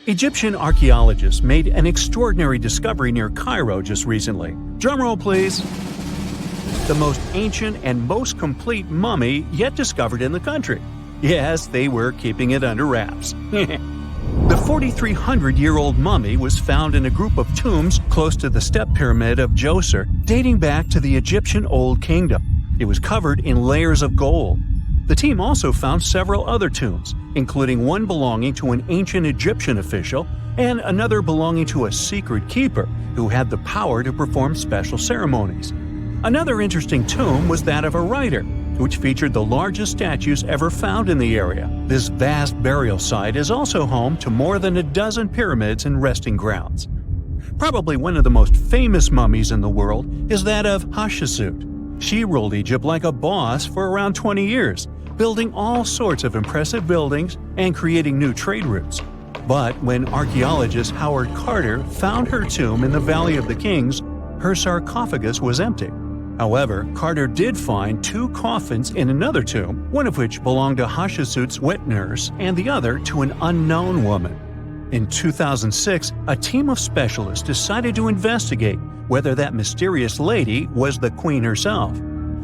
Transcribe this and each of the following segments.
Egyptian archaeologists made an extraordinary discovery near Cairo just recently. Drumroll, please. The most ancient and most complete mummy yet discovered in the country. Yes, they were keeping it under wraps. The 4,300-year-old mummy was found in a group of tombs close to the step pyramid of Djoser, dating back to the Egyptian Old Kingdom. It was covered in layers of gold. The team also found several other tombs, including one belonging to an ancient Egyptian official and another belonging to a secret keeper who had the power to perform special ceremonies. Another interesting tomb was that of a writer, which featured the largest statues ever found in the area. This vast burial site is also home to more than a dozen pyramids and resting grounds. Probably one of the most famous mummies in the world is that of Hatshepsut. She ruled Egypt like a boss for around 20 years, building all sorts of impressive buildings and creating new trade routes. But when archaeologist Howard Carter found her tomb in the Valley of the Kings, her sarcophagus was empty. However, Carter did find two coffins in another tomb, one of which belonged to Hatshepsut's wet nurse and the other to an unknown woman. In 2006, a team of specialists decided to investigate whether that mysterious lady was the queen herself.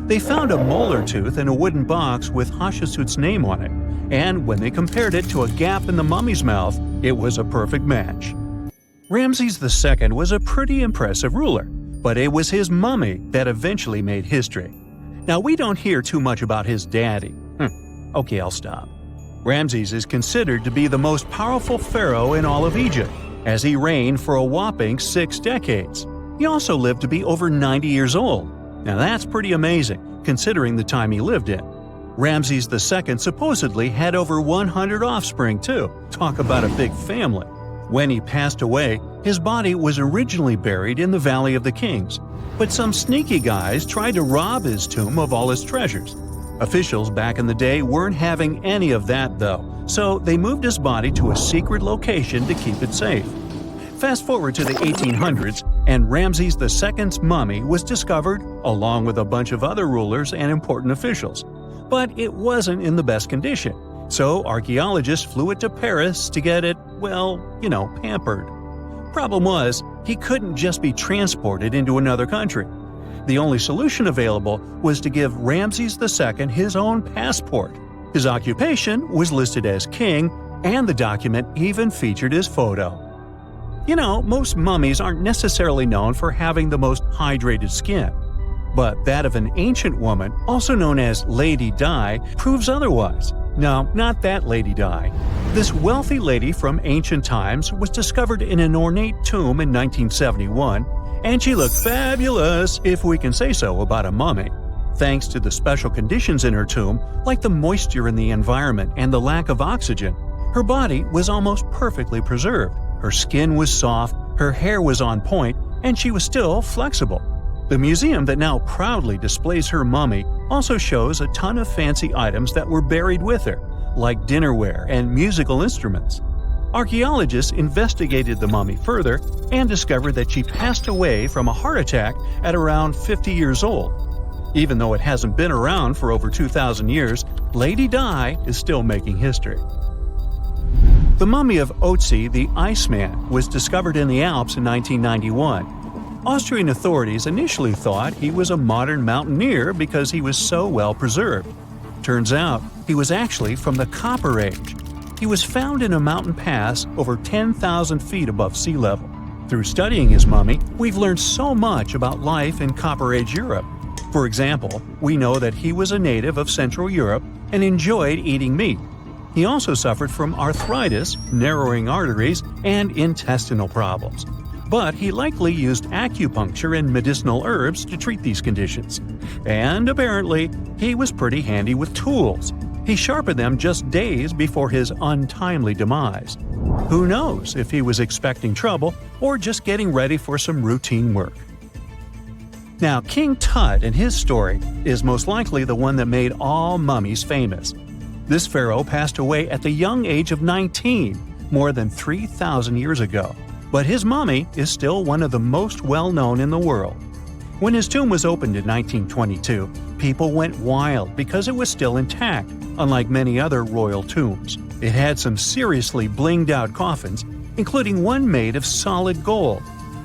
They found a molar tooth in a wooden box with Hatshepsut's name on it, and when they compared it to a gap in the mummy's mouth, it was a perfect match. Ramses II was a pretty impressive ruler, but it was his mummy that eventually made history. Now, we don't hear too much about his daddy. Okay, I'll stop. Ramses is considered to be the most powerful pharaoh in all of Egypt, as he reigned for a whopping 6 decades. He also lived to be over 90 years old. Now that's pretty amazing, considering the time he lived in. Ramses II supposedly had over 100 offspring too. Talk about a big family. When he passed away, his body was originally buried in the Valley of the Kings, but some sneaky guys tried to rob his tomb of all his treasures. Officials back in the day weren't having any of that though, so they moved his body to a secret location to keep it safe. Fast forward to the 1800s, and Ramses II's mummy was discovered along with a bunch of other rulers and important officials. But it wasn't in the best condition, so archaeologists flew it to Paris to get it, pampered. Problem was, he couldn't just be transported into another country. The only solution available was to give Ramses II his own passport. His occupation was listed as king, and the document even featured his photo. Most mummies aren't necessarily known for having the most hydrated skin. But that of an ancient woman, also known as Lady Di, proves otherwise. No, not that Lady Di. This wealthy lady from ancient times was discovered in an ornate tomb in 1971, and she looked fabulous, if we can say so about a mummy. Thanks to the special conditions in her tomb, like the moisture in the environment and the lack of oxygen, her body was almost perfectly preserved. Her skin was soft, her hair was on point, and she was still flexible. The museum that now proudly displays her mummy also shows a ton of fancy items that were buried with her, like dinnerware and musical instruments. Archaeologists investigated the mummy further and discovered that she passed away from a heart attack at around 50 years old. Even though it hasn't been around for over 2,000 years, Lady Di is still making history. The mummy of Otzi the Iceman was discovered in the Alps in 1991. Austrian authorities initially thought he was a modern mountaineer because he was so well preserved. Turns out, he was actually from the Copper Age. He was found in a mountain pass over 10,000 feet above sea level. Through studying his mummy, we've learned so much about life in Copper Age Europe. For example, we know that he was a native of Central Europe and enjoyed eating meat. He also suffered from arthritis, narrowing arteries, and intestinal problems. But he likely used acupuncture and medicinal herbs to treat these conditions. And apparently, he was pretty handy with tools. He sharpened them just days before his untimely demise. Who knows if he was expecting trouble or just getting ready for some routine work. Now, King Tut and his story is most likely the one that made all mummies famous. This pharaoh passed away at the young age of 19, more than 3,000 years ago. But his mummy is still one of the most well-known in the world. When his tomb was opened in 1922, people went wild because it was still intact, unlike many other royal tombs. It had some seriously blinged-out coffins, including one made of solid gold.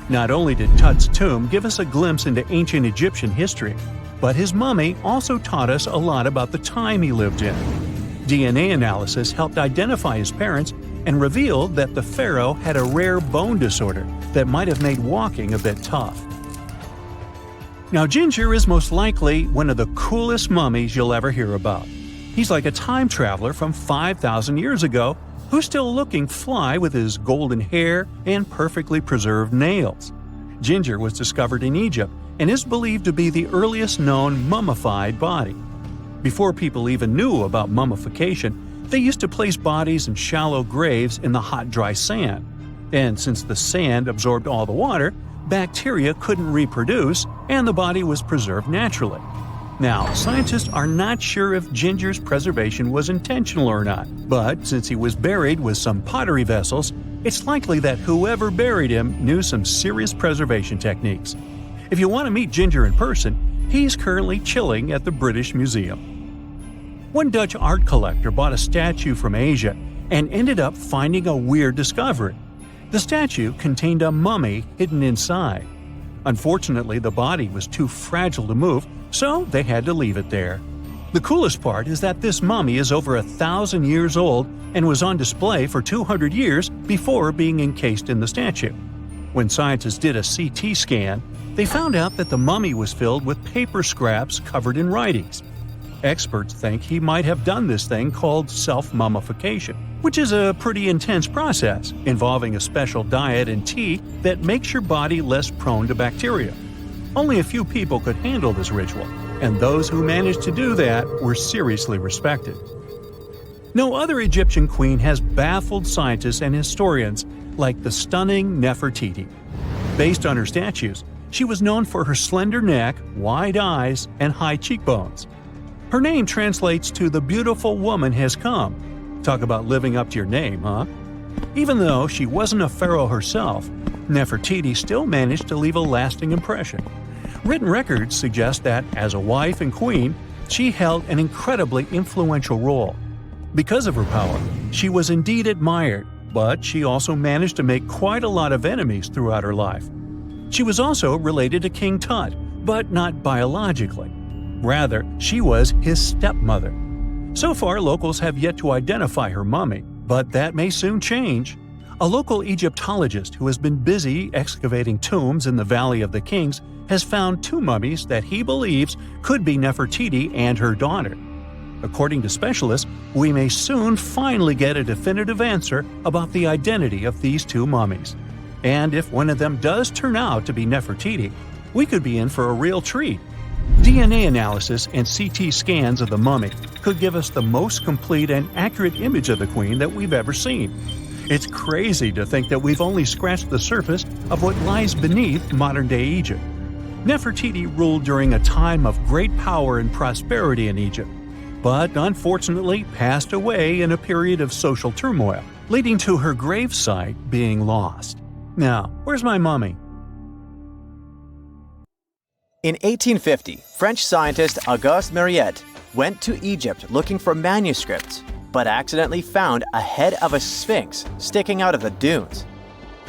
Not only did Tut's tomb give us a glimpse into ancient Egyptian history, but his mummy also taught us a lot about the time he lived in. DNA analysis helped identify his parents and revealed that the pharaoh had a rare bone disorder that might have made walking a bit tough. Now, Ginger is most likely one of the coolest mummies you'll ever hear about. He's like a time traveler from 5,000 years ago who's still looking fly with his golden hair and perfectly preserved nails. Ginger was discovered in Egypt and is believed to be the earliest known mummified body. Before people even knew about mummification, they used to place bodies in shallow graves in the hot, dry sand. And since the sand absorbed all the water, bacteria couldn't reproduce and the body was preserved naturally. Now, scientists are not sure if Ginger's preservation was intentional or not, but since he was buried with some pottery vessels, it's likely that whoever buried him knew some serious preservation techniques. If you want to meet Ginger in person, he's currently chilling at the British Museum. One Dutch art collector bought a statue from Asia and ended up finding a weird discovery. The statue contained a mummy hidden inside. Unfortunately, the body was too fragile to move, so they had to leave it there. The coolest part is that this mummy is over 1,000 years old and was on display for 200 years before being encased in the statue. When scientists did a CT scan, they found out that the mummy was filled with paper scraps covered in writings. Experts think he might have done this thing called self-mummification, which is a pretty intense process involving a special diet and tea that makes your body less prone to bacteria. Only a few people could handle this ritual, and those who managed to do that were seriously respected. No other Egyptian queen has baffled scientists and historians like the stunning Nefertiti. Based on her statues, she was known for her slender neck, wide eyes, and high cheekbones. Her name translates to "the beautiful woman has come." Talk about living up to your name, huh? Even though she wasn't a pharaoh herself, Nefertiti still managed to leave a lasting impression. Written records suggest that, as a wife and queen, she held an incredibly influential role. Because of her power, she was indeed admired, but she also managed to make quite a lot of enemies throughout her life. She was also related to King Tut, but not biologically. Rather, she was his stepmother. So far, locals have yet to identify her mummy, but that may soon change. A local Egyptologist who has been busy excavating tombs in the Valley of the Kings has found two mummies that he believes could be Nefertiti and her daughter. According to specialists, we may soon finally get a definitive answer about the identity of these two mummies. And if one of them does turn out to be Nefertiti, we could be in for a real treat. DNA analysis and CT scans of the mummy could give us the most complete and accurate image of the queen that we've ever seen. It's crazy to think that we've only scratched the surface of what lies beneath modern-day Egypt. Nefertiti ruled during a time of great power and prosperity in Egypt, but unfortunately passed away in a period of social turmoil, leading to her gravesite being lost. Now, where's my mummy? In 1850, French scientist Auguste Mariette went to Egypt looking for manuscripts, but accidentally found a head of a sphinx sticking out of the dunes.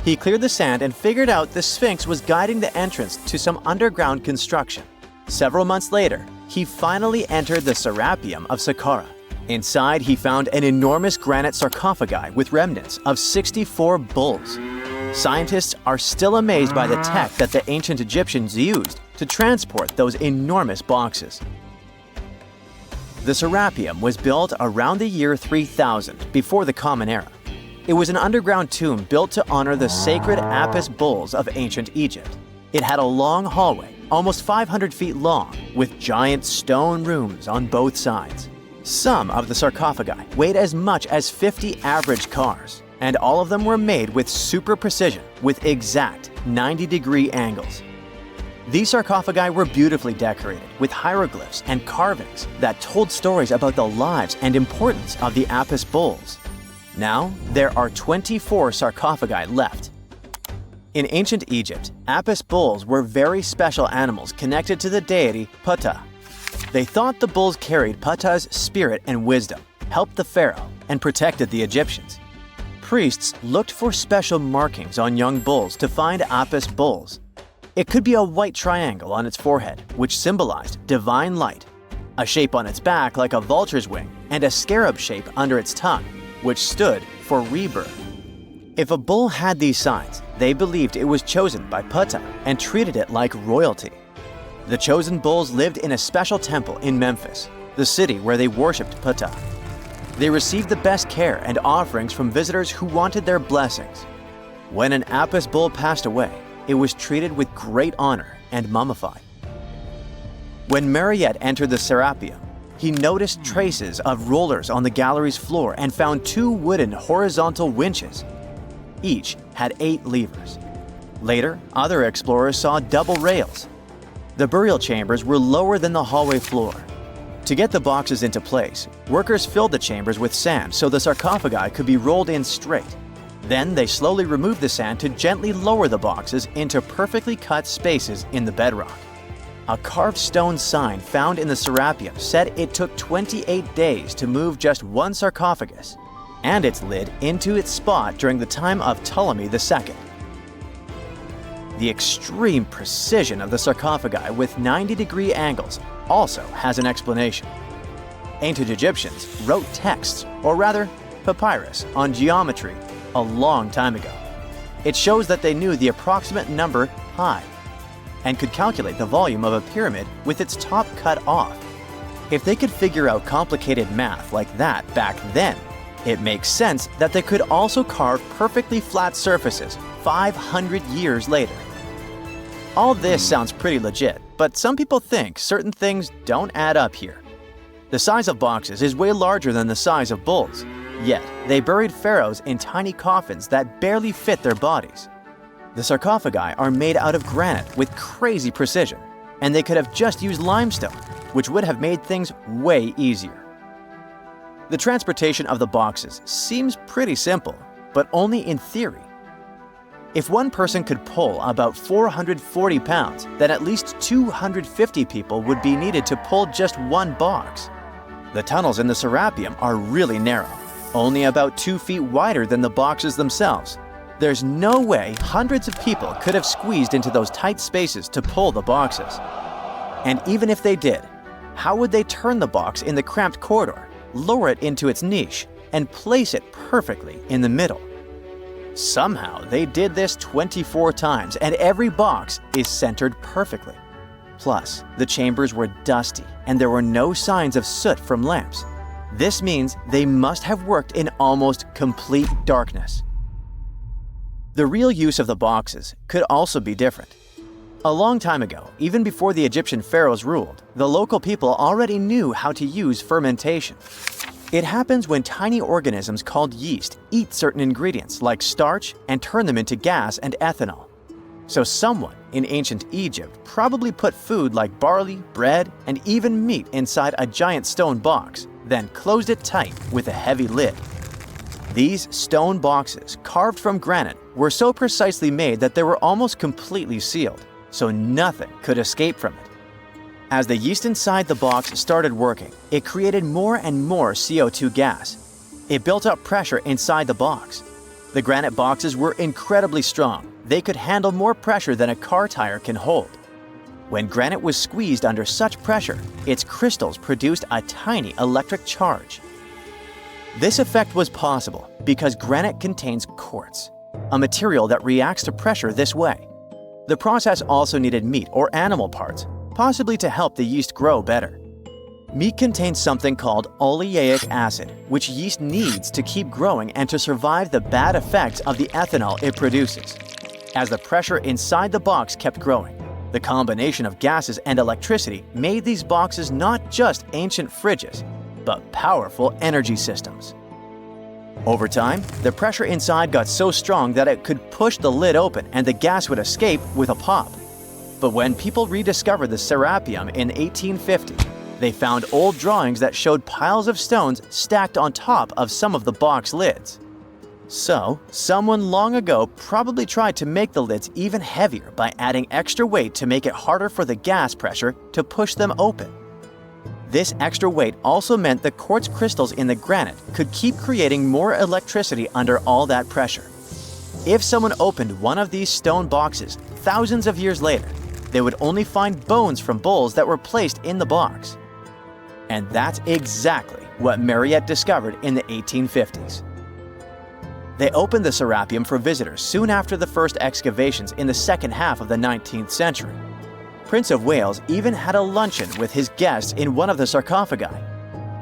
He cleared the sand and figured out the sphinx was guiding the entrance to some underground construction. Several months later, he finally entered the Serapeum of Saqqara. Inside, he found an enormous granite sarcophagi with remnants of 64 bulls. Scientists are still amazed by the tech that the ancient Egyptians used to transport those enormous boxes. The Serapeum was built around the year 3000 before the Common Era. It was an underground tomb built to honor the sacred Apis bulls of ancient Egypt. It had a long hallway, almost 500 feet long, with giant stone rooms on both sides. Some of the sarcophagi weighed as much as 50 average cars, and all of them were made with super precision with exact 90-degree angles. These sarcophagi were beautifully decorated with hieroglyphs and carvings that told stories about the lives and importance of the Apis bulls. Now, there are 24 sarcophagi left. In ancient Egypt, Apis bulls were very special animals connected to the deity Ptah. They thought the bulls carried Ptah's spirit and wisdom, helped the pharaoh, and protected the Egyptians. Priests looked for special markings on young bulls to find Apis bulls. It could be a white triangle on its forehead, which symbolized divine light, a shape on its back like a vulture's wing, and a scarab shape under its tongue, which stood for rebirth. If a bull had these signs, they believed it was chosen by Ptah and treated it like royalty. The chosen bulls lived in a special temple in Memphis, the city where they worshipped Ptah. They received the best care and offerings from visitors who wanted their blessings. When an Apis bull passed away, it was treated with great honor and mummified. When Mariette entered the Serapeum, he noticed traces of rollers on the gallery's floor and found 2 wooden horizontal winches. Each had 8 levers. Later, other explorers saw double rails. The burial chambers were lower than the hallway floor. To get the boxes into place, workers filled the chambers with sand so the sarcophagi could be rolled in straight. Then they slowly removed the sand to gently lower the boxes into perfectly cut spaces in the bedrock. A carved stone sign found in the Serapeum said it took 28 days to move just one sarcophagus and its lid into its spot during the time of Ptolemy II. The extreme precision of the sarcophagi with 90-degree angles also has an explanation. Ancient Egyptians wrote texts, or rather, papyrus, on geometry a long time ago. It shows that they knew the approximate number pi and could calculate the volume of a pyramid with its top cut off. If they could figure out complicated math like that back then, it makes sense that they could also carve perfectly flat surfaces 500 years later. All this sounds pretty legit, but some people think certain things don't add up here. The size of boxes is way larger than the size of bulls, yet they buried pharaohs in tiny coffins that barely fit their bodies. The sarcophagi are made out of granite with crazy precision, and they could have just used limestone, which would have made things way easier. The transportation of the boxes seems pretty simple, but only in theory. If one person could pull about 440 pounds, then at least 250 people would be needed to pull just one box. The tunnels in the Serapeum are really narrow, only about 2 feet wider than the boxes themselves. There's no way hundreds of people could have squeezed into those tight spaces to pull the boxes. And even if they did, how would they turn the box in the cramped corridor, lower it into its niche, and place it perfectly in the middle? Somehow they did this 24 times, and every box is centered perfectly. Plus, the chambers were dusty, and there were no signs of soot from lamps. This means they must have worked in almost complete darkness. The real use of the boxes could also be different. A long time ago, even before the Egyptian pharaohs ruled, the local people already knew how to use fermentation. It happens when tiny organisms called yeast eat certain ingredients like starch and turn them into gas and ethanol. So someone in ancient Egypt probably put food like barley, bread, and even meat inside a giant stone box, then closed it tight with a heavy lid. These stone boxes, carved from granite, were so precisely made that they were almost completely sealed, so nothing could escape from it. As the yeast inside the box started working, it created more and more CO2 gas. It built up pressure inside the box. The granite boxes were incredibly strong. They could handle more pressure than a car tire can hold. When granite was squeezed under such pressure, its crystals produced a tiny electric charge. This effect was possible because granite contains quartz, a material that reacts to pressure this way. The process also needed meat or animal parts, possibly to help the yeast grow better. Meat contains something called oleic acid, which yeast needs to keep growing and to survive the bad effects of the ethanol it produces. As the pressure inside the box kept growing, the combination of gases and electricity made these boxes not just ancient fridges, but powerful energy systems. Over time, the pressure inside got so strong that it could push the lid open and the gas would escape with a pop. But when people rediscovered the Serapeum in 1850, they found old drawings that showed piles of stones stacked on top of some of the box lids. So, someone long ago probably tried to make the lids even heavier by adding extra weight to make it harder for the gas pressure to push them open. This extra weight also meant the quartz crystals in the granite could keep creating more electricity under all that pressure. If someone opened one of these stone boxes thousands of years later, they would only find bones from bulls that were placed in the box. And that's exactly what Mariette discovered in the 1850s. They opened the Serapeum for visitors soon after the first excavations in the second half of the 19th century. Prince of Wales even had a luncheon with his guests in one of the sarcophagi.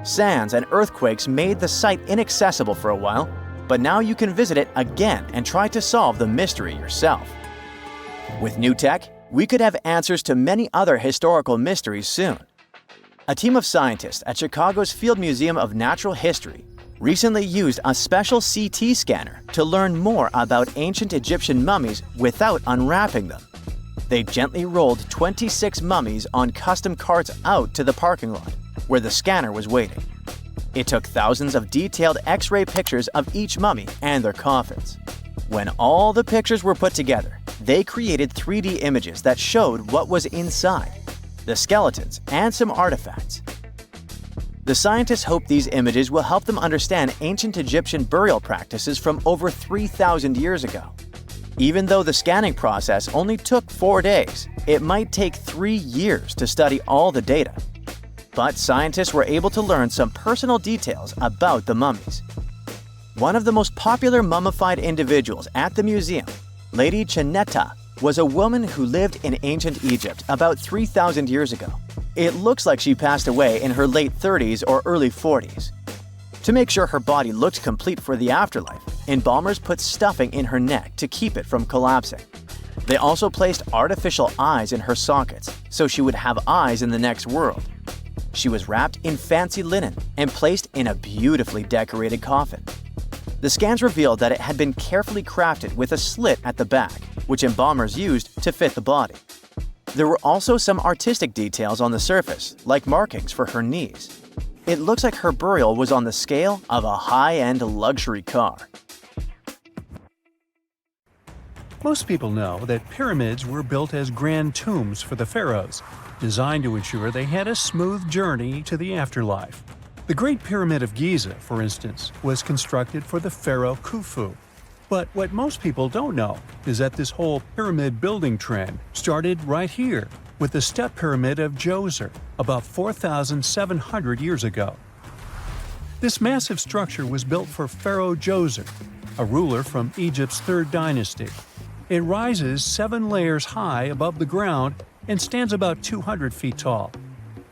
Sands and earthquakes made the site inaccessible for a while, but now you can visit it again and try to solve the mystery yourself. With new tech, we could have answers to many other historical mysteries soon. A team of scientists at Chicago's Field Museum of Natural History recently used a special CT scanner to learn more about ancient Egyptian mummies without unwrapping them. They gently rolled 26 mummies on custom carts out to the parking lot, where the scanner was waiting. It took thousands of detailed X-ray pictures of each mummy and their coffins. When all the pictures were put together, they created 3D images that showed what was inside, the skeletons, and some artifacts. The scientists hope these images will help them understand ancient Egyptian burial practices from over 3,000 years ago. Even though the scanning process only took 4 days, it might take 3 years to study all the data. But scientists were able to learn some personal details about the mummies. One of the most popular mummified individuals at the museum, Lady Chineta, was a woman who lived in ancient Egypt about 3,000 years ago. It looks like she passed away in her late 30s or early 40s. To make sure her body looked complete for the afterlife, embalmers put stuffing in her neck to keep it from collapsing. They also placed artificial eyes in her sockets, so she would have eyes in the next world. She was wrapped in fancy linen and placed in a beautifully decorated coffin. The scans revealed that it had been carefully crafted with a slit at the back, which embalmers used to fit the body. There were also some artistic details on the surface, like markings for her knees. It looks like her burial was on the scale of a high-end luxury car. Most people know that pyramids were built as grand tombs for the pharaohs, designed to ensure they had a smooth journey to the afterlife. The Great Pyramid of Giza, for instance, was constructed for the pharaoh Khufu. But what most people don't know is that this whole pyramid building trend started right here with the step pyramid of Djoser about 4,700 years ago. This massive structure was built for Pharaoh Djoser, a ruler from Egypt's 3rd dynasty. It rises 7 layers high above the ground and stands about 200 feet tall.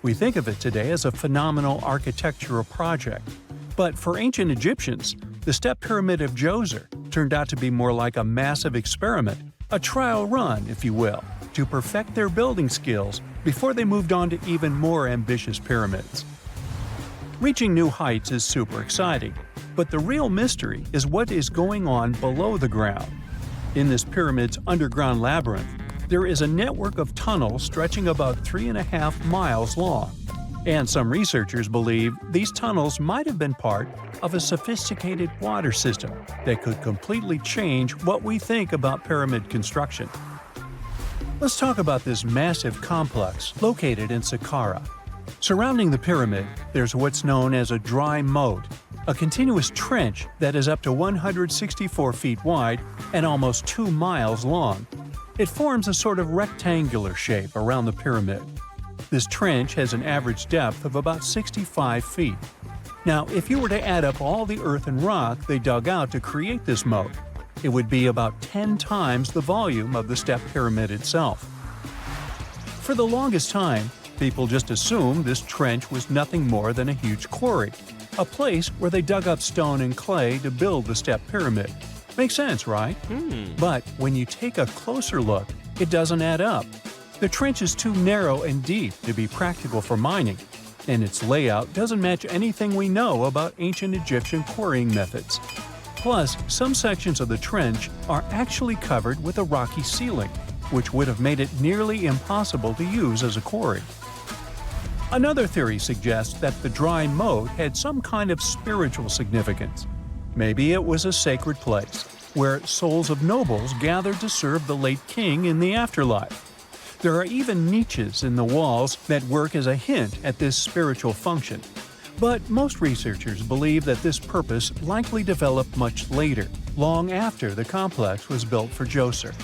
We think of it today as a phenomenal architectural project, but for ancient Egyptians, the step pyramid of Djoser turned out to be more like a massive experiment, a trial run, if you will, to perfect their building skills before they moved on to even more ambitious pyramids. Reaching new heights is super exciting, but the real mystery is what is going on below the ground. In this pyramid's underground labyrinth, there is a network of tunnels stretching about 3.5 miles long, and some researchers believe these tunnels might have been part of a sophisticated water system that could completely change what we think about pyramid construction. Let's talk about this massive complex located in Saqqara. Surrounding the pyramid, there's what's known as a dry moat, a continuous trench that is up to 164 feet wide and almost 2 miles long. It forms a sort of rectangular shape around the pyramid. This trench has an average depth of about 65 feet. Now, if you were to add up all the earth and rock they dug out to create this moat, it would be about 10 times the volume of the step pyramid itself. For the longest time, people just assumed this trench was nothing more than a huge quarry, a place where they dug up stone and clay to build the step pyramid. Makes sense, right? But when you take a closer look, it doesn't add up. The trench is too narrow and deep to be practical for mining, and its layout doesn't match anything we know about ancient Egyptian quarrying methods. Plus, some sections of the trench are actually covered with a rocky ceiling, which would have made it nearly impossible to use as a quarry. Another theory suggests that the dry moat had some kind of spiritual significance. Maybe it was a sacred place, where souls of nobles gathered to serve the late king in the afterlife. There are even niches in the walls that work as a hint at this spiritual function. But most researchers believe that this purpose likely developed much later, long after the complex was built for Djoser.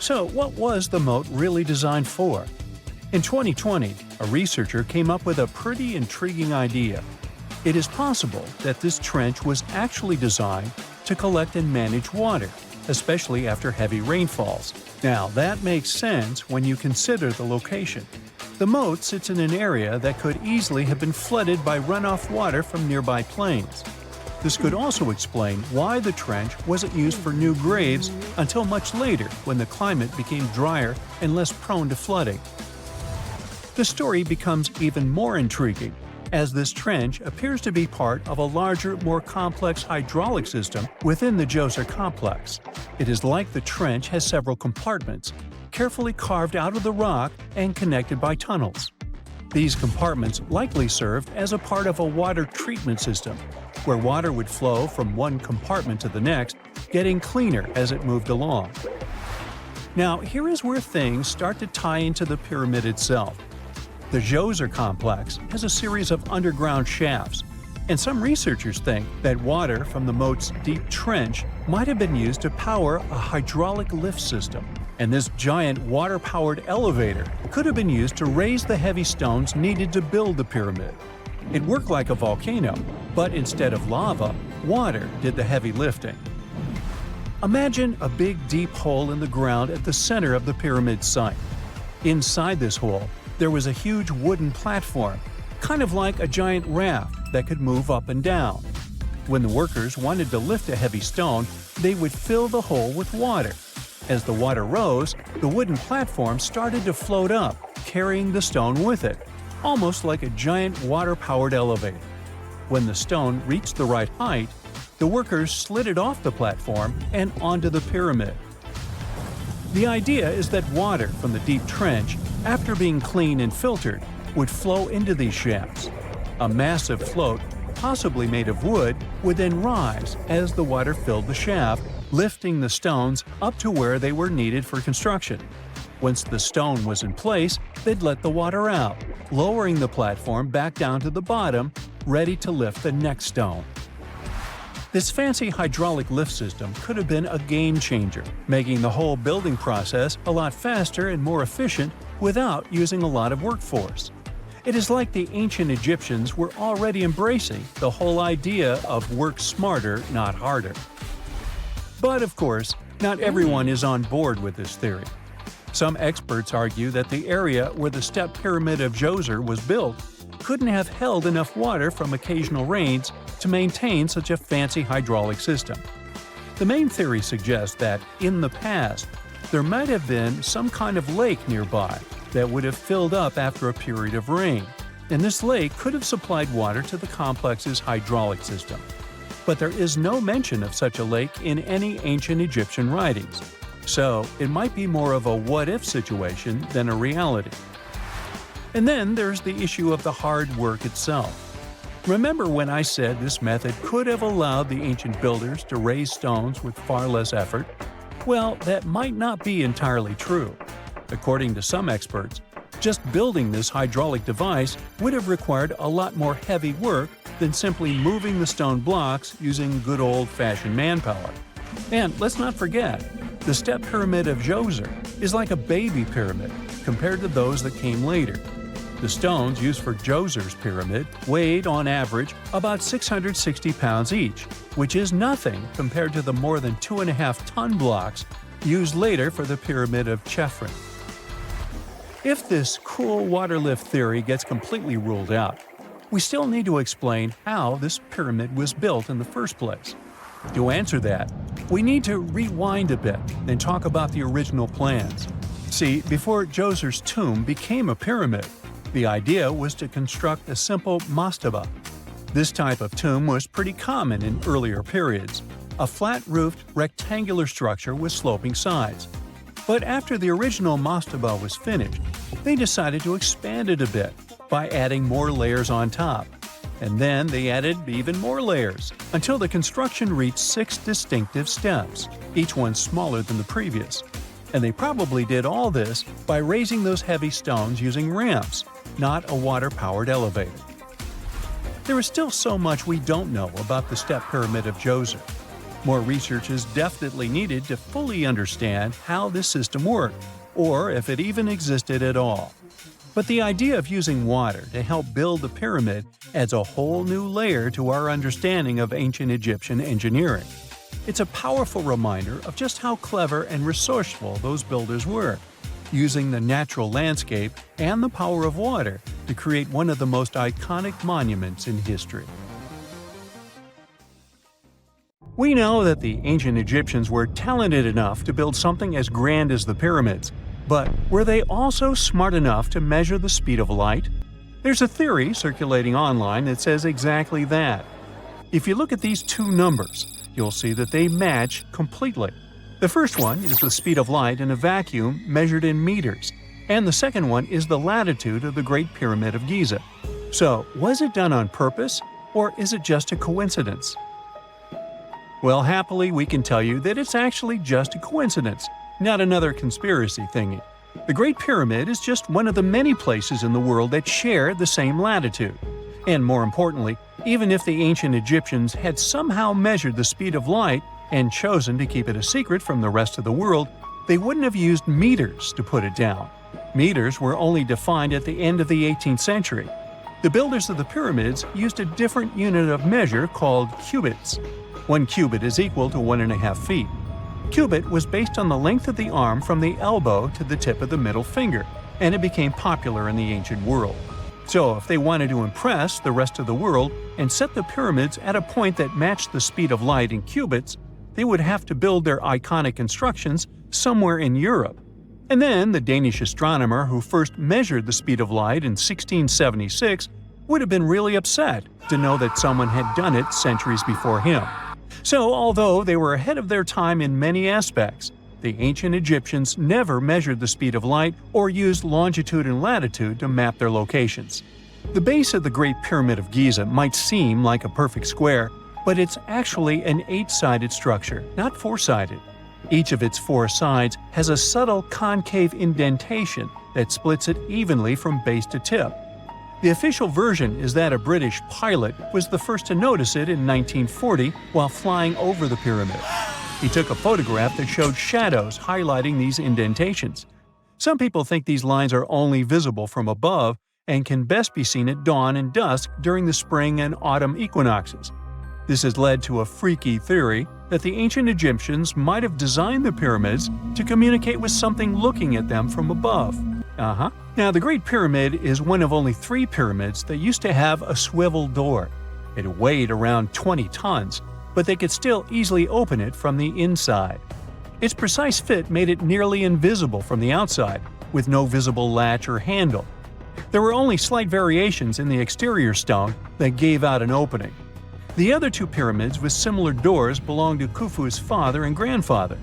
So, what was the moat really designed for? In 2020, a researcher came up with a pretty intriguing idea. It is possible that this trench was actually designed to collect and manage water, especially after heavy rainfalls. Now, that makes sense when you consider the location. The moat sits in an area that could easily have been flooded by runoff water from nearby plains. This could also explain why the trench wasn't used for new graves until much later when the climate became drier and less prone to flooding. The story becomes even more intriguing, as this trench appears to be part of a larger, more complex hydraulic system within the Djoser complex. It is like the trench has several compartments, carefully carved out of the rock and connected by tunnels. These compartments likely served as a part of a water treatment system, where water would flow from one compartment to the next, getting cleaner as it moved along. Now, here is where things start to tie into the pyramid itself. The Djoser complex has a series of underground shafts, and some researchers think that water from the moat's deep trench might have been used to power a hydraulic lift system, and this giant water-powered elevator could have been used to raise the heavy stones needed to build the pyramid. It worked like a volcano, but instead of lava, water did the heavy lifting. Imagine a big deep hole in the ground at the center of the pyramid site. Inside this hole, there was a huge wooden platform, kind of like a giant raft that could move up and down. When the workers wanted to lift a heavy stone, they would fill the hole with water. As the water rose, the wooden platform started to float up, carrying the stone with it, almost like a giant water-powered elevator. When the stone reached the right height, the workers slid it off the platform and onto the pyramid. The idea is that water from the deep trench, after being cleaned and filtered, would flow into these shafts. A massive float, possibly made of wood, would then rise as the water filled the shaft, lifting the stones up to where they were needed for construction. Once the stone was in place, they'd let the water out, lowering the platform back down to the bottom, ready to lift the next stone. This fancy hydraulic lift system could have been a game changer, making the whole building process a lot faster and more efficient without using a lot of workforce. It is like the ancient Egyptians were already embracing the whole idea of work smarter, not harder. But of course, not everyone is on board with this theory. Some experts argue that the area where the step pyramid of Djoser was built couldn't have held enough water from occasional rains to maintain such a fancy hydraulic system. The main theory suggests that, in the past, there might have been some kind of lake nearby that would have filled up after a period of rain, and this lake could have supplied water to the complex's hydraulic system. But there is no mention of such a lake in any ancient Egyptian writings, so it might be more of a what-if situation than a reality. And then there's the issue of the hard work itself. Remember when I said this method could have allowed the ancient builders to raise stones with far less effort? Well, that might not be entirely true. According to some experts, just building this hydraulic device would have required a lot more heavy work than simply moving the stone blocks using good old-fashioned manpower. And let's not forget, the step pyramid of Djoser is like a baby pyramid compared to those that came later. The stones used for Djoser's pyramid weighed, on average, about 660 pounds each, which is nothing compared to the more than 2.5-ton blocks used later for the pyramid of Chephren. If this cool water lift theory gets completely ruled out, we still need to explain how this pyramid was built in the first place. To answer that, we need to rewind a bit and talk about the original plans. See, before Djoser's tomb became a pyramid, the idea was to construct a simple mastaba. This type of tomb was pretty common in earlier periods, a flat-roofed, rectangular structure with sloping sides. But after the original mastaba was finished, they decided to expand it a bit by adding more layers on top. And then they added even more layers, until the construction reached 6 distinctive steps, each one smaller than the previous. And they probably did all this by raising those heavy stones using ramps, not a water-powered elevator. There is still so much we don't know about the Step Pyramid of Djoser. More research is definitely needed to fully understand how this system worked, or if it even existed at all. But the idea of using water to help build the pyramid adds a whole new layer to our understanding of ancient Egyptian engineering. It's a powerful reminder of just how clever and resourceful those builders were, using the natural landscape and the power of water to create one of the most iconic monuments in history. We know that the ancient Egyptians were talented enough to build something as grand as the pyramids, but were they also smart enough to measure the speed of light? There's a theory circulating online that says exactly that. If you look at these two numbers, you'll see that they match completely. The first one is the speed of light in a vacuum measured in meters, and the second one is the latitude of the Great Pyramid of Giza. So, was it done on purpose, or is it just a coincidence? Well, happily, we can tell you that it's actually just a coincidence, not another conspiracy thingy. The Great Pyramid is just one of the many places in the world that share the same latitude. And more importantly, even if the ancient Egyptians had somehow measured the speed of light and chosen to keep it a secret from the rest of the world, they wouldn't have used meters to put it down. Meters were only defined at the end of the 18th century. The builders of the pyramids used a different unit of measure called cubits. 1 cubit is equal to 1.5 feet. Cubit was based on the length of the arm from the elbow to the tip of the middle finger, and it became popular in the ancient world. So if they wanted to impress the rest of the world and set the pyramids at a point that matched the speed of light in cubits, they would have to build their iconic constructions somewhere in Europe. And then the Danish astronomer who first measured the speed of light in 1676 would have been really upset to know that someone had done it centuries before him. So, although they were ahead of their time in many aspects, the ancient Egyptians never measured the speed of light or used longitude and latitude to map their locations. The base of the Great Pyramid of Giza might seem like a perfect square, but it's actually an 8-sided structure, not 4-sided. Each of its 4 sides has a subtle concave indentation that splits it evenly from base to tip. The official version is that a British pilot was the first to notice it in 1940 while flying over the pyramid. He took a photograph that showed shadows highlighting these indentations. Some people think these lines are only visible from above and can best be seen at dawn and dusk during the spring and autumn equinoxes. This has led to a freaky theory that the ancient Egyptians might have designed the pyramids to communicate with something looking at them from above. Now, the Great Pyramid is one of only 3 pyramids that used to have a swivel door. It weighed around 20 tons, but they could still easily open it from the inside. Its precise fit made it nearly invisible from the outside, with no visible latch or handle. There were only slight variations in the exterior stone that gave out an opening. The other 2 pyramids with similar doors belonged to Khufu's father and grandfather.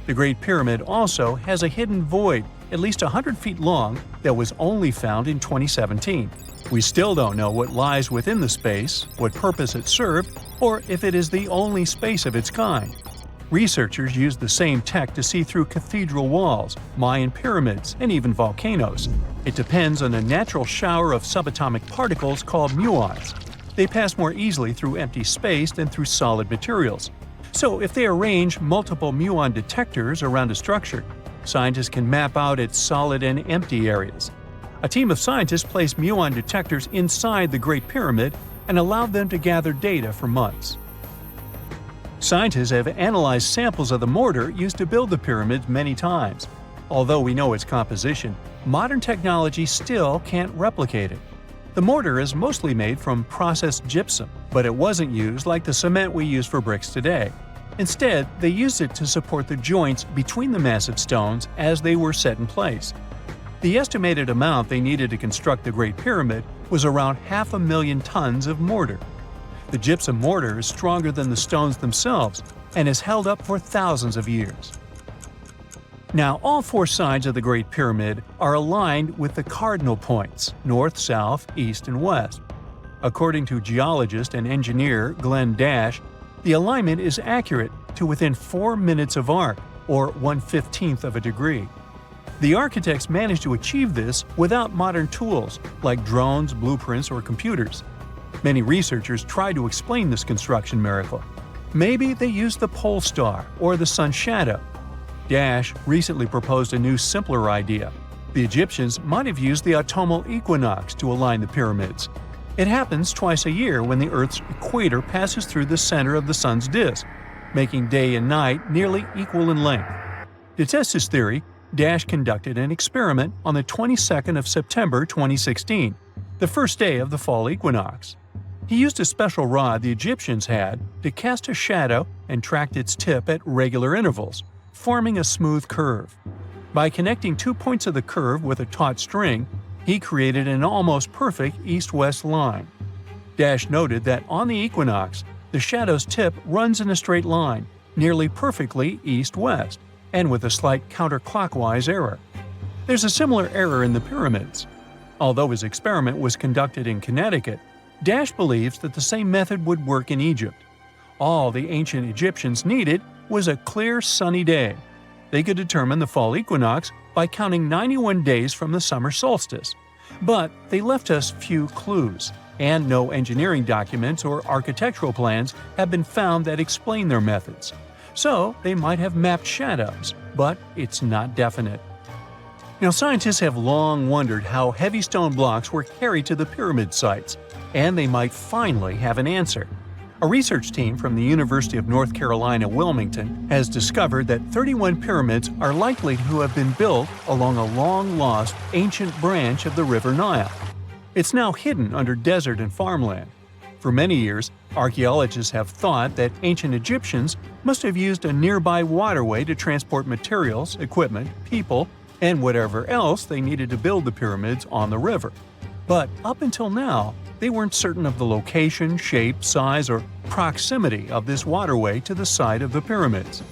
The Great Pyramid also has a hidden void at least 100 feet long that was only found in 2017. We still don't know what lies within the space, what purpose it served, or if it is the only space of its kind. Researchers used the same tech to see through cathedral walls, Mayan pyramids, and even volcanoes. It depends on a natural shower of subatomic particles called muons. They pass more easily through empty space than through solid materials. So if they arrange multiple muon detectors around a structure, scientists can map out its solid and empty areas. A team of scientists placed muon detectors inside the Great Pyramid and allowed them to gather data for months. Scientists have analyzed samples of the mortar used to build the pyramids many times. Although we know its composition, modern technology still can't replicate it. The mortar is mostly made from processed gypsum, but it wasn't used like the cement we use for bricks today. Instead, they used it to support the joints between the massive stones as they were set in place. The estimated amount they needed to construct the Great Pyramid was around 500,000 tons of mortar. The gypsum mortar is stronger than the stones themselves and has held up for thousands of years. Now, all 4 sides of the Great Pyramid are aligned with the cardinal points – north, south, east, and west. According to geologist and engineer Glenn Dash, the alignment is accurate to within 4 minutes of arc, or 1/15th of a degree. The architects managed to achieve this without modern tools like drones, blueprints, or computers. Many researchers try to explain this construction miracle. Maybe they used the pole star or the sun's shadow. Dash recently proposed a new, simpler idea. The Egyptians might have used the autumnal equinox to align the pyramids. It happens twice a year when the Earth's equator passes through the center of the sun's disk, making day and night nearly equal in length. To test his theory, Dash conducted an experiment on the 22nd of September 2016, the first day of the fall equinox. He used a special rod the Egyptians had to cast a shadow and tracked its tip at regular intervals, forming a smooth curve. By connecting 2 points of the curve with a taut string, he created an almost perfect east-west line. Dash noted that on the equinox, the shadow's tip runs in a straight line, nearly perfectly east-west, and with a slight counterclockwise error. There's a similar error in the pyramids. Although his experiment was conducted in Connecticut, Dash believes that the same method would work in Egypt. All the ancient Egyptians needed was a clear, sunny day. They could determine the fall equinox by counting 91 days from the summer solstice. But they left us few clues, and no engineering documents or architectural plans have been found that explain their methods. So they might have mapped shadows, but it's not definite. Now, scientists have long wondered how heavy stone blocks were carried to the pyramid sites, and they might finally have an answer. A research team from the University of North Carolina, Wilmington, has discovered that 31 pyramids are likely to have been built along a long-lost ancient branch of the River Nile. It's now hidden under desert and farmland. For many years, archaeologists have thought that ancient Egyptians must have used a nearby waterway to transport materials, equipment, people, and whatever else they needed to build the pyramids on the river. But up until now, they weren't certain of the location, shape, size, or proximity of this waterway to the site of the pyramids.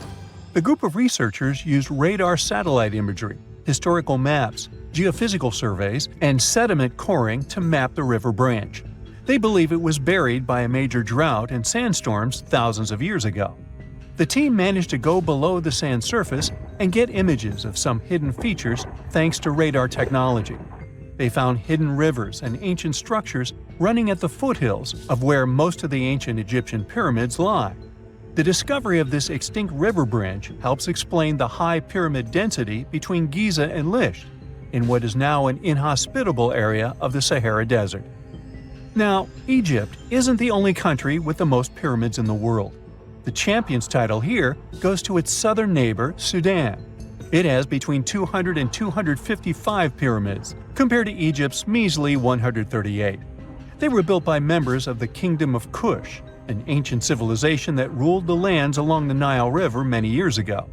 The group of researchers used radar satellite imagery, historical maps, geophysical surveys, and sediment coring to map the river branch. They believe it was buried by a major drought and sandstorms thousands of years ago. The team managed to go below the sand surface and get images of some hidden features thanks to radar technology. They found hidden rivers and ancient structures running at the foothills of where most of the ancient Egyptian pyramids lie. The discovery of this extinct river branch helps explain the high pyramid density between Giza and Lisht, in what is now an inhospitable area of the Sahara Desert. Now, Egypt isn't the only country with the most pyramids in the world. The champion's title here goes to its southern neighbor, Sudan. It has between 200 and 255 pyramids, compared to Egypt's measly 138. They were built by members of the Kingdom of Kush, an ancient civilization that ruled the lands along the Nile River many years ago.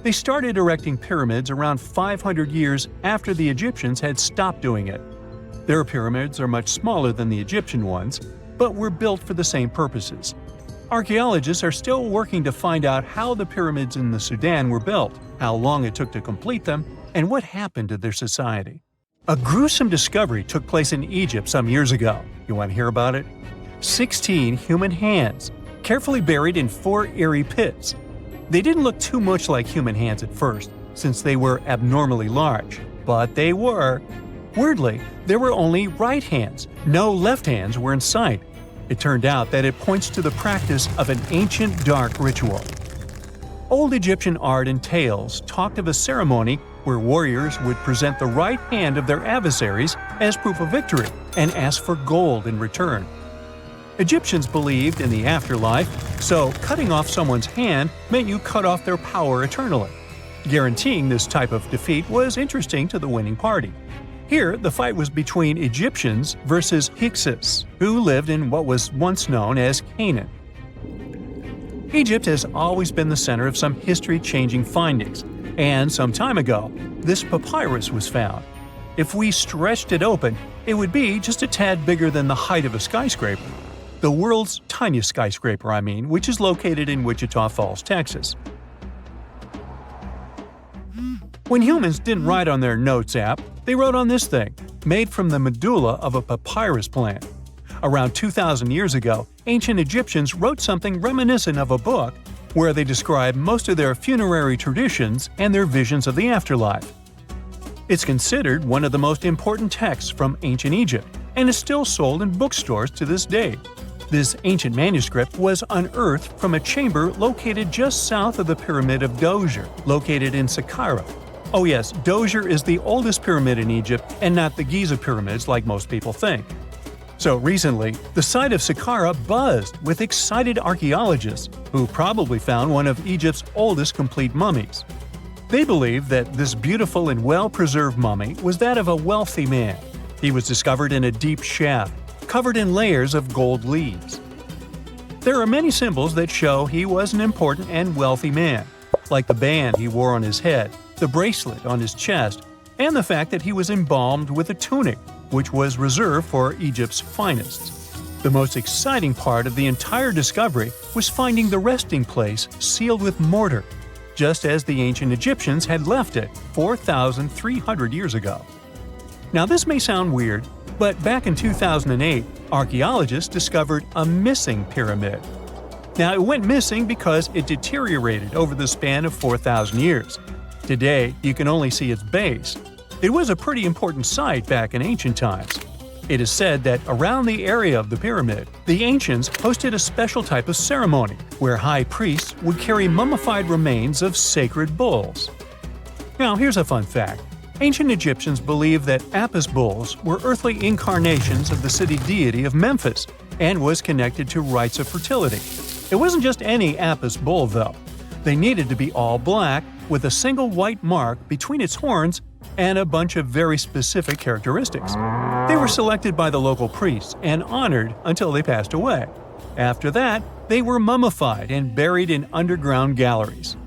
They started erecting pyramids around 500 years after the Egyptians had stopped doing it. Their pyramids are much smaller than the Egyptian ones, but were built for the same purposes. Archaeologists are still working to find out how the pyramids in the Sudan were built, how long it took to complete them, and what happened to their society. A gruesome discovery took place in Egypt some years ago. You want to hear about it? 16 human hands, carefully buried in 4 eerie pits. They didn't look too much like human hands at first, since they were abnormally large, but they were. Weirdly, there were only right hands. No left hands were in sight. It turned out that it points to the practice of an ancient dark ritual. Old Egyptian art and tales talked of a ceremony where warriors would present the right hand of their adversaries as proof of victory and ask for gold in return. Egyptians believed in the afterlife, so cutting off someone's hand meant you cut off their power eternally. Guaranteeing this type of defeat was interesting to the winning party. Here, the fight was between Egyptians versus Hyksos, who lived in what was once known as Canaan. Egypt has always been the center of some history-changing findings, and some time ago, this papyrus was found. If we stretched it open, it would be just a tad bigger than the height of a skyscraper. The world's tiniest skyscraper, which is located in Wichita Falls, Texas. When humans didn't write on their notes app, they wrote on this thing, made from the medulla of a papyrus plant. Around 2,000 years ago, ancient Egyptians wrote something reminiscent of a book, where they describe most of their funerary traditions and their visions of the afterlife. It's considered one of the most important texts from ancient Egypt and is still sold in bookstores to this day. This ancient manuscript was unearthed from a chamber located just south of the Pyramid of Djoser, located in Saqqara. Oh yes, Djoser is the oldest pyramid in Egypt and not the Giza pyramids like most people think. So recently, the site of Saqqara buzzed with excited archaeologists who probably found one of Egypt's oldest complete mummies. They believe that this beautiful and well-preserved mummy was that of a wealthy man. He was discovered in a deep shaft, covered in layers of gold leaves. There are many symbols that show he was an important and wealthy man, like the band he wore on his head, the bracelet on his chest, and the fact that he was embalmed with a tunic, which was reserved for Egypt's finest. The most exciting part of the entire discovery was finding the resting place sealed with mortar, just as the ancient Egyptians had left it 4,300 years ago. Now this may sound weird, but back in 2008, archaeologists discovered a missing pyramid. Now it went missing because it deteriorated over the span of 4,000 years. Today, you can only see its base. It was a pretty important site back in ancient times. It is said that around the area of the pyramid, the ancients hosted a special type of ceremony where high priests would carry mummified remains of sacred bulls. Now here's a fun fact. Ancient Egyptians believed that Apis bulls were earthly incarnations of the city deity of Memphis and was connected to rites of fertility. It wasn't just any Apis bull, though. They needed to be all black, with a single white mark between its horns and a bunch of very specific characteristics. They were selected by the local priests and honored until they passed away. After that, they were mummified and buried in underground galleries.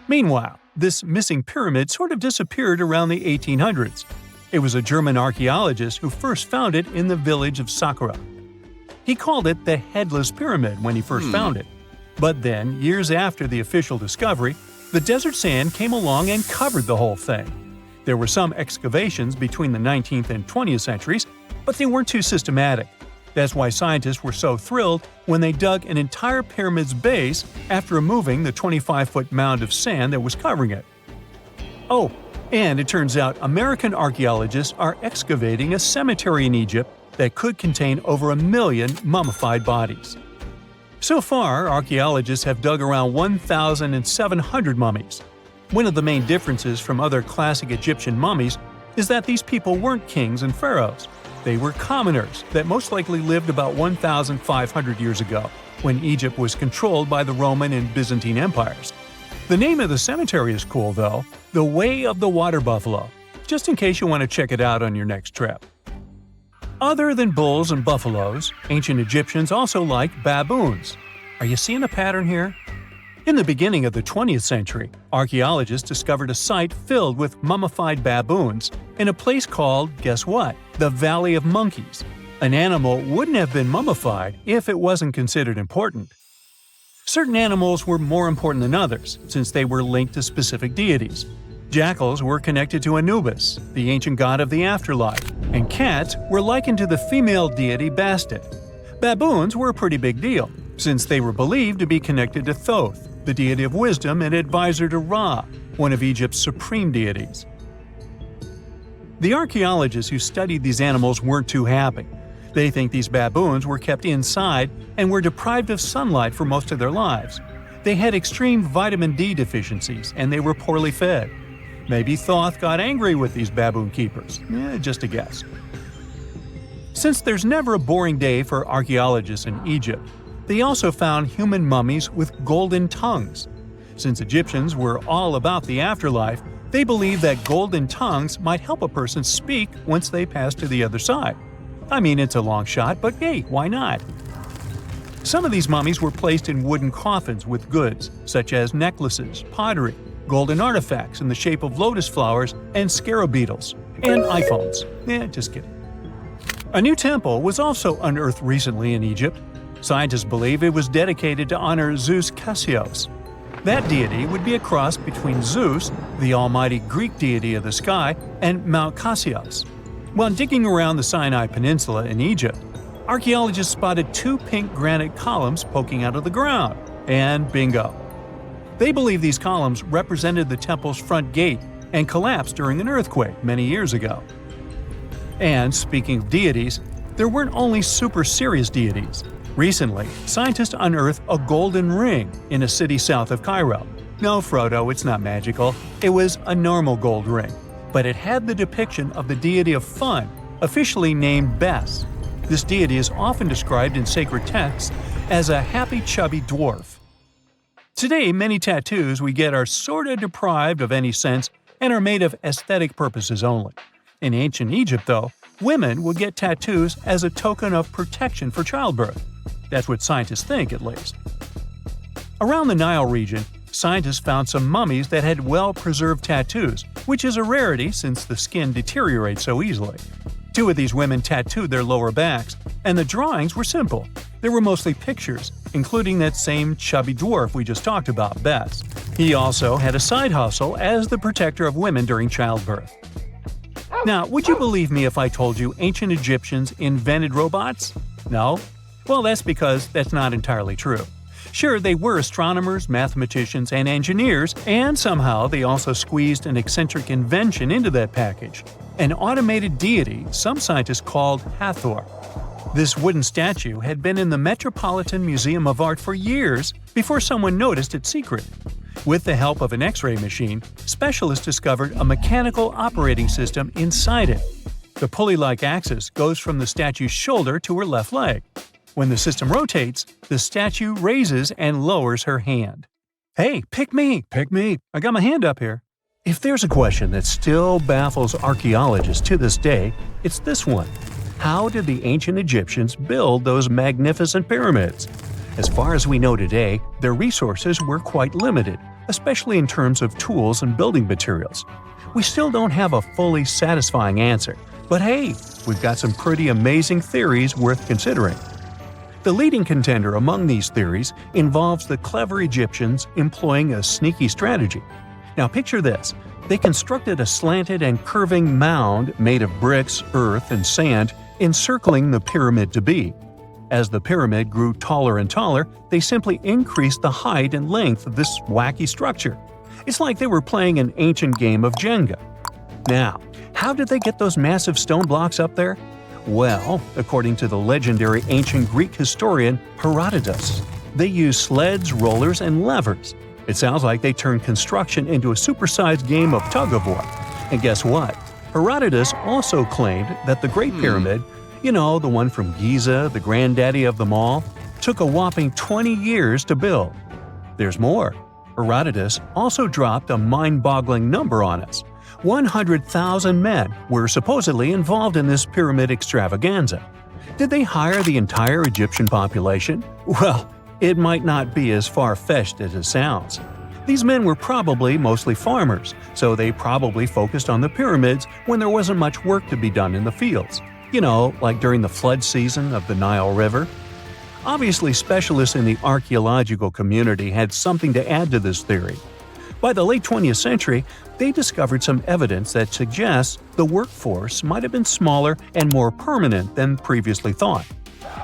Meanwhile, this missing pyramid sort of disappeared around the 1800s. It was a German archaeologist who first found it in the village of Saqqara. He called it the Headless Pyramid when he first found it. But then, years after the official discovery, the desert sand came along and covered the whole thing. There were some excavations between the 19th and 20th centuries, but they weren't too systematic. That's why scientists were so thrilled when they dug an entire pyramid's base after removing the 25-foot mound of sand that was covering it. Oh, and it turns out American archaeologists are excavating a cemetery in Egypt that could contain over 1 million mummified bodies. So far, archaeologists have dug around 1,700 mummies. One of the main differences from other classic Egyptian mummies is that these people weren't kings and pharaohs. They were commoners that most likely lived about 1,500 years ago, when Egypt was controlled by the Roman and Byzantine empires. The name of the cemetery is cool, though, the Way of the Water Buffalo, just in case you want to check it out on your next trip. Other than bulls and buffaloes, ancient Egyptians also liked baboons. Are you seeing a pattern here? In the beginning of the 20th century, archaeologists discovered a site filled with mummified baboons in a place called, guess what? The Valley of Monkeys. An animal wouldn't have been mummified if it wasn't considered important. Certain animals were more important than others, since they were linked to specific deities. Jackals were connected to Anubis, the ancient god of the afterlife, and cats were likened to the female deity Bastet. Baboons were a pretty big deal, since they were believed to be connected to Thoth, the deity of wisdom and advisor to Ra, one of Egypt's supreme deities. The archaeologists who studied these animals weren't too happy. They think these baboons were kept inside and were deprived of sunlight for most of their lives. They had extreme vitamin D deficiencies and they were poorly fed. Maybe Thoth got angry with these baboon keepers. Just a guess. Since there's never a boring day for archaeologists in Egypt, they also found human mummies with golden tongues. Since Egyptians were all about the afterlife, they believed that golden tongues might help a person speak once they pass to the other side. I mean, it's a long shot, but hey, why not? Some of these mummies were placed in wooden coffins with goods, such as necklaces, pottery, golden artifacts in the shape of lotus flowers and scarab beetles, and iPhones. Just kidding. A new temple was also unearthed recently in Egypt. Scientists believe it was dedicated to honor Zeus Cassios. That deity would be a cross between Zeus, the almighty Greek deity of the sky, and Mount Cassios. While digging around the Sinai Peninsula in Egypt, archaeologists spotted 2 pink granite columns poking out of the ground. And bingo. They believe these columns represented the temple's front gate and collapsed during an earthquake many years ago. And speaking of deities, there weren't only super serious deities. Recently, scientists unearthed a golden ring in a city south of Cairo. No, Frodo, it's not magical. It was a normal gold ring. But it had the depiction of the deity of fun, officially named Bes. This deity is often described in sacred texts as a happy chubby dwarf. Today, many tattoos we get are sorta deprived of any sense and are made of aesthetic purposes only. In ancient Egypt, though, women would get tattoos as a token of protection for childbirth. That's what scientists think, at least. Around the Nile region, scientists found some mummies that had well-preserved tattoos, which is a rarity since the skin deteriorates so easily. 2 of these women tattooed their lower backs, and the drawings were simple. They were mostly pictures, including that same chubby dwarf we just talked about, Bes. He also had a side hustle as the protector of women during childbirth. Now, would you believe me if I told you ancient Egyptians invented robots? No? Well, that's because that's not entirely true. Sure, they were astronomers, mathematicians, and engineers, and somehow they also squeezed an eccentric invention into that package. An automated deity some scientists called Hathor. This wooden statue had been in the Metropolitan Museum of Art for years before someone noticed its secret. With the help of an X-ray machine, specialists discovered a mechanical operating system inside it. The pulley-like axis goes from the statue's shoulder to her left leg. When the system rotates, the statue raises and lowers her hand. Hey, pick me! Pick me! I got my hand up here. If there's a question that still baffles archaeologists to this day, it's this one. How did the ancient Egyptians build those magnificent pyramids? As far as we know today, their resources were quite limited, especially in terms of tools and building materials. We still don't have a fully satisfying answer, but hey, we've got some pretty amazing theories worth considering. The leading contender among these theories involves the clever Egyptians employing a sneaky strategy. Now picture this. They constructed a slanted and curving mound made of bricks, earth, and sand encircling the pyramid to be. As the pyramid grew taller and taller, they simply increased the height and length of this wacky structure. It's like they were playing an ancient game of Jenga. Now, how did they get those massive stone blocks up there? Well, according to the legendary ancient Greek historian Herodotus, they used sleds, rollers, and levers. It sounds like they turned construction into a supersized game of tug-of-war. And guess what? Herodotus also claimed that the Great Pyramid, the one from Giza, the granddaddy of them all, took a whopping 20 years to build. There's more. Herodotus also dropped a mind-boggling number on us. 100,000 men were supposedly involved in this pyramid extravaganza. Did they hire the entire Egyptian population? Well, it might not be as far-fetched as it sounds. These men were probably mostly farmers, so they probably focused on the pyramids when there wasn't much work to be done in the fields. Like during the flood season of the Nile River. Obviously, specialists in the archaeological community had something to add to this theory. By the late 20th century, they discovered some evidence that suggests the workforce might have been smaller and more permanent than previously thought.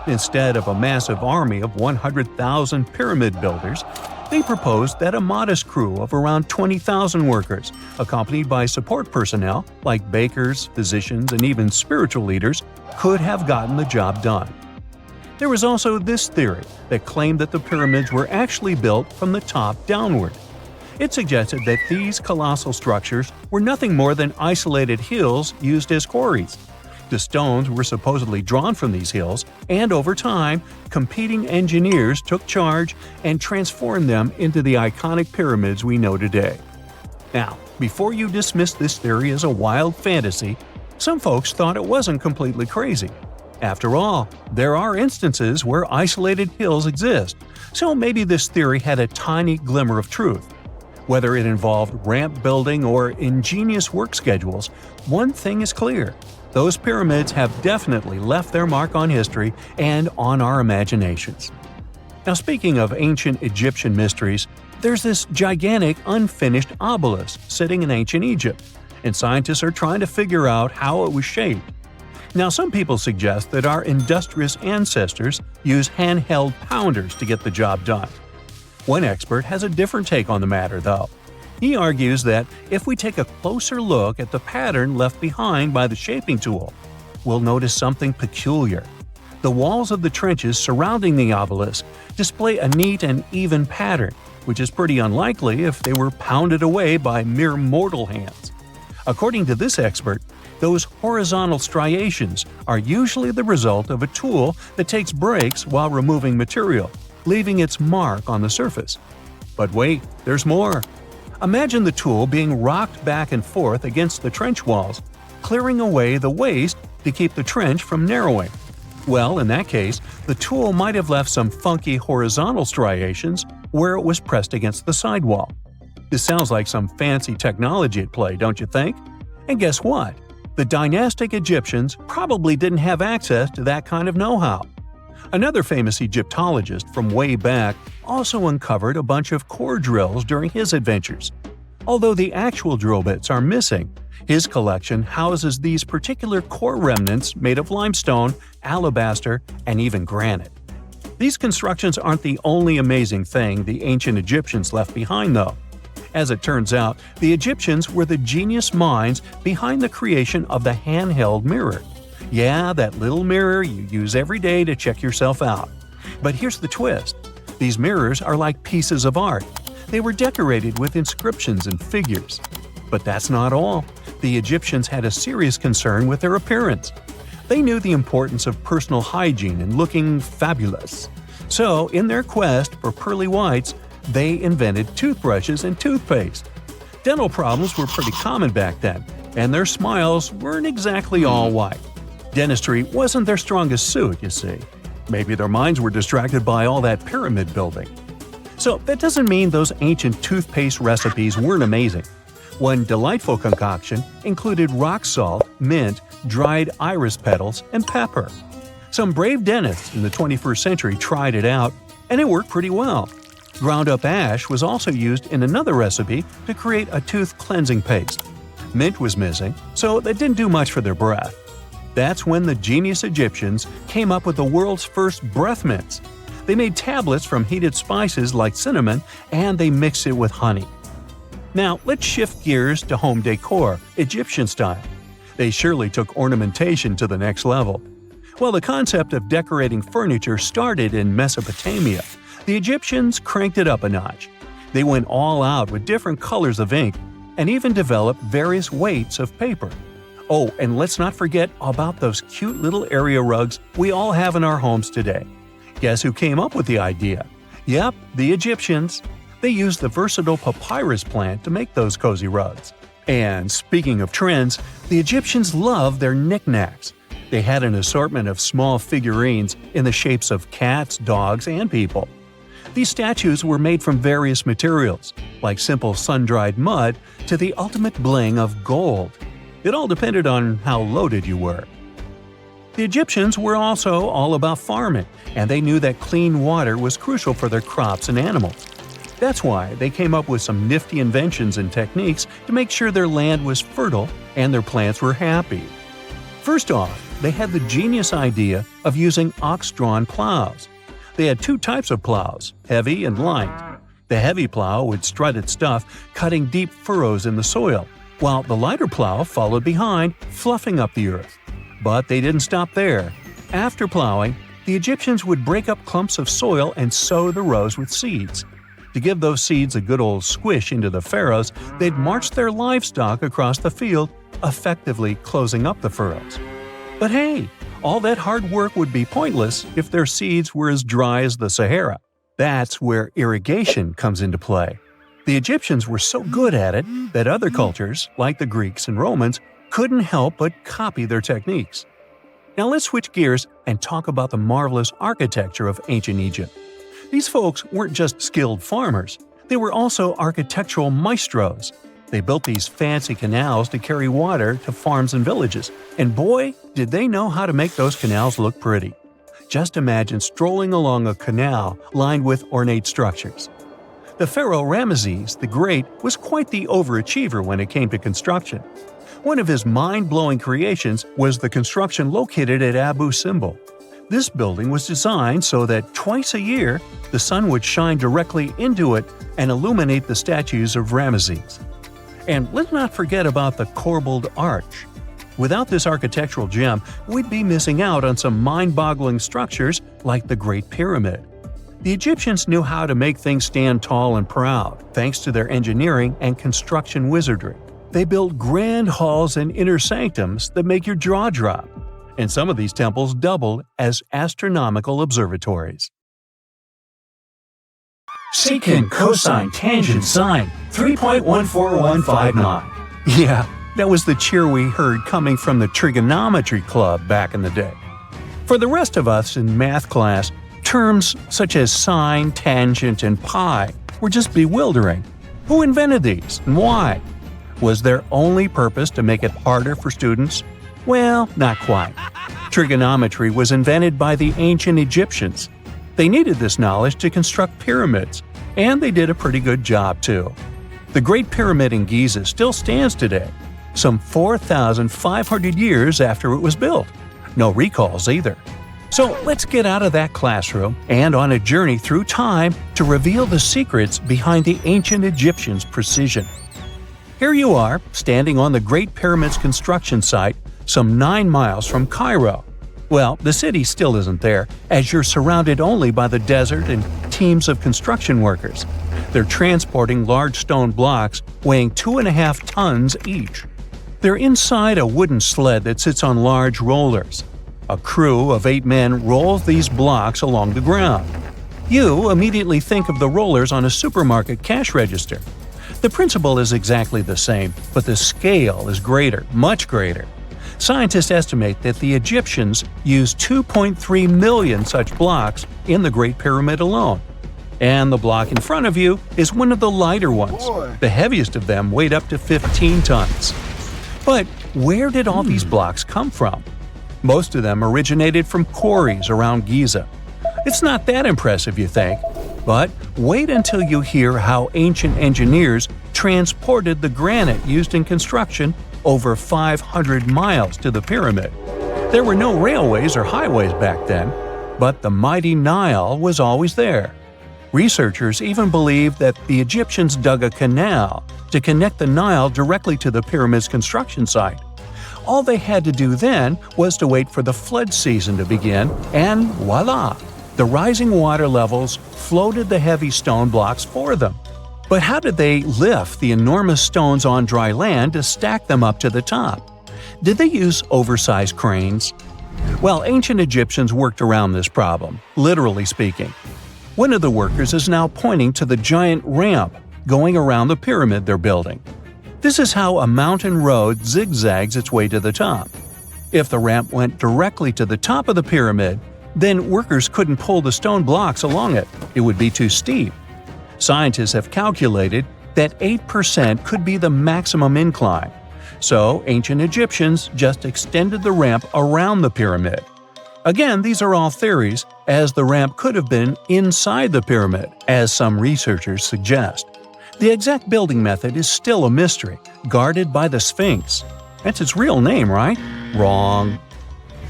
Instead of a massive army of 100,000 pyramid builders, they proposed that a modest crew of around 20,000 workers, accompanied by support personnel like bakers, physicians, and even spiritual leaders, could have gotten the job done. There was also this theory that claimed that the pyramids were actually built from the top downward. It suggested that these colossal structures were nothing more than isolated hills used as quarries. The stones were supposedly drawn from these hills, and over time, competing engineers took charge and transformed them into the iconic pyramids we know today. Now, before you dismiss this theory as a wild fantasy, some folks thought it wasn't completely crazy. After all, there are instances where isolated hills exist, so maybe this theory had a tiny glimmer of truth. Whether it involved ramp building or ingenious work schedules, one thing is clear. Those pyramids have definitely left their mark on history and on our imaginations. Now, speaking of ancient Egyptian mysteries, there's this gigantic unfinished obelisk sitting in ancient Egypt, and scientists are trying to figure out how it was shaped. Now, some people suggest that our industrious ancestors used handheld pounders to get the job done. One expert has a different take on the matter, though. He argues that if we take a closer look at the pattern left behind by the shaping tool, we'll notice something peculiar. The walls of the trenches surrounding the obelisk display a neat and even pattern, which is pretty unlikely if they were pounded away by mere mortal hands. According to this expert, those horizontal striations are usually the result of a tool that takes breaks while removing material, leaving its mark on the surface. But wait, there's more. Imagine the tool being rocked back and forth against the trench walls, clearing away the waste to keep the trench from narrowing. Well, in that case, the tool might have left some funky horizontal striations where it was pressed against the sidewall. This sounds like some fancy technology at play, don't you think? And guess what? The dynastic Egyptians probably didn't have access to that kind of know-how. Another famous Egyptologist from way back also uncovered a bunch of core drills during his adventures. Although the actual drill bits are missing, his collection houses these particular core remnants made of limestone, alabaster, and even granite. These constructions aren't the only amazing thing the ancient Egyptians left behind, though. As it turns out, the Egyptians were the genius minds behind the creation of the handheld mirror. Yeah, that little mirror you use every day to check yourself out. But here's the twist. These mirrors are like pieces of art. They were decorated with inscriptions and figures. But that's not all. The Egyptians had a serious concern with their appearance. They knew the importance of personal hygiene and looking fabulous. So, in their quest for pearly whites, they invented toothbrushes and toothpaste. Dental problems were pretty common back then, and their smiles weren't exactly all white. Dentistry wasn't their strongest suit, you see. Maybe their minds were distracted by all that pyramid building. So that doesn't mean those ancient toothpaste recipes weren't amazing. One delightful concoction included rock salt, mint, dried iris petals, and pepper. Some brave dentists in the 21st century tried it out, and it worked pretty well. Ground-up ash was also used in another recipe to create a tooth cleansing paste. Mint was missing, so that didn't do much for their breath. That's when the genius Egyptians came up with the world's first breath mints. They made tablets from heated spices like cinnamon, and they mixed it with honey. Now, let's shift gears to home decor, Egyptian style. They surely took ornamentation to the next level. While the concept of decorating furniture started in Mesopotamia, the Egyptians cranked it up a notch. They went all out with different colors of ink and even developed various weights of paper. Oh, and let's not forget about those cute little area rugs we all have in our homes today. Guess who came up with the idea? Yep, the Egyptians. They used the versatile papyrus plant to make those cozy rugs. And speaking of trends, the Egyptians loved their knickknacks. They had an assortment of small figurines in the shapes of cats, dogs, and people. These statues were made from various materials, like simple sun-dried mud to the ultimate bling of gold. It all depended on how loaded you were. The Egyptians were also all about farming, and they knew that clean water was crucial for their crops and animals. That's why they came up with some nifty inventions and techniques to make sure their land was fertile and their plants were happy. First off, they had the genius idea of using ox-drawn plows. They had two types of plows, heavy and light. The heavy plow would strut its stuff, cutting deep furrows in the soil, while the lighter plow followed behind, fluffing up the earth. But they didn't stop there. After plowing, the Egyptians would break up clumps of soil and sow the rows with seeds. To give those seeds a good old squish into the furrows, they'd march their livestock across the field, effectively closing up the furrows. But hey, all that hard work would be pointless if their seeds were as dry as the Sahara. That's where irrigation comes into play. The Egyptians were so good at it that other cultures, like the Greeks and Romans, couldn't help but copy their techniques. Now let's switch gears and talk about the marvelous architecture of ancient Egypt. These folks weren't just skilled farmers, they were also architectural maestros. They built these fancy canals to carry water to farms and villages, and boy, did they know how to make those canals look pretty. Just imagine strolling along a canal lined with ornate structures. The pharaoh Ramesses the Great was quite the overachiever when it came to construction. One of his mind-blowing creations was the construction located at Abu Simbel. This building was designed so that twice a year, the sun would shine directly into it and illuminate the statues of Ramesses. And let's not forget about the corbelled arch. Without this architectural gem, we'd be missing out on some mind-boggling structures like the Great Pyramid. The Egyptians knew how to make things stand tall and proud, thanks to their engineering and construction wizardry. They built grand halls and inner sanctums that make your jaw drop, and some of these temples doubled as astronomical observatories. Secant cosine tangent sine 3.14159. Yeah, that was the cheer we heard coming from the trigonometry club back in the day. For the rest of us in math class, terms such as sine, tangent, and pi were just bewildering. Who invented these and why? Was their only purpose to make it harder for students? Well, not quite. Trigonometry was invented by the ancient Egyptians. They needed this knowledge to construct pyramids, and they did a pretty good job too. The Great Pyramid in Giza still stands today, some 4,500 years after it was built. No recalls either. So let's get out of that classroom and on a journey through time to reveal the secrets behind the ancient Egyptians' precision. Here you are, standing on the Great Pyramid's construction site, some 9 miles from Cairo. Well, the city still isn't there, as you're surrounded only by the desert and teams of construction workers. They're transporting large stone blocks weighing 2.5 tons each. They're inside a wooden sled that sits on large rollers. A crew of 8 men rolls these blocks along the ground. You immediately think of the rollers on a supermarket cash register. The principle is exactly the same, but the scale is greater, much greater. Scientists estimate that the Egyptians used 2.3 million such blocks in the Great Pyramid alone. And the block in front of you is one of the lighter ones. The heaviest of them weighed up to 15 tons. But where did all these blocks come from? Most of them originated from quarries around Giza. It's not that impressive, you think, but wait until you hear how ancient engineers transported the granite used in construction over 500 miles to the pyramid. There were no railways or highways back then, but the mighty Nile was always there. Researchers even believe that the Egyptians dug a canal to connect the Nile directly to the pyramid's construction site. All they had to do then was to wait for the flood season to begin, and voila! The rising water levels floated the heavy stone blocks for them. But how did they lift the enormous stones on dry land to stack them up to the top? Did they use oversized cranes? Well, ancient Egyptians worked around this problem, literally speaking. One of the workers is now pointing to the giant ramp going around the pyramid they're building. This is how a mountain road zigzags its way to the top. If the ramp went directly to the top of the pyramid, then workers couldn't pull the stone blocks along it. It would be too steep. Scientists have calculated that 8% could be the maximum incline. So ancient Egyptians just extended the ramp around the pyramid. Again, these are all theories, as the ramp could have been inside the pyramid, as some researchers suggest. The exact building method is still a mystery, guarded by the Sphinx. That's its real name, right? Wrong.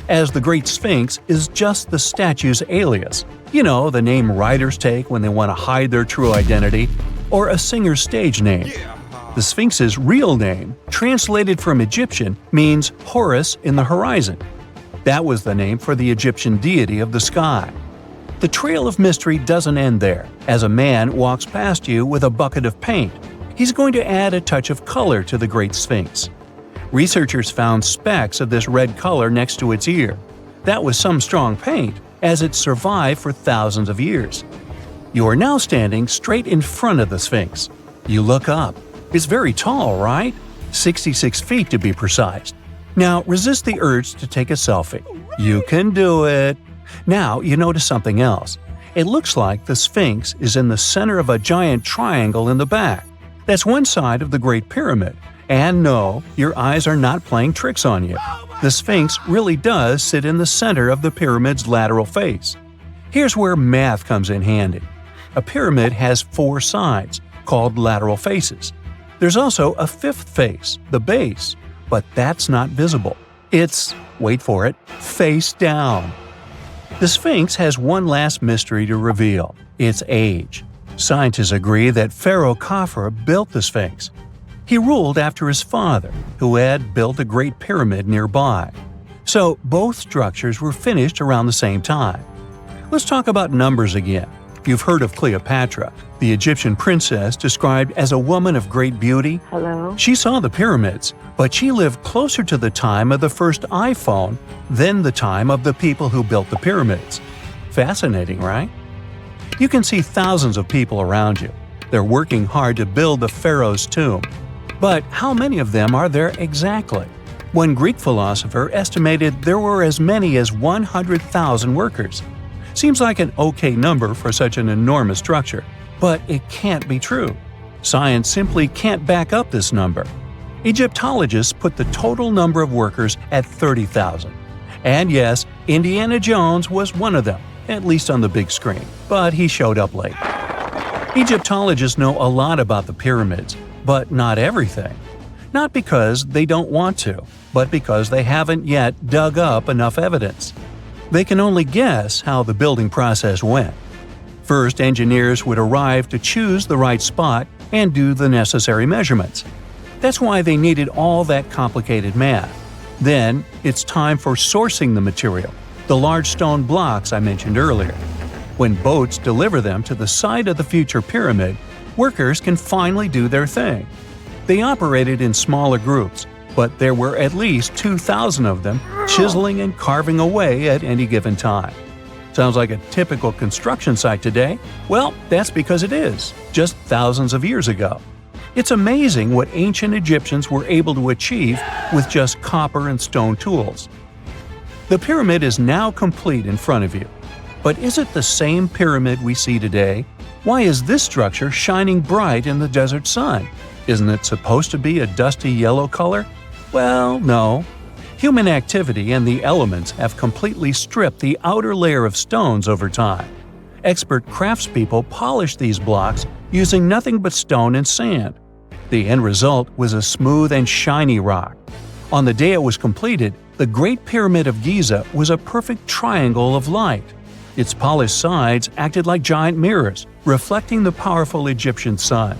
As the Great Sphinx is just the statue's alias. You know, the name writers take when they want to hide their true identity, or a singer's stage name. The Sphinx's real name, translated from Egyptian, means Horus in the horizon. That was the name for the Egyptian deity of the sky. The trail of mystery doesn't end there, as a man walks past you with a bucket of paint. He's going to add a touch of color to the Great Sphinx. Researchers found specks of this red color next to its ear. That was some strong paint, as it survived for thousands of years. You are now standing straight in front of the Sphinx. You look up. It's very tall, right? 66 feet to be precise. Now resist the urge to take a selfie. You can do it. Now you notice something else. It looks like the Sphinx is in the center of a giant triangle in the back. That's one side of the Great Pyramid. And no, your eyes are not playing tricks on you. The Sphinx really does sit in the center of the pyramid's lateral face. Here's where math comes in handy. A pyramid has 4 sides, called lateral faces. There's also a 5th face, the base, but that's not visible. It's, wait for it, face down. The Sphinx has one last mystery to reveal – its age. Scientists agree that Pharaoh Khafre built the Sphinx. He ruled after his father, who had built a great pyramid nearby. So both structures were finished around the same time. Let's talk about numbers again. You've heard of Cleopatra, the Egyptian princess described as a woman of great beauty. Hello? She saw the pyramids, but she lived closer to the time of the first iPhone than the time of the people who built the pyramids. Fascinating, right? You can see thousands of people around you. They're working hard to build the pharaoh's tomb. But how many of them are there exactly? One Greek philosopher estimated there were as many as 100,000 workers. Seems like an okay number for such an enormous structure, but it can't be true. Science simply can't back up this number. Egyptologists put the total number of workers at 30,000. And yes, Indiana Jones was one of them, at least on the big screen, but he showed up late. Egyptologists know a lot about the pyramids, but not everything. Not because they don't want to, but because they haven't yet dug up enough evidence. They can only guess how the building process went. First, engineers would arrive to choose the right spot and do the necessary measurements. That's why they needed all that complicated math. Then, it's time for sourcing the material, the large stone blocks I mentioned earlier. When boats deliver them to the site of the future pyramid, workers can finally do their thing. They operated in smaller groups, but there were at least 2,000 of them chiseling and carving away at any given time. Sounds like a typical construction site today? Well, that's because it is, just thousands of years ago. It's amazing what ancient Egyptians were able to achieve with just copper and stone tools. The pyramid is now complete in front of you. But is it the same pyramid we see today? Why is this structure shining bright in the desert sun? Isn't it supposed to be a dusty yellow color? Well, no. Human activity and the elements have completely stripped the outer layer of stones over time. Expert craftspeople polished these blocks using nothing but stone and sand. The end result was a smooth and shiny rock. On the day it was completed, the Great Pyramid of Giza was a perfect triangle of light. Its polished sides acted like giant mirrors, reflecting the powerful Egyptian sun.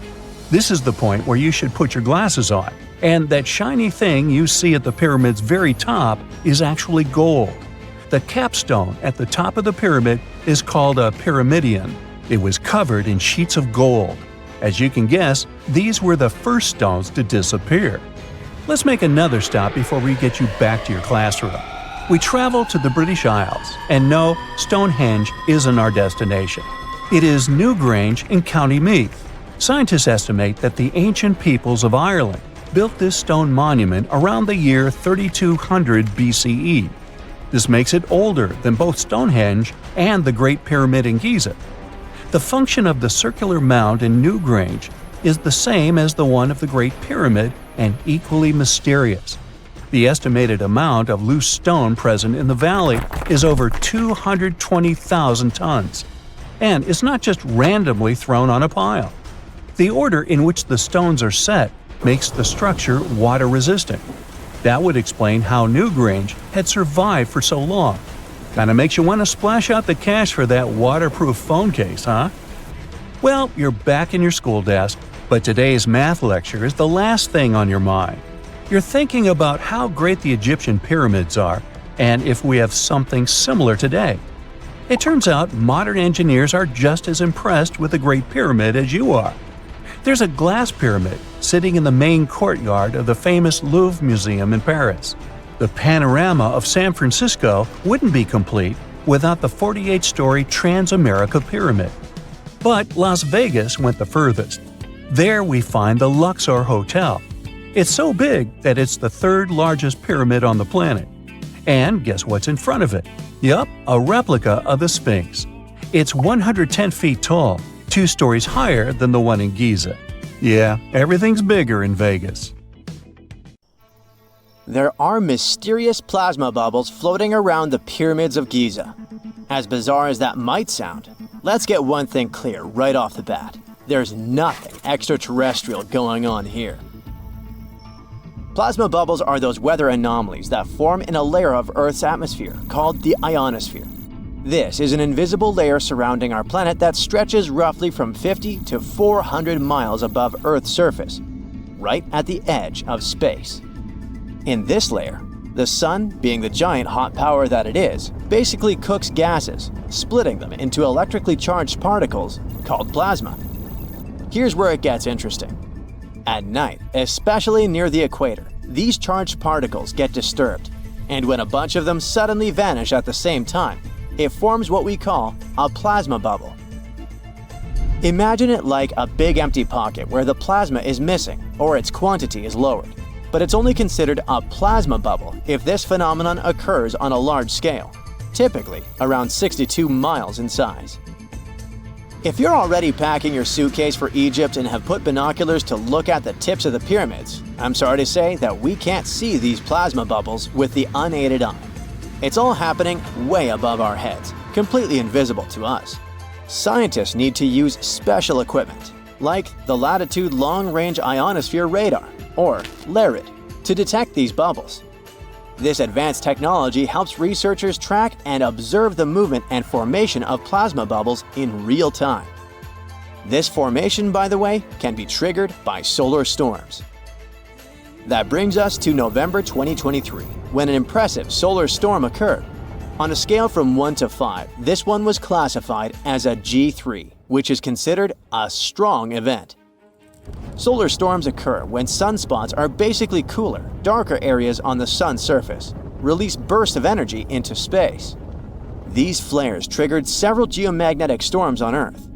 This is the point where you should put your glasses on, and that shiny thing you see at the pyramid's very top is actually gold. The capstone at the top of the pyramid is called a pyramidion. It was covered in sheets of gold. As you can guess, these were the first stones to disappear. Let's make another stop before we get you back to your classroom. We travel to the British Isles, and no, Stonehenge isn't our destination. It is Newgrange in County Meath. Scientists estimate that the ancient peoples of Ireland built this stone monument around the year 3200 BCE. This makes it older than both Stonehenge and the Great Pyramid in Giza. The function of the circular mound in Newgrange is the same as the one of the Great Pyramid and equally mysterious. The estimated amount of loose stone present in the valley is over 220,000 tons. And it's not just randomly thrown on a pile. The order in which the stones are set makes the structure water-resistant. That would explain how Newgrange had survived for so long. Kinda makes you want to splash out the cash for that waterproof phone case, huh? Well, you're back in your school desk, but today's math lecture is the last thing on your mind. You're thinking about how great the Egyptian pyramids are, and if we have something similar today. It turns out modern engineers are just as impressed with the Great Pyramid as you are. There's a glass pyramid sitting in the main courtyard of the famous Louvre Museum in Paris. The panorama of San Francisco wouldn't be complete without the 48-story Transamerica Pyramid. But Las Vegas went the furthest. There we find the Luxor Hotel. It's so big that it's the third largest pyramid on the planet. And guess what's in front of it? Yup, a replica of the Sphinx. It's 110 feet tall, 2 stories higher than the one in Giza. Yeah, everything's bigger in Vegas. There are mysterious plasma bubbles floating around the pyramids of Giza. As bizarre as that might sound, let's get one thing clear right off the bat. There's nothing extraterrestrial going on here. Plasma bubbles are those weather anomalies that form in a layer of Earth's atmosphere called the ionosphere. This is an invisible layer surrounding our planet that stretches roughly from 50 to 400 miles above Earth's surface, right at the edge of space. In this layer, the sun, being the giant hot power that it is, basically cooks gases, splitting them into electrically charged particles called plasma. Here's where it gets interesting. At night, especially near the equator, these charged particles get disturbed, and when a bunch of them suddenly vanish at the same time, it forms what we call a plasma bubble. Imagine it like a big empty pocket where the plasma is missing or its quantity is lowered. But it's only considered a plasma bubble if this phenomenon occurs on a large scale, typically around 62 miles in size. If you're already packing your suitcase for Egypt and have put binoculars to look at the tips of the pyramids, I'm sorry to say that we can't see these plasma bubbles with the unaided eye. It's all happening way above our heads, completely invisible to us. Scientists need to use special equipment, like the Latitude Long-Range Ionosphere Radar, or LARID, to detect these bubbles. This advanced technology helps researchers track and observe the movement and formation of plasma bubbles in real time. This formation, by the way, can be triggered by solar storms. That brings us to November 2023, when an impressive solar storm occurred. On a scale from 1 to 5, this one was classified as a G3, which is considered a strong event. Solar storms occur when sunspots are basically cooler, darker areas on the sun's surface, release bursts of energy into space. These flares triggered several geomagnetic storms on Earth.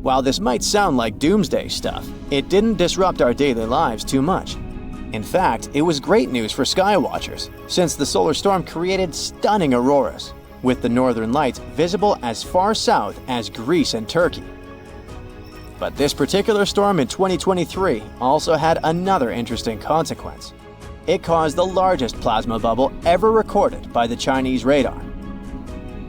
While this might sound like doomsday stuff, it didn't disrupt our daily lives too much. In fact, it was great news for skywatchers, since the solar storm created stunning auroras, with the northern lights visible as far south as Greece and Turkey. But this particular storm in 2023 also had another interesting consequence. It caused the largest plasma bubble ever recorded by the Chinese radar.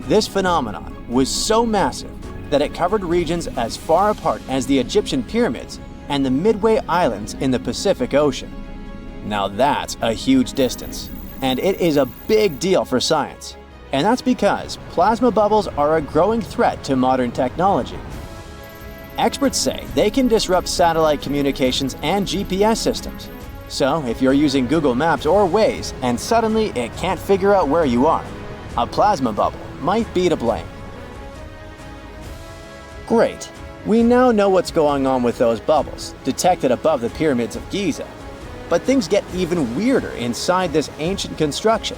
This phenomenon was so massive that it covered regions as far apart as the Egyptian pyramids and the Midway Islands in the Pacific Ocean. Now that's a huge distance, and it is a big deal for science. And that's because plasma bubbles are a growing threat to modern technology. Experts say they can disrupt satellite communications and GPS systems. So if you're using Google Maps or Waze and suddenly it can't figure out where you are, a plasma bubble might be to blame. Great. We now know what's going on with those bubbles, detected above the pyramids of Giza. But things get even weirder inside this ancient construction.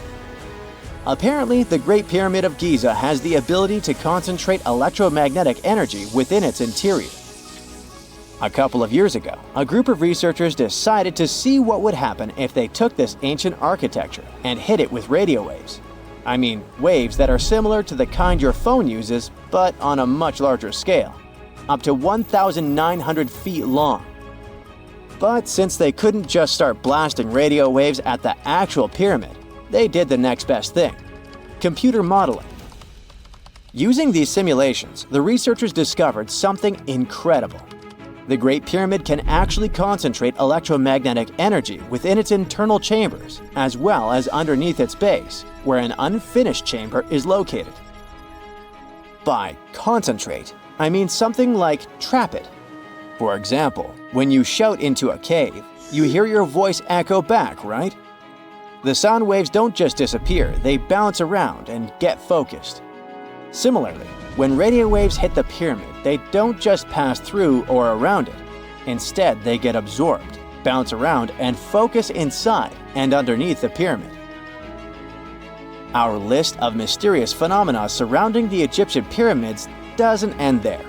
Apparently, the Great Pyramid of Giza has the ability to concentrate electromagnetic energy within its interior. A couple of years ago, a group of researchers decided to see what would happen if they took this ancient architecture and hit it with radio waves. I mean, waves that are similar to the kind your phone uses, but on a much larger scale, up to 1,900 feet long. But since they couldn't just start blasting radio waves at the actual pyramid, they did the next best thing: computer modeling. Using these simulations, the researchers discovered something incredible. The Great Pyramid can actually concentrate electromagnetic energy within its internal chambers, as well as underneath its base, where an unfinished chamber is located. By concentrate, I mean something like trap it. For example, when you shout into a cave, you hear your voice echo back, right? The sound waves don't just disappear, they bounce around and get focused. Similarly, when radio waves hit the pyramid, they don't just pass through or around it. Instead, they get absorbed, bounce around, and focus inside and underneath the pyramid. Our list of mysterious phenomena surrounding the Egyptian pyramids doesn't end there.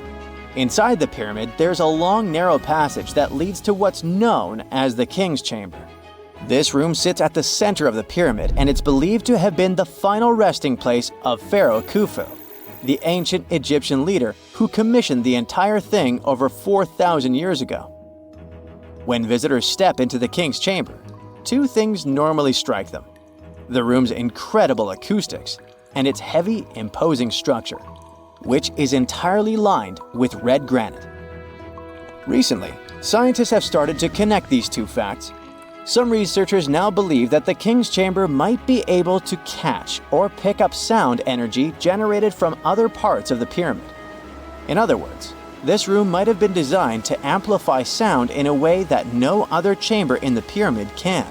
Inside the pyramid, there's a long, narrow passage that leads to what's known as the King's Chamber. This room sits at the center of the pyramid, and it's believed to have been the final resting place of Pharaoh Khufu, the ancient Egyptian leader who commissioned the entire thing over 4,000 years ago. When visitors step into the King's Chamber, two things normally strike them: the room's incredible acoustics and its heavy, imposing structure, which is entirely lined with red granite. Recently, scientists have started to connect these two facts. Some researchers now believe that the king's chamber might be able to catch or pick up sound energy generated from other parts of the pyramid. In other words, this room might have been designed to amplify sound in a way that no other chamber in the pyramid can.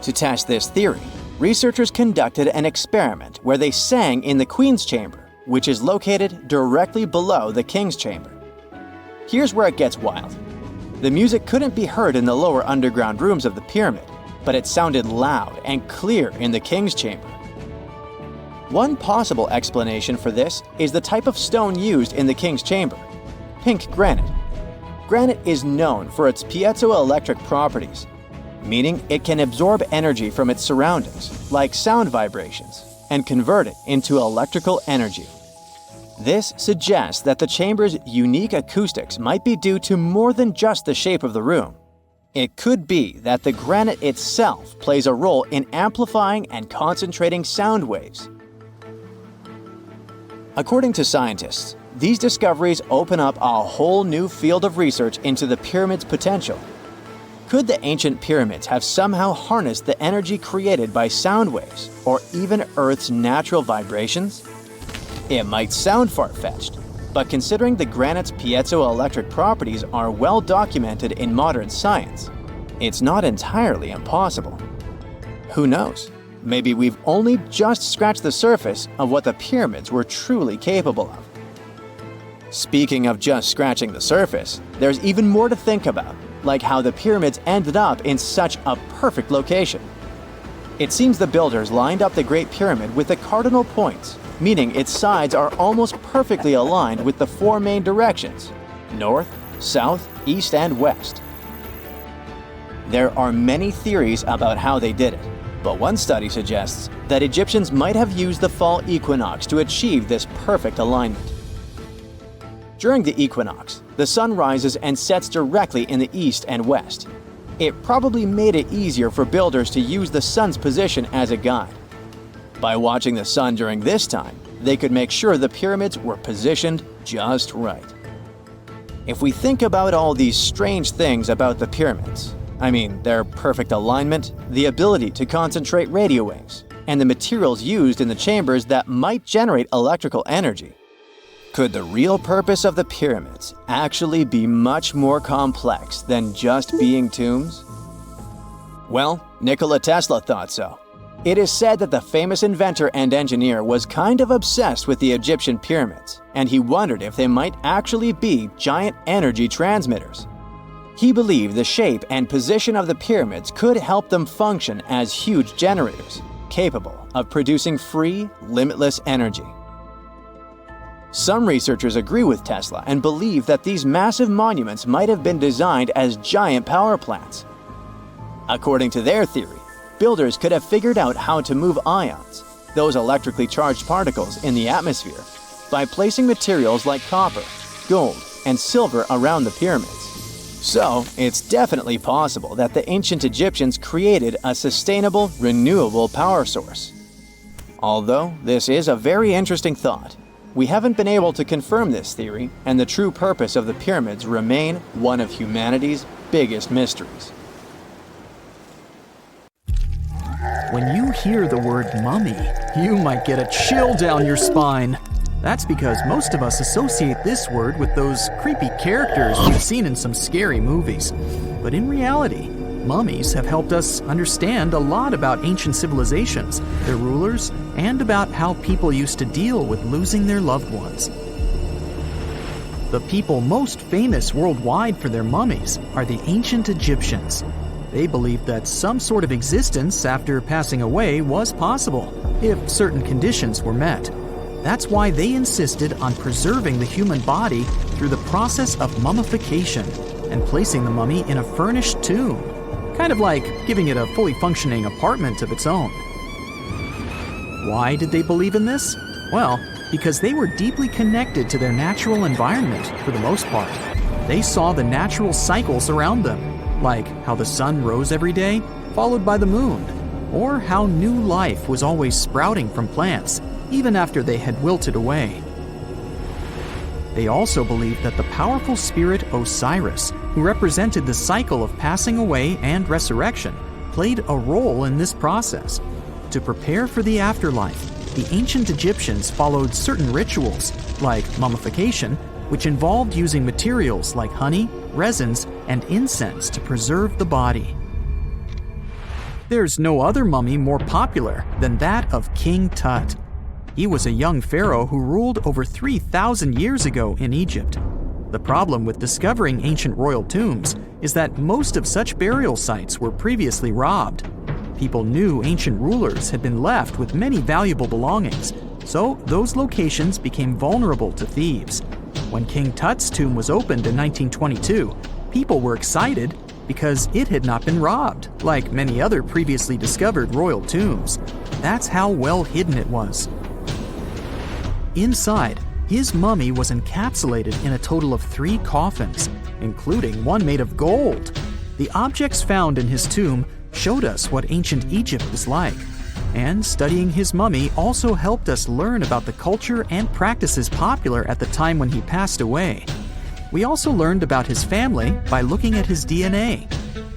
To test this theory, researchers conducted an experiment where they sang in the Queen's chamber, which is located directly below the King's chamber. Here's where it gets wild. The music couldn't be heard in the lower underground rooms of the pyramid, but it sounded loud and clear in the King's chamber. One possible explanation for this is the type of stone used in the King's chamber: pink granite. Granite is known for its piezoelectric properties, meaning it can absorb energy from its surroundings, like sound vibrations, and convert it into electrical energy. This suggests that the chamber's unique acoustics might be due to more than just the shape of the room. It could be that the granite itself plays a role in amplifying and concentrating sound waves. According to scientists, these discoveries open up a whole new field of research into the pyramid's potential. Could the ancient pyramids have somehow harnessed the energy created by sound waves, or even Earth's natural vibrations? It might sound far-fetched, but considering the granite's piezoelectric properties are well documented in modern science, it's not entirely impossible. Who knows? Maybe we've only just scratched the surface of what the pyramids were truly capable of. Speaking of just scratching the surface, there's even more to think about, like how the pyramids ended up in such a perfect location. It seems the builders lined up the Great Pyramid with the cardinal points, meaning its sides are almost perfectly aligned with the four main directions: north, south, east, and west. There are many theories about how they did it, but one study suggests that Egyptians might have used the fall equinox to achieve this perfect alignment. During the equinox, the sun rises and sets directly in the east and west. It probably made it easier for builders to use the sun's position as a guide. By watching the sun during this time, they could make sure the pyramids were positioned just right. If we think about all these strange things about the pyramids, I mean their perfect alignment, the ability to concentrate radio waves, and the materials used in the chambers that might generate electrical energy, could the real purpose of the pyramids actually be much more complex than just being tombs? Well, Nikola Tesla thought so. It is said that the famous inventor and engineer was kind of obsessed with the Egyptian pyramids, and he wondered if they might actually be giant energy transmitters. He believed the shape and position of the pyramids could help them function as huge generators, capable of producing free, limitless energy. Some researchers agree with Tesla and believe that these massive monuments might have been designed as giant power plants. According to their theory, builders could have figured out how to move ions, those electrically charged particles in the atmosphere, by placing materials like copper, gold, and silver around the pyramids. So, it's definitely possible that the ancient Egyptians created a sustainable, renewable power source. Although this is a very interesting thought, we haven't been able to confirm this theory, and the true purpose of the pyramids remain one of humanity's biggest mysteries. When you hear the word mummy, you might get a chill down your spine. That's because most of us associate this word with those creepy characters we've seen in some scary movies. But in reality, mummies have helped us understand a lot about ancient civilizations, their rulers, and about how people used to deal with losing their loved ones. The people most famous worldwide for their mummies are the ancient Egyptians. They believed that some sort of existence after passing away was possible, if certain conditions were met. That's why they insisted on preserving the human body through the process of mummification and placing the mummy in a furnished tomb, kind of like giving it a fully functioning apartment of its own. Why did they believe in this? Well, because they were deeply connected to their natural environment for the most part. They saw the natural cycles around them, like how the sun rose every day, followed by the moon, or how new life was always sprouting from plants, even after they had wilted away. They also believed that the powerful spirit Osiris, who represented the cycle of passing away and resurrection, played a role in this process. To prepare for the afterlife, the ancient Egyptians followed certain rituals, like mummification, which involved using materials like honey, resins, and incense to preserve the body. There's no other mummy more popular than that of King Tut. He was a young pharaoh who ruled over 3,000 years ago in Egypt. The problem with discovering ancient royal tombs is that most of such burial sites were previously robbed. People knew ancient rulers had been left with many valuable belongings, so those locations became vulnerable to thieves. When King Tut's tomb was opened in 1922, people were excited because it had not been robbed, like many other previously discovered royal tombs. That's how well hidden it was. Inside, his mummy was encapsulated in a total of 3 coffins, including one made of gold. The objects found in his tomb showed us what ancient Egypt was like, and studying his mummy also helped us learn about the culture and practices popular at the time when he passed away. We also learned about his family by looking at his DNA.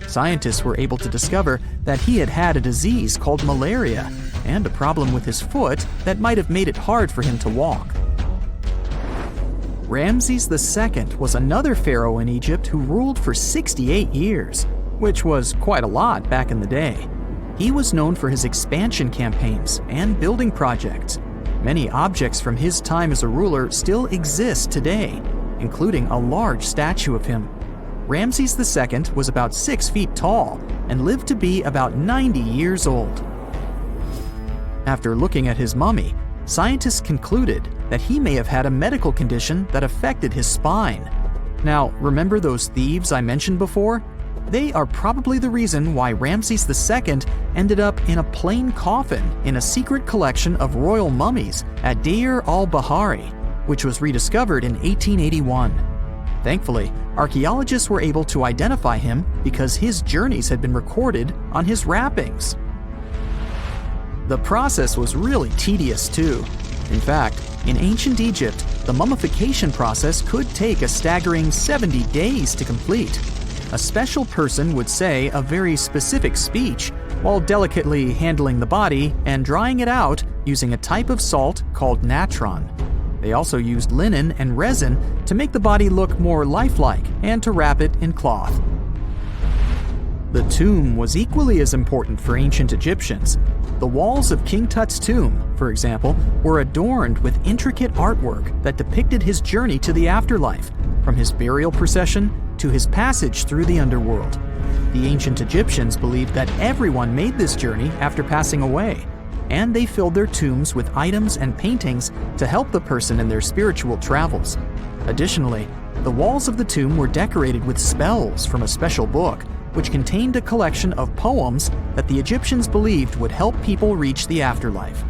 Scientists were able to discover that he had had a disease called malaria and a problem with his foot that might have made it hard for him to walk. Ramses II was another pharaoh in Egypt who ruled for 68 years, which was quite a lot back in the day. He was known for his expansion campaigns and building projects. Many objects from his time as a ruler still exist today, including a large statue of him. Ramses II was about 6 feet tall and lived to be about 90 years old. After looking at his mummy, scientists concluded that he may have had a medical condition that affected his spine. Now, remember those thieves I mentioned before? They are probably the reason why Ramses II ended up in a plain coffin in a secret collection of royal mummies at Deir al-Bahari, which was rediscovered in 1881. Thankfully, archaeologists were able to identify him because his journeys had been recorded on his wrappings. The process was really tedious too. In fact, in ancient Egypt, the mummification process could take a staggering 70 days to complete. A special person would say a very specific speech while delicately handling the body and drying it out using a type of salt called natron. They also used linen and resin to make the body look more lifelike and to wrap it in cloth. The tomb was equally as important for ancient Egyptians. The walls of King Tut's tomb, for example, were adorned with intricate artwork that depicted his journey to the afterlife, from his burial procession to his passage through the underworld. The ancient Egyptians believed that everyone made this journey after passing away, and they filled their tombs with items and paintings to help the person in their spiritual travels. Additionally, the walls of the tomb were decorated with spells from a special book, which contained a collection of poems that the Egyptians believed would help people reach the afterlife.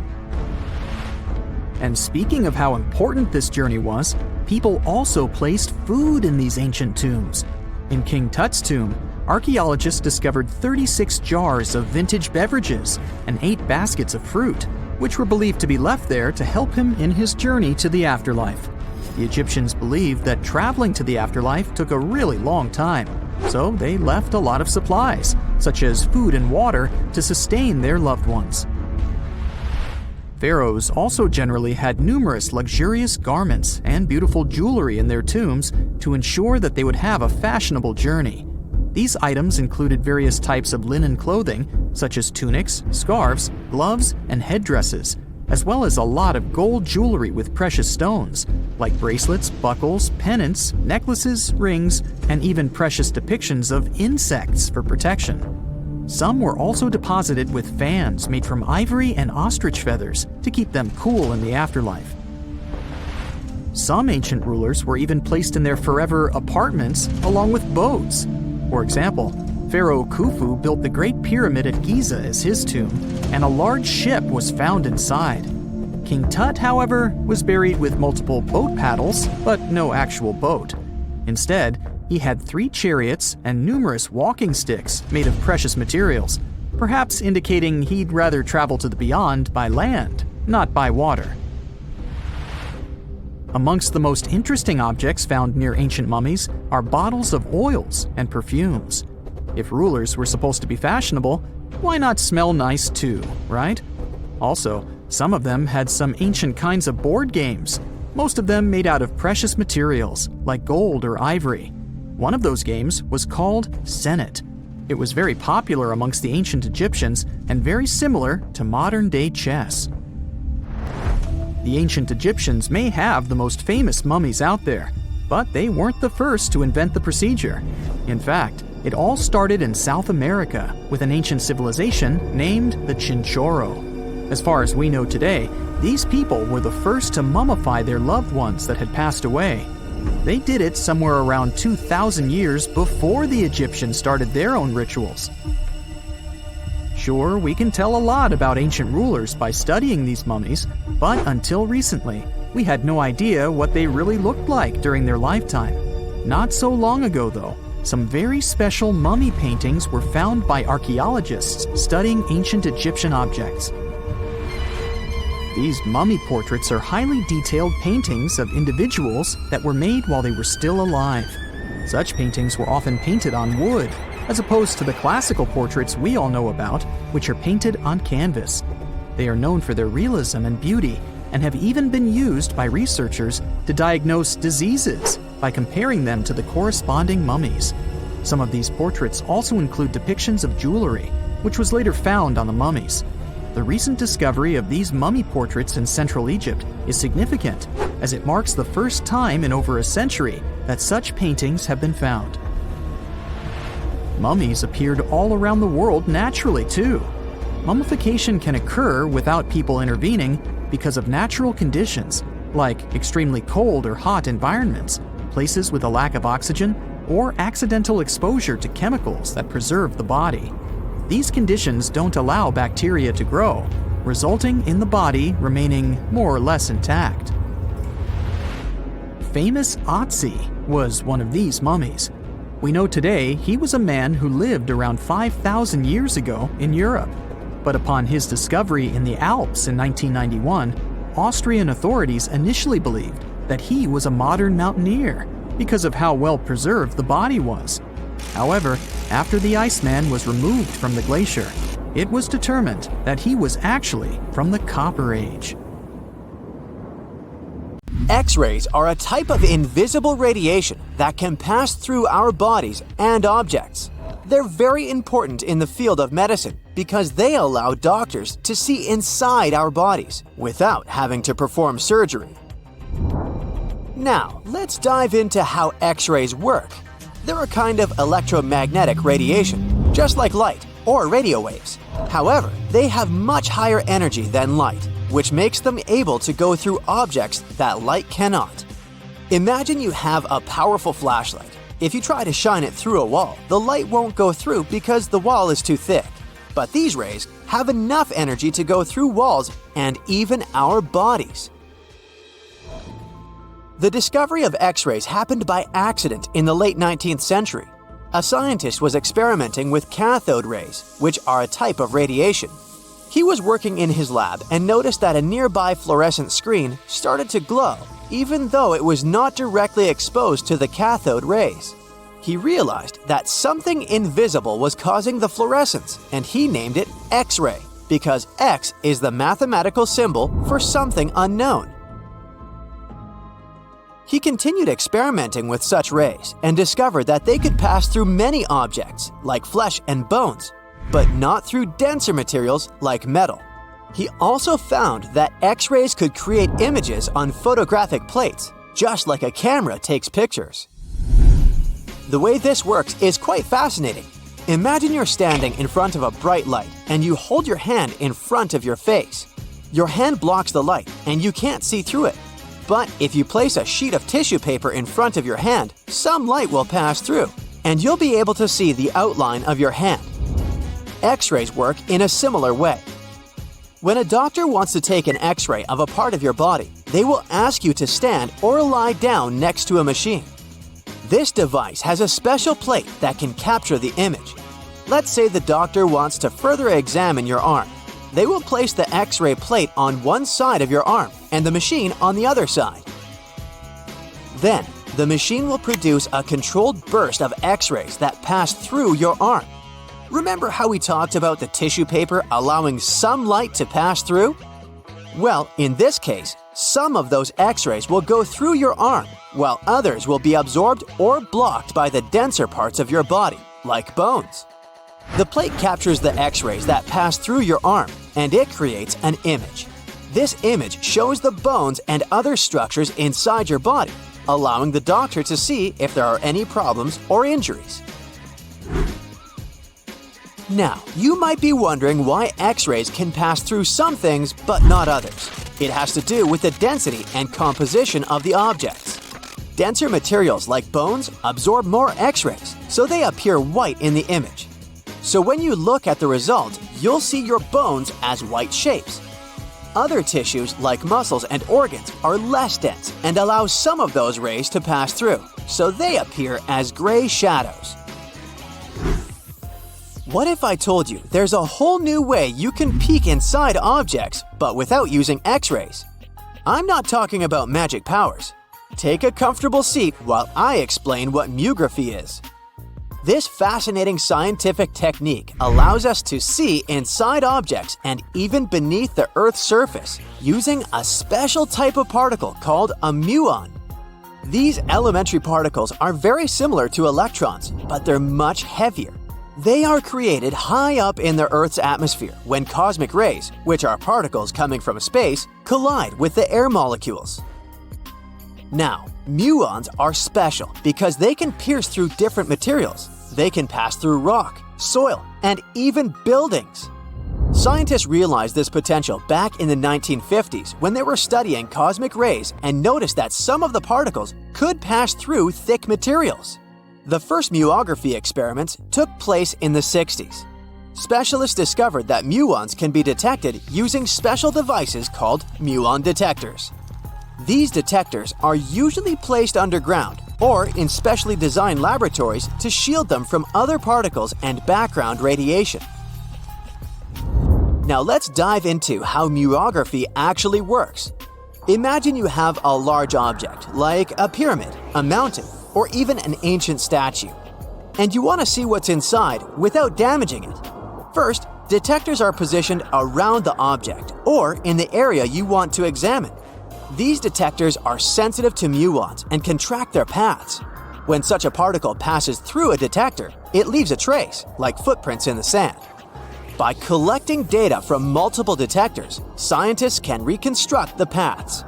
And speaking of how important this journey was, people also placed food in these ancient tombs. In King Tut's tomb, archaeologists discovered 36 jars of vintage beverages and 8 baskets of fruit, which were believed to be left there to help him in his journey to the afterlife. The Egyptians believed that traveling to the afterlife took a really long time, so they left a lot of supplies, such as food and water, to sustain their loved ones. Pharaohs also generally had numerous luxurious garments and beautiful jewelry in their tombs to ensure that they would have a fashionable journey. These items included various types of linen clothing, such as tunics, scarves, gloves, and headdresses, as well as a lot of gold jewelry with precious stones, like bracelets, buckles, pendants, necklaces, rings, and even precious depictions of insects for protection. Some were also deposited with fans made from ivory and ostrich feathers to keep them cool in the afterlife. Some ancient rulers were even placed in their forever apartments along with boats. For example, Pharaoh Khufu built the Great Pyramid at Giza as his tomb, and a large ship was found inside. King Tut, however, was buried with multiple boat paddles, but no actual boat. Instead, he had 3 chariots and numerous walking sticks made of precious materials, perhaps indicating he'd rather travel to the beyond by land, not by water. Amongst the most interesting objects found near ancient mummies are bottles of oils and perfumes. If rulers were supposed to be fashionable, why not smell nice too, right? Also, some of them had some ancient kinds of board games, most of them made out of precious materials like gold or ivory. One of those games was called Senet. It was very popular amongst the ancient Egyptians and very similar to modern-day chess. The ancient Egyptians may have the most famous mummies out there, but they weren't the first to invent the procedure. In fact, it all started in South America with an ancient civilization named the Chinchorro. As far as we know today, these people were the first to mummify their loved ones that had passed away. They did it somewhere around 2,000 years before the Egyptians started their own rituals. Sure, we can tell a lot about ancient rulers by studying these mummies, but until recently, we had no idea what they really looked like during their lifetime. Not so long ago, though, some very special mummy paintings were found by archaeologists studying ancient Egyptian objects. These mummy portraits are highly detailed paintings of individuals that were made while they were still alive. Such paintings were often painted on wood, as opposed to the classical portraits we all know about, which are painted on canvas. They are known for their realism and beauty, and have even been used by researchers to diagnose diseases by comparing them to the corresponding mummies. Some of these portraits also include depictions of jewelry, which was later found on the mummies. The recent discovery of these mummy portraits in Central Egypt is significant, as it marks the first time in over a century that such paintings have been found. Mummies appeared all around the world naturally, too. Mummification can occur without people intervening because of natural conditions, like extremely cold or hot environments, places with a lack of oxygen, or accidental exposure to chemicals that preserve the body. These conditions don't allow bacteria to grow, resulting in the body remaining more or less intact. Famous Otzi was one of these mummies. We know today he was a man who lived around 5,000 years ago in Europe. But upon his discovery in the Alps in 1991, Austrian authorities initially believed that he was a modern mountaineer because of how well preserved the body was. However, after the Iceman was removed from the glacier, it was determined that he was actually from the Copper Age. X-rays are a type of invisible radiation that can pass through our bodies and objects. They're very important in the field of medicine because they allow doctors to see inside our bodies without having to perform surgery. Now, let's dive into how X-rays work. They're a kind of electromagnetic radiation, just like light or radio waves. However, they have much higher energy than light, which makes them able to go through objects that light cannot. Imagine you have a powerful flashlight. If you try to shine it through a wall, the light won't go through because the wall is too thick. But these rays have enough energy to go through walls and even our bodies. The discovery of X-rays happened by accident in the late 19th century. A scientist was experimenting with cathode rays, which are a type of radiation. He was working in his lab and noticed that a nearby fluorescent screen started to glow, even though it was not directly exposed to the cathode rays. He realized that something invisible was causing the fluorescence, and he named it X-ray, because X is the mathematical symbol for something unknown. He continued experimenting with such rays and discovered that they could pass through many objects, like flesh and bones, but not through denser materials like metal. He also found that X-rays could create images on photographic plates, just like a camera takes pictures. The way this works is quite fascinating. Imagine you're standing in front of a bright light and you hold your hand in front of your face. Your hand blocks the light and you can't see through it. But if you place a sheet of tissue paper in front of your hand, some light will pass through, and you'll be able to see the outline of your hand. X-rays work in a similar way. When a doctor wants to take an X-ray of a part of your body, they will ask you to stand or lie down next to a machine. This device has a special plate that can capture the image. Let's say the doctor wants to further examine your arm. They will place the X-ray plate on one side of your arm and the machine on the other side. Then, the machine will produce a controlled burst of X-rays that pass through your arm. Remember how we talked about the tissue paper allowing some light to pass through? Well, in this case, some of those X-rays will go through your arm, while others will be absorbed or blocked by the denser parts of your body, like bones. The plate captures the X-rays that pass through your arm, and it creates an image. This image shows the bones and other structures inside your body, allowing the doctor to see if there are any problems or injuries. Now, you might be wondering why X-rays can pass through some things but not others. It has to do with the density and composition of the objects. Denser materials like bones absorb more X-rays, so they appear white in the image. So when you look at the result, you'll see your bones as white shapes. Other tissues like muscles and organs are less dense and allow some of those rays to pass through, so they appear as gray shadows. What if I told you there's a whole new way you can peek inside objects, but without using X-rays? I'm not talking about magic powers. Take a comfortable seat while I explain what mugography is. This fascinating scientific technique allows us to see inside objects and even beneath the Earth's surface using a special type of particle called a muon. These elementary particles are very similar to electrons, but they're much heavier. They are created high up in the Earth's atmosphere when cosmic rays, which are particles coming from space, collide with the air molecules. Now, muons are special because they can pierce through different materials. They can pass through rock, soil, and even buildings. Scientists realized this potential back in the 1950s when they were studying cosmic rays and noticed that some of the particles could pass through thick materials. The first muography experiments took place in the 60s. Specialists discovered that muons can be detected using special devices called muon detectors. These detectors are usually placed underground or in specially designed laboratories to shield them from other particles and background radiation. Now let's dive into how muography actually works. Imagine you have a large object, like a pyramid, a mountain, or even an ancient statue, and you want to see what's inside without damaging it. First, detectors are positioned around the object or in the area you want to examine. These detectors are sensitive to muons and can track their paths. When such a particle passes through a detector, it leaves a trace, like footprints in the sand. By collecting data from multiple detectors, scientists can reconstruct the paths.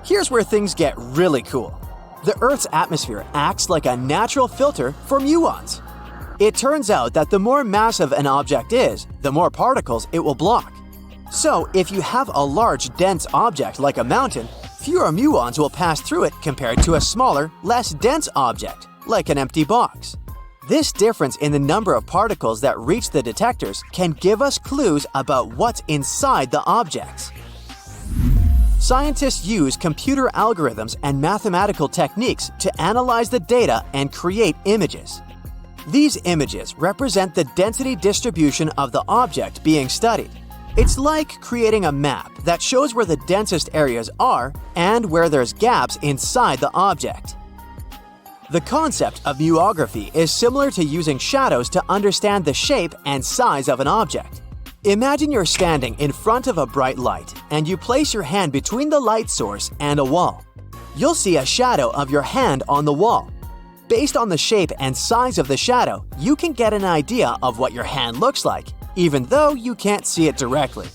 Here's where things get really cool. The Earth's atmosphere acts like a natural filter for muons. It turns out that the more massive an object is, the more particles it will block. So, if you have a large, dense object like a mountain, fewer muons will pass through it compared to a smaller, less dense object, like an empty box. This difference in the number of particles that reach the detectors can give us clues about what's inside the objects. Scientists use computer algorithms and mathematical techniques to analyze the data and create images. These images represent the density distribution of the object being studied. It's like creating a map that shows where the densest areas are and where there's gaps inside the object. The concept of muography is similar to using shadows to understand the shape and size of an object. Imagine you're standing in front of a bright light and you place your hand between the light source and a wall. You'll see a shadow of your hand on the wall. Based on the shape and size of the shadow, you can get an idea of what your hand looks like, even though you can't see it directly.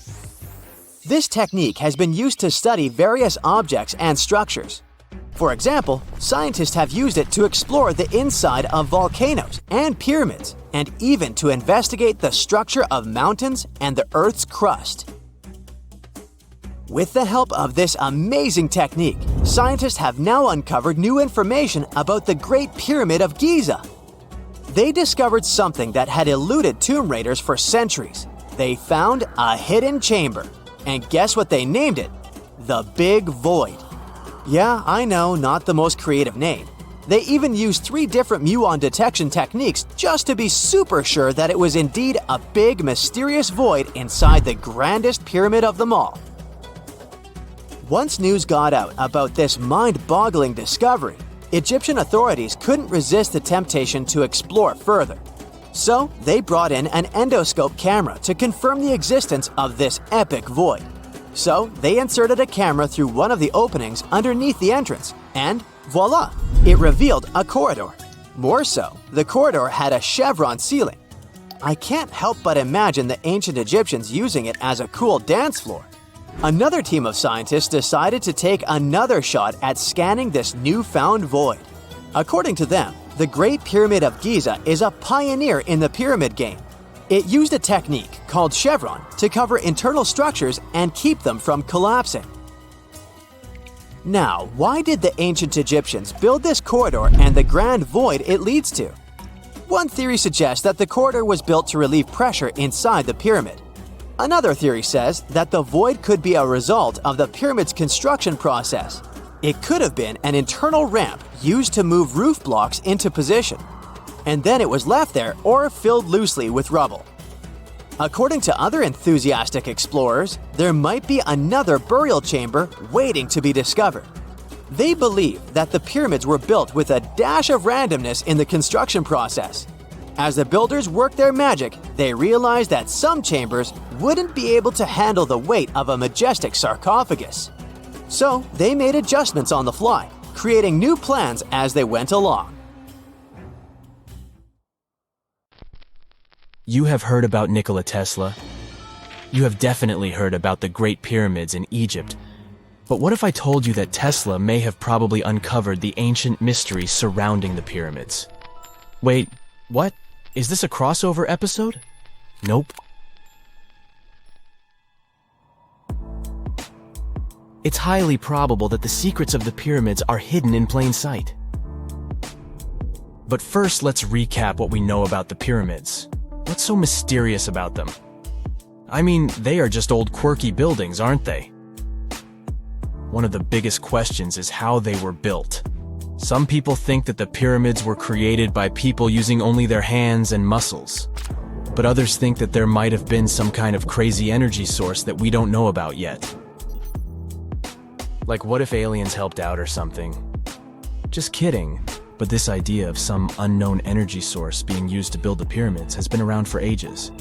This technique has been used to study various objects and structures. For example, scientists have used it to explore the inside of volcanoes and pyramids, and even to investigate the structure of mountains and the Earth's crust. With the help of this amazing technique, scientists have now uncovered new information about the Great Pyramid of Giza. They discovered something that had eluded tomb raiders for centuries. They found a hidden chamber. And guess what they named it? The Big Void. Yeah, I know, not the most creative name. They even used 3 different muon detection techniques just to be super sure that it was indeed a big, mysterious void inside the grandest pyramid of them all. Once news got out about this mind-boggling discovery, Egyptian authorities couldn't resist the temptation to explore further. So they brought in an endoscope camera to confirm the existence of this epic void. So they inserted a camera through one of the openings underneath the entrance, and voila, it revealed a corridor. More so, the corridor had a chevron ceiling. I can't help but imagine the ancient Egyptians using it as a cool dance floor. Another team of scientists decided to take another shot at scanning this newfound void. According to them, the Great Pyramid of Giza is a pioneer in the pyramid game. It used a technique called chevron to cover internal structures and keep them from collapsing. Now, why did the ancient Egyptians build this corridor and the grand void it leads to? One theory suggests that the corridor was built to relieve pressure inside the pyramid. Another theory says that the void could be a result of the pyramid's construction process. It could have been an internal ramp used to move roof blocks into position, and then it was left there or filled loosely with rubble. According to other enthusiastic explorers, there might be another burial chamber waiting to be discovered. They believe that the pyramids were built with a dash of randomness in the construction process. As the builders worked their magic, they realized that some chambers wouldn't be able to handle the weight of a majestic sarcophagus. So they made adjustments on the fly, creating new plans as they went along. You have heard about Nikola Tesla. You have definitely heard about the Great Pyramids in Egypt. But what if I told you that Tesla may have probably uncovered the ancient mysteries surrounding the pyramids? Wait, what? Is this a crossover episode? Nope. It's highly probable that the secrets of the pyramids are hidden in plain sight. But first, let's recap what we know about the pyramids. What's so mysterious about them? I mean, they are just old quirky buildings, aren't they? One of the biggest questions is how they were built. Some people think that the pyramids were created by people using only their hands and muscles. But others think that there might have been some kind of crazy energy source that we don't know about yet. Like, what if aliens helped out or something? Just kidding. But this idea of some unknown energy source being used to build the pyramids has been around for ages.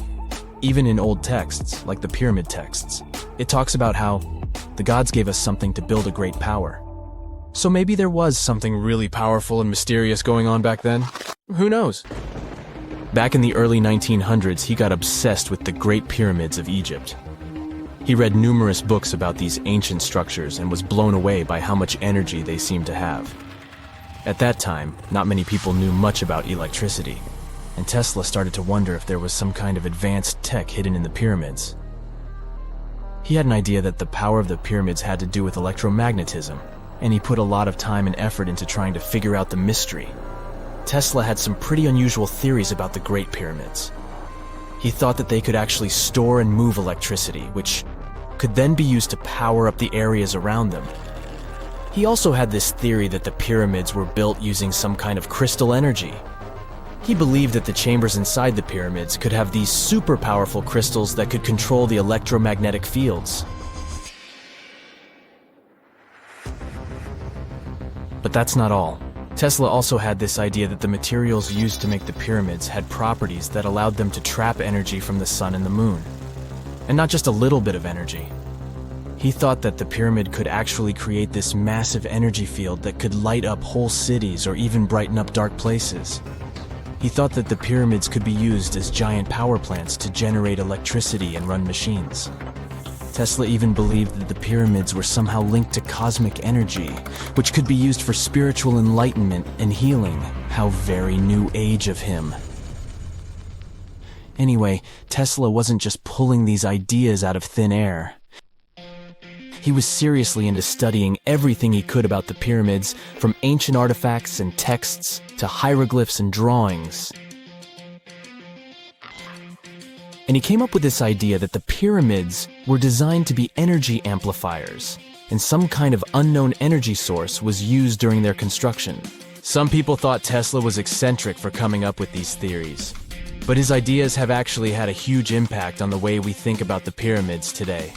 Even in old texts, like the pyramid texts, it talks about how the gods gave us something to build a great power. So maybe there was something really powerful and mysterious going on back then? Who knows? Back in the early 1900s, he got obsessed with the Great Pyramids of Egypt. He read numerous books about these ancient structures and was blown away by how much energy they seemed to have. At that time, not many people knew much about electricity, and Tesla started to wonder if there was some kind of advanced tech hidden in the pyramids. He had an idea that the power of the pyramids had to do with electromagnetism, and he put a lot of time and effort into trying to figure out the mystery. Tesla had some pretty unusual theories about the Great Pyramids. He thought that they could actually store and move electricity, which could then be used to power up the areas around them. He also had this theory that the pyramids were built using some kind of crystal energy. He believed that the chambers inside the pyramids could have these super powerful crystals that could control the electromagnetic fields. But that's not all. Tesla also had this idea that the materials used to make the pyramids had properties that allowed them to trap energy from the sun and the moon. And not just a little bit of energy. He thought that the pyramid could actually create this massive energy field that could light up whole cities or even brighten up dark places. He thought that the pyramids could be used as giant power plants to generate electricity and run machines. Tesla even believed that the pyramids were somehow linked to cosmic energy, which could be used for spiritual enlightenment and healing. How very new age of him. Anyway, Tesla wasn't just pulling these ideas out of thin air. He was seriously into studying everything he could about the pyramids, from ancient artifacts and texts to hieroglyphs and drawings. And he came up with this idea that the pyramids were designed to be energy amplifiers, and some kind of unknown energy source was used during their construction. Some people thought Tesla was eccentric for coming up with these theories, but his ideas have actually had a huge impact on the way we think about the pyramids today.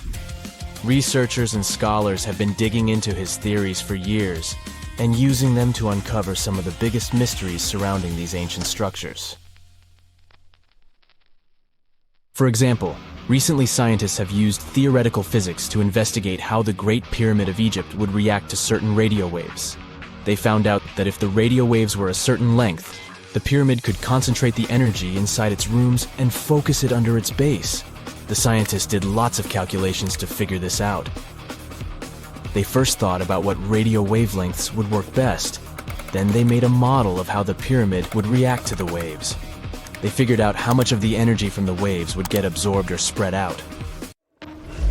Researchers and scholars have been digging into his theories for years and using them to uncover some of the biggest mysteries surrounding these ancient structures. For example, recently scientists have used theoretical physics to investigate how the Great Pyramid of Egypt would react to certain radio waves. They found out that if the radio waves were a certain length, the pyramid could concentrate the energy inside its rooms and focus it under its base. The scientists did lots of calculations to figure this out. They first thought about what radio wavelengths would work best. Then they made a model of how the pyramid would react to the waves. They figured out how much of the energy from the waves would get absorbed or spread out.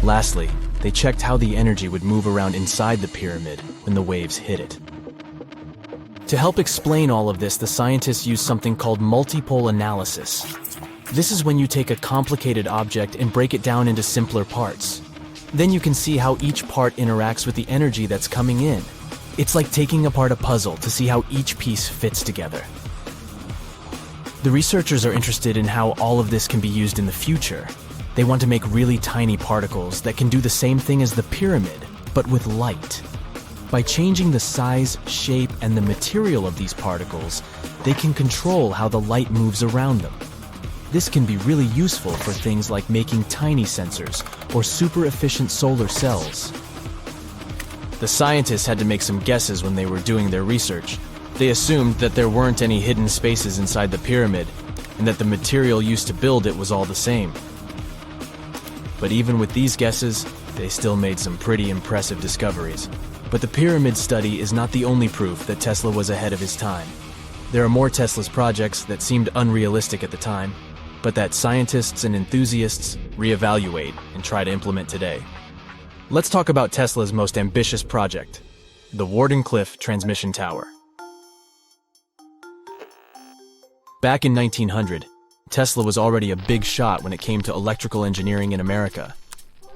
Lastly, they checked how the energy would move around inside the pyramid when the waves hit it. To help explain all of this, the scientists use something called multipole analysis. This is when you take a complicated object and break it down into simpler parts. Then you can see how each part interacts with the energy that's coming in. It's like taking apart a puzzle to see how each piece fits together. The researchers are interested in how all of this can be used in the future. They want to make really tiny particles that can do the same thing as the pyramid, but with light. By changing the size, shape, and the material of these particles, they can control how the light moves around them. This can be really useful for things like making tiny sensors or super efficient solar cells. The scientists had to make some guesses when they were doing their research. They assumed that there weren't any hidden spaces inside the pyramid, and that the material used to build it was all the same. But even with these guesses, they still made some pretty impressive discoveries. But the pyramid study is not the only proof that Tesla was ahead of his time. There are more Tesla's projects that seemed unrealistic at the time, but that scientists and enthusiasts reevaluate and try to implement today. Let's talk about Tesla's most ambitious project, the Wardenclyffe Transmission Tower. Back in 1900, Tesla was already a big shot when it came to electrical engineering in America.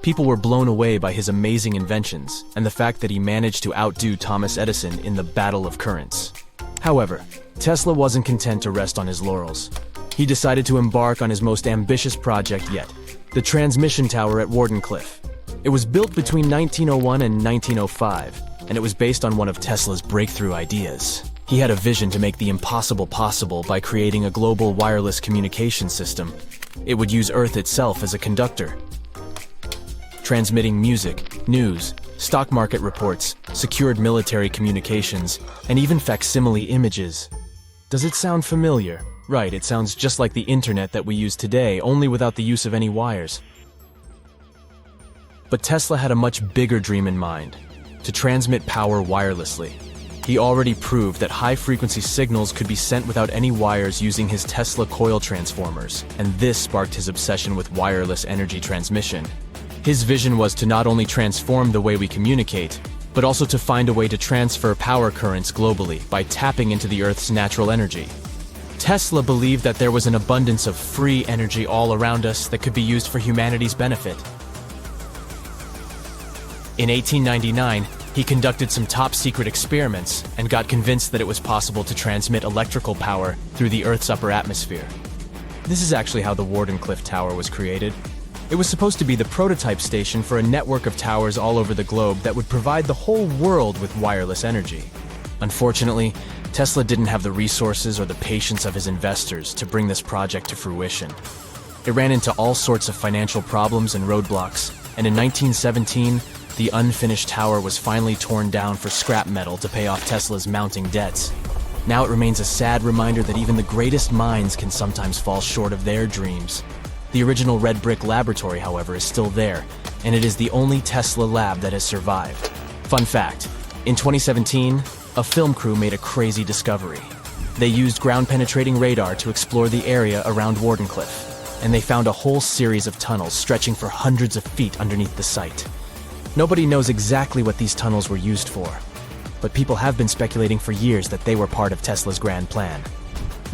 People were blown away by his amazing inventions and the fact that he managed to outdo Thomas Edison in the battle of currents. However, Tesla wasn't content to rest on his laurels. He decided to embark on his most ambitious project yet, the transmission tower at Wardenclyffe. It was built between 1901 and 1905, and it was based on one of Tesla's breakthrough ideas. He had a vision to make the impossible possible by creating a global wireless communication system. It would use Earth itself as a conductor, transmitting music, news, stock market reports, secured military communications, and even facsimile images. Does it sound familiar? Right, it sounds just like the internet that we use today, only without the use of any wires. But Tesla had a much bigger dream in mind, to transmit power wirelessly. He already proved that high-frequency signals could be sent without any wires using his Tesla coil transformers, and this sparked his obsession with wireless energy transmission. His vision was to not only transform the way we communicate, but also to find a way to transfer power currents globally by tapping into the Earth's natural energy. Tesla believed that there was an abundance of free energy all around us that could be used for humanity's benefit. In 1899, he conducted some top-secret experiments and got convinced that it was possible to transmit electrical power through the Earth's upper atmosphere. This is actually how the Wardenclyffe Tower was created. It was supposed to be the prototype station for a network of towers all over the globe that would provide the whole world with wireless energy. Unfortunately, Tesla didn't have the resources or the patience of his investors to bring this project to fruition. It ran into all sorts of financial problems and roadblocks, and in 1917, the unfinished tower was finally torn down for scrap metal to pay off Tesla's mounting debts. Now it remains a sad reminder that even the greatest minds can sometimes fall short of their dreams. The original red brick laboratory, however, is still there, and it is the only Tesla lab that has survived. Fun fact, in 2017, a film crew made a crazy discovery. They used ground-penetrating radar to explore the area around Wardenclyffe, and they found a whole series of tunnels stretching for hundreds of feet underneath the site. Nobody knows exactly what these tunnels were used for, but people have been speculating for years that they were part of Tesla's grand plan.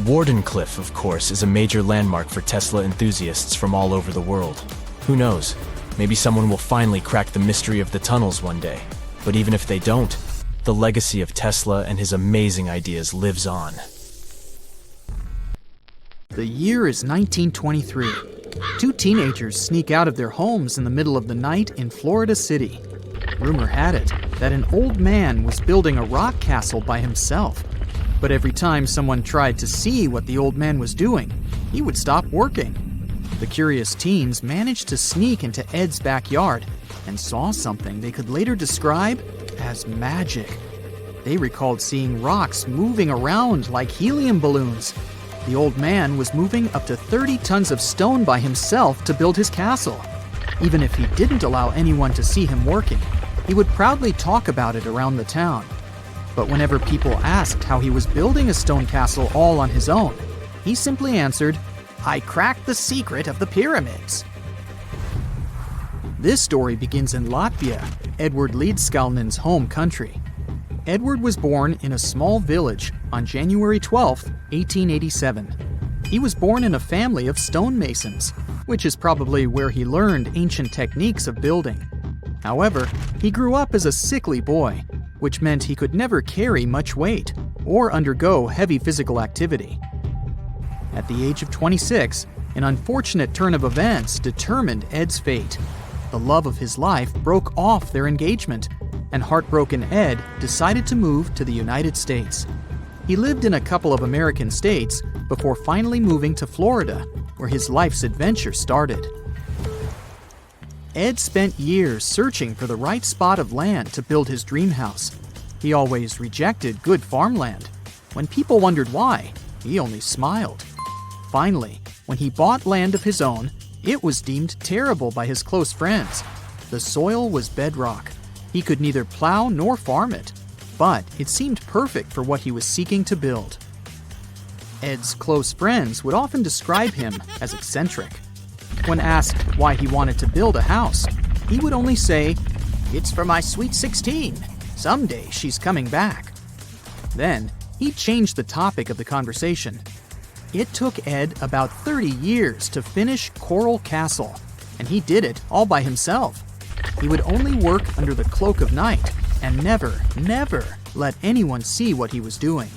Wardenclyffe, of course, is a major landmark for Tesla enthusiasts from all over the world. Who knows? Maybe someone will finally crack the mystery of the tunnels one day. But even if they don't, the legacy of Tesla and his amazing ideas lives on. The year is 1923. Two teenagers sneak out of their homes in the middle of the night in Florida City. Rumor had it that an old man was building a rock castle by himself. But every time someone tried to see what the old man was doing, he would stop working. The curious teens managed to sneak into Ed's backyard and saw something they could later describe as magic. They recalled seeing rocks moving around like helium balloons. The old man was moving up to 30 tons of stone by himself to build his castle. Even if he didn't allow anyone to see him working, he would proudly talk about it around the town. But whenever people asked how he was building a stone castle all on his own, he simply answered, "I cracked the secret of the pyramids." This story begins in Latvia, Edward Leedskalnin's home country. Edward was born in a small village on January 12, 1887. He was born in a family of stonemasons, which is probably where he learned ancient techniques of building. However, he grew up as a sickly boy, which meant he could never carry much weight or undergo heavy physical activity. At the age of 26, an unfortunate turn of events determined Ed's fate. The love of his life broke off their engagement, and heartbroken Ed decided to move to the United States. He lived in a couple of American states before finally moving to Florida, where his life's adventure started. Ed spent years searching for the right spot of land to build his dream house. He always rejected good farmland. When people wondered why, he only smiled. Finally, when he bought land of his own, it was deemed terrible by his close friends. The soil was bedrock. He could neither plow nor farm it, but it seemed perfect for what he was seeking to build. Ed's close friends would often describe him as eccentric. When asked why he wanted to build a house, he would only say, "It's for my sweet 16. Someday she's coming back." Then, he changed the topic of the conversation. It took Ed about 30 years to finish Coral Castle, and he did it all by himself. He would only work under the cloak of night and never let anyone see what he was doing.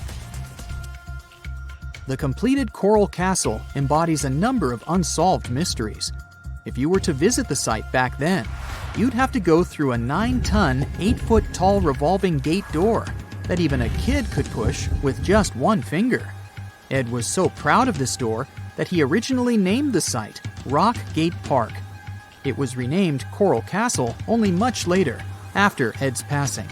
The completed Coral Castle embodies a number of unsolved mysteries. If you were to visit the site back then, you'd have to go through a 9-ton, 8-foot-tall revolving gate door that even a kid could push with just one finger. Ed was so proud of this door that he originally named the site Rock Gate Park. It was renamed Coral Castle only much later, after Ed's passing.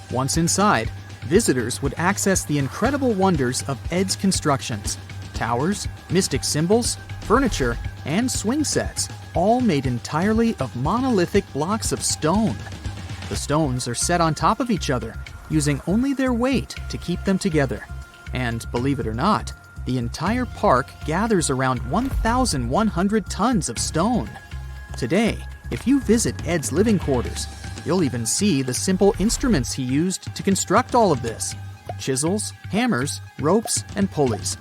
Once inside, visitors would access the incredible wonders of Ed's constructions: towers, mystic symbols, furniture, and swing sets, all made entirely of monolithic blocks of stone. The stones are set on top of each other, using only their weight to keep them together. And believe it or not, the entire park gathers around 1,100 tons of stone. Today, if you visit Ed's living quarters, you'll even see the simple instruments he used to construct all of this: chisels, hammers, ropes, and pulleys.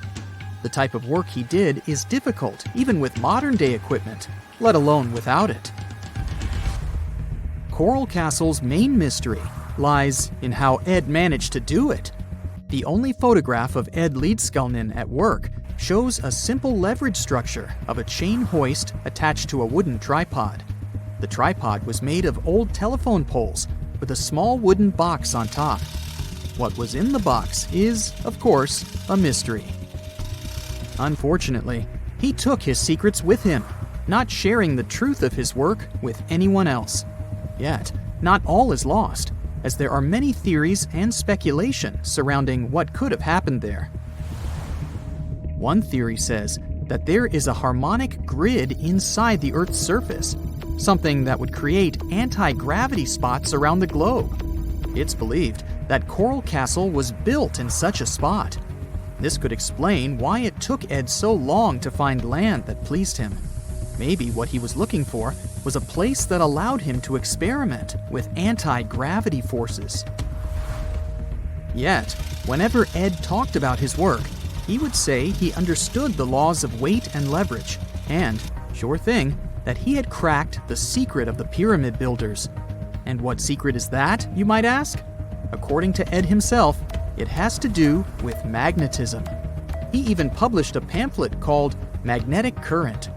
The type of work he did is difficult even with modern-day equipment, let alone without it. Coral Castle's main mystery lies in how Ed managed to do it. The only photograph of Ed Leedskalnin at work shows a simple leverage structure of a chain hoist attached to a wooden tripod. The tripod was made of old telephone poles with a small wooden box on top. What was in the box is, of course, a mystery. Unfortunately, he took his secrets with him, not sharing the truth of his work with anyone else. Yet, not all is lost, as there are many theories and speculation surrounding what could have happened there. One theory says that there is a harmonic grid inside the Earth's surface, something that would create anti-gravity spots around the globe. It's believed that Coral Castle was built in such a spot. This could explain why it took Ed so long to find land that pleased him. Maybe what he was looking for was a place that allowed him to experiment with anti-gravity forces. Yet, whenever Ed talked about his work, he would say he understood the laws of weight and leverage, and, sure thing, that he had cracked the secret of the pyramid builders. And what secret is that, you might ask? According to Ed himself, it has to do with magnetism. He even published a pamphlet called Magnetic Current.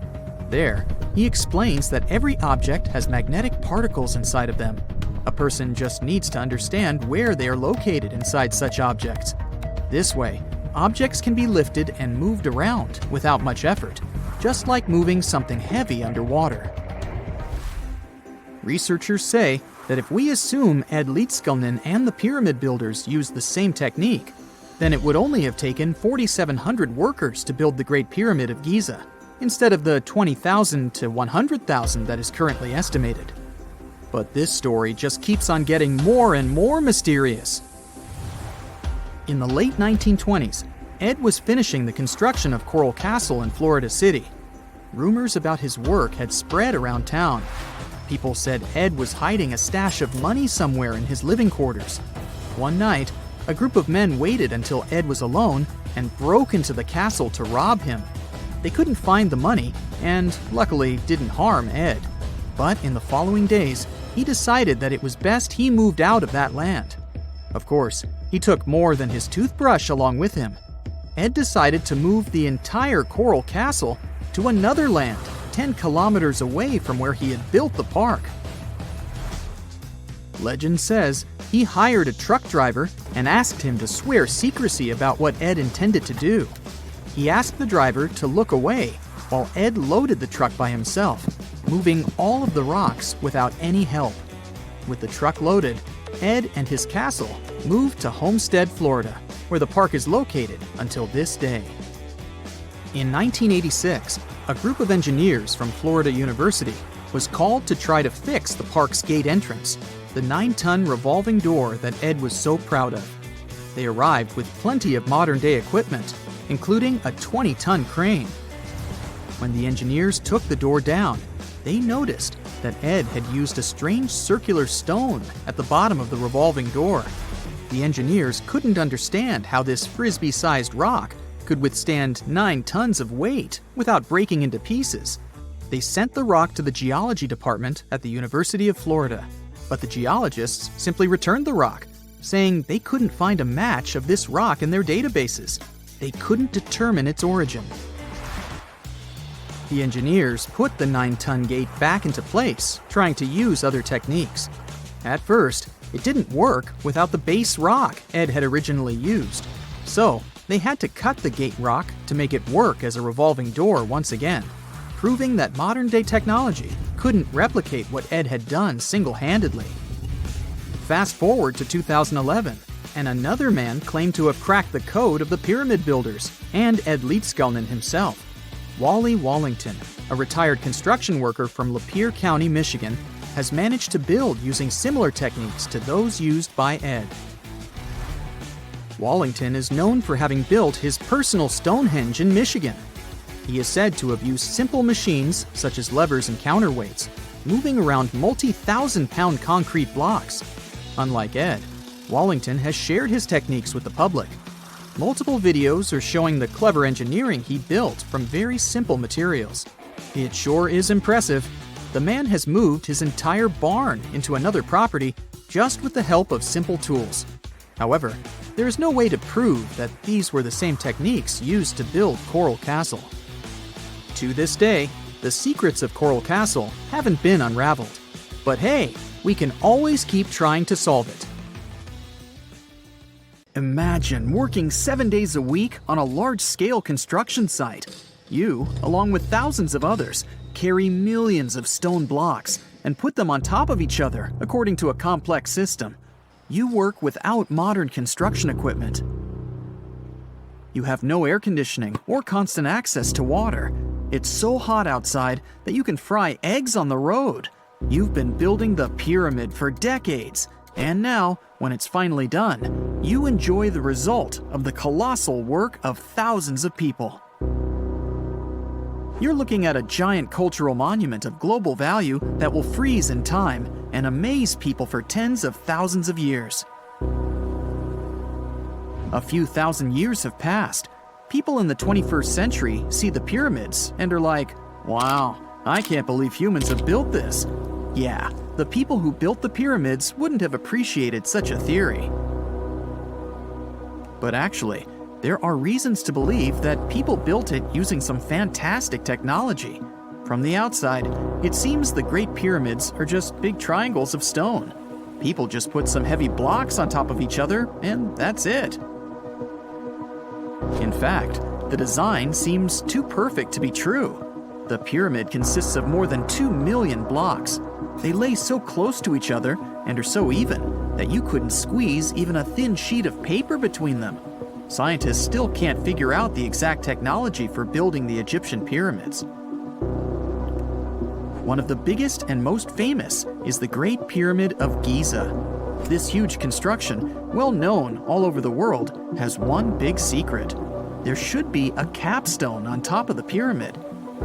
There, he explains that every object has magnetic particles inside of them. A person just needs to understand where they are located inside such objects. This way, objects can be lifted and moved around without much effort, just like moving something heavy underwater. Researchers say that if we assume Ed Leedskalnin and the pyramid builders used the same technique, then it would only have taken 4,700 workers to build the Great Pyramid of Giza, instead of the 20,000 to 100,000 that is currently estimated. But this story just keeps on getting more and more mysterious. In the late 1920s, Ed was finishing the construction of Coral Castle in Florida City. Rumors about his work had spread around town. People said Ed was hiding a stash of money somewhere in his living quarters. One night, a group of men waited until Ed was alone and broke into the castle to rob him. They couldn't find the money and, luckily, didn't harm Ed. But in the following days, he decided that it was best he moved out of that land. Of course, he took more than his toothbrush along with him. Ed decided to move the entire Coral Castle to another land 10 kilometers away from where he had built the park. Legend says he hired a truck driver and asked him to swear secrecy about what Ed intended to do. He asked the driver to look away while Ed loaded the truck by himself, moving all of the rocks without any help. With the truck loaded, Ed and his castle moved to Homestead, Florida, where the park is located until this day. In 1986, a group of engineers from Florida University was called to try to fix the park's gate entrance, the 9-ton revolving door that Ed was so proud of. They arrived with plenty of modern-day equipment, including a 20-ton crane. When the engineers took the door down, they noticed that Ed had used a strange circular stone at the bottom of the revolving door. The engineers couldn't understand how this frisbee-sized rock could withstand 9 tons of weight without breaking into pieces. They sent the rock to the geology department at the University of Florida, but the geologists simply returned the rock, saying they couldn't find a match of this rock in their databases. They couldn't determine its origin. The engineers put the 9-ton gate back into place, trying to use other techniques. At first, it didn't work without the base rock Ed had originally used. So, they had to cut the gate rock to make it work as a revolving door once again, proving that modern-day technology couldn't replicate what Ed had done single-handedly. Fast forward to 2011, and another man claimed to have cracked the code of the pyramid builders and Ed Leedskalnin himself. Wally Wallington, a retired construction worker from Lapeer County, Michigan, has managed to build using similar techniques to those used by Ed. Wallington is known for having built his personal Stonehenge in Michigan. He is said to have used simple machines, such as levers and counterweights, moving around multi-thousand-pound concrete blocks. Unlike Ed, Wallington has shared his techniques with the public. Multiple videos are showing the clever engineering he built from very simple materials. It sure is impressive. The man has moved his entire barn into another property just with the help of simple tools. However, there is no way to prove that these were the same techniques used to build Coral Castle. To this day, the secrets of Coral Castle haven't been unraveled. But hey, we can always keep trying to solve it. Imagine working 7 days a week on a large-scale construction site. You, along with thousands of others, carry millions of stone blocks and put them on top of each other according to a complex system. You work without modern construction equipment. You have no air conditioning or constant access to water. It's so hot outside that you can fry eggs on the road. You've been building the pyramid for decades, and now, when it's finally done, you enjoy the result of the colossal work of thousands of people. You're looking at a giant cultural monument of global value that will freeze in time and amaze people for tens of thousands of years. A few thousand years have passed. People in the 21st century see the pyramids and are like, wow, I can't believe humans have built this. Yeah, the people who built the pyramids wouldn't have appreciated such a theory. But actually, There are reasons to believe that people built it using some fantastic technology. From the outside, it seems the Great Pyramids are just big triangles of stone. People just put some heavy blocks on top of each other, and that's it. In fact, the design seems too perfect to be true. The pyramid consists of more than 2 million blocks. They lay so close to each other and are so even that you couldn't squeeze even a thin sheet of paper between them. Scientists still can't figure out the exact technology for building the Egyptian pyramids. One of the biggest and most famous is the Great Pyramid of Giza. This huge construction, well known all over the world, has one big secret. There should be a capstone on top of the pyramid.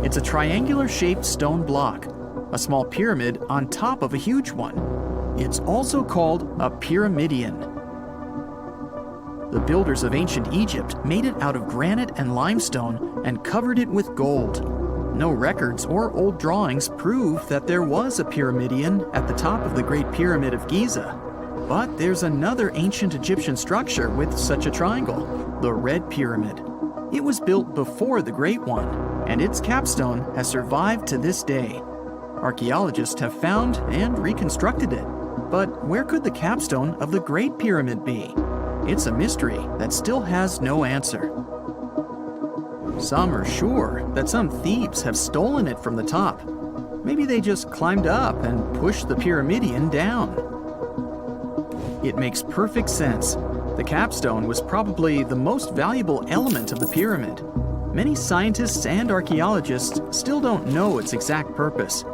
It's a triangular-shaped stone block, a small pyramid on top of a huge one. It's also called a pyramidion. The builders of ancient Egypt made it out of granite and limestone and covered it with gold. No records or old drawings prove that there was a pyramidion at the top of the Great Pyramid of Giza. But there's another ancient Egyptian structure with such a triangle, the Red Pyramid. It was built before the Great One, and its capstone has survived to this day. Archaeologists have found and reconstructed it. But where could the capstone of the Great Pyramid be? It's a mystery that still has no answer. Some are sure that some thieves have stolen it from the top. Maybe they just climbed up and pushed the pyramidion down. It makes perfect sense. The capstone was probably the most valuable element of the pyramid. Many scientists and archaeologists still don't know its exact purpose.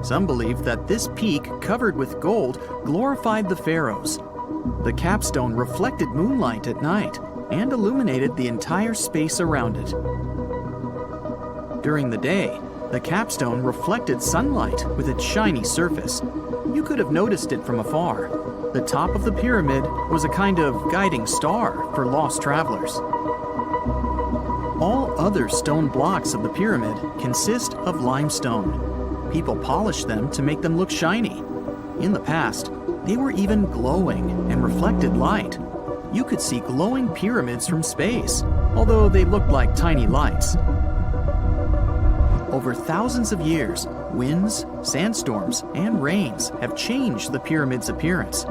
Some believe that this peak covered with gold glorified the pharaohs. The capstone reflected moonlight at night and illuminated the entire space around it. During the day, the capstone reflected sunlight with its shiny surface. You could have noticed it from afar. The top of the pyramid was a kind of guiding star for lost travelers. All other stone blocks of the pyramid consist of limestone. People polished them to make them look shiny. In the past, they were even glowing and reflected light. You could see glowing pyramids from space, although they looked like tiny lights. Over thousands of years, winds, sandstorms, and rains have changed the pyramid's appearance.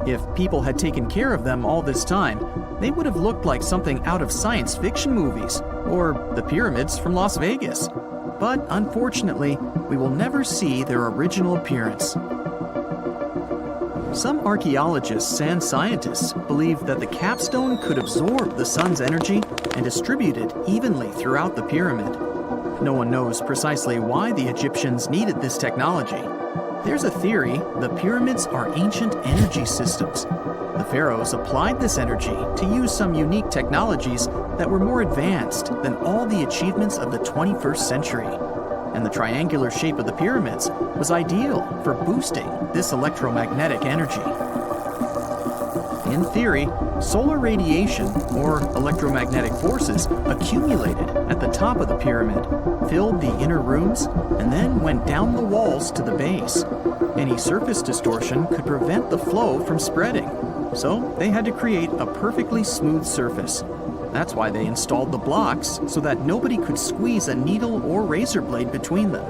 If people had taken care of them all this time, they would have looked like something out of science fiction movies, or the pyramids from Las Vegas. But unfortunately, we will never see their original appearance. Some archaeologists and scientists believe that the capstone could absorb the sun's energy and distribute it evenly throughout the pyramid. No one knows precisely why the Egyptians needed this technology. There's a theory the pyramids are ancient energy systems. The pharaohs applied this energy to use some unique technologies that were more advanced than all the achievements of the 21st century. And the triangular shape of the pyramids was ideal for boosting this electromagnetic energy. In theory, solar radiation, or electromagnetic forces, accumulated at the top of the pyramid, filled the inner rooms, and then went down the walls to the base. Any surface distortion could prevent the flow from spreading, so they had to create a perfectly smooth surface. That's why they installed the blocks so that nobody could squeeze a needle or razor blade between them.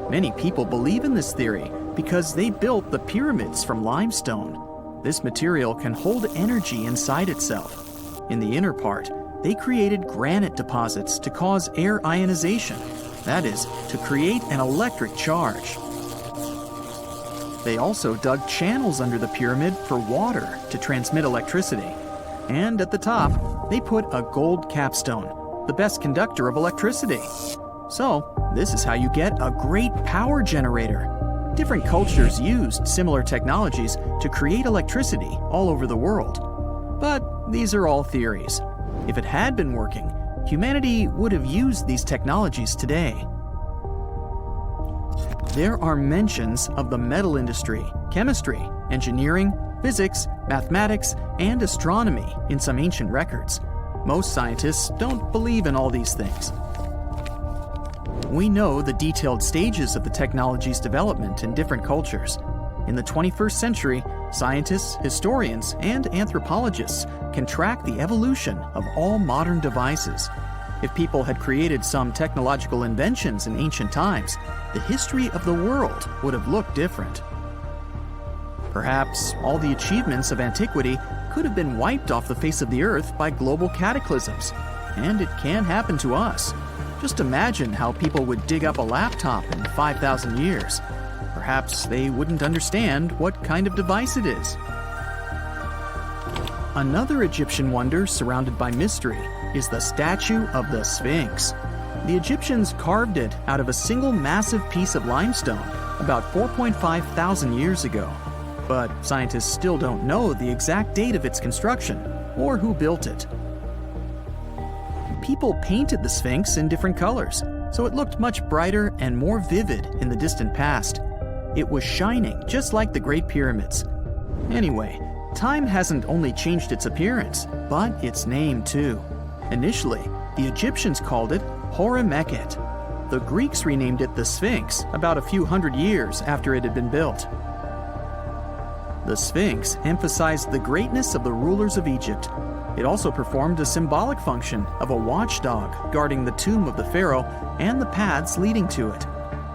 Many people believe in this theory because they built the pyramids from limestone. This material can hold energy inside itself. In the inner part, they created granite deposits to cause air ionization, that is, to create an electric charge. They also dug channels under the pyramid for water to transmit electricity. And at the top, they put a gold capstone, the best conductor of electricity. So, this is how you get a great power generator. Different cultures used similar technologies to create electricity all over the world. But these are all theories. If it had been working, humanity would have used these technologies today. There are mentions of the metal industry, chemistry, engineering, physics, mathematics, and astronomy in some ancient records. Most scientists don't believe in all these things. We know the detailed stages of the technology's development in different cultures. In the 21st century, scientists, historians, and anthropologists can track the evolution of all modern devices. If people had created some technological inventions in ancient times, the history of the world would have looked different. Perhaps all the achievements of antiquity could have been wiped off the face of the earth by global cataclysms. And it can happen to us. Just imagine how people would dig up a laptop in 5,000 years. Perhaps they wouldn't understand what kind of device it is. Another Egyptian wonder surrounded by mystery is the statue of the Sphinx. The Egyptians carved it out of a single massive piece of limestone about 4.5 thousand years ago. But scientists still don't know the exact date of its construction or who built it. People painted the Sphinx in different colors, so it looked much brighter and more vivid in the distant past. It was shining just like the Great Pyramids. Anyway, time hasn't only changed its appearance, but its name too. Initially, the Egyptians called it Hora-Mekhet. The Greeks renamed it the Sphinx about a few hundred years after it had been built. The Sphinx emphasized the greatness of the rulers of Egypt. It also performed a symbolic function of a watchdog guarding the tomb of the pharaoh and the paths leading to it.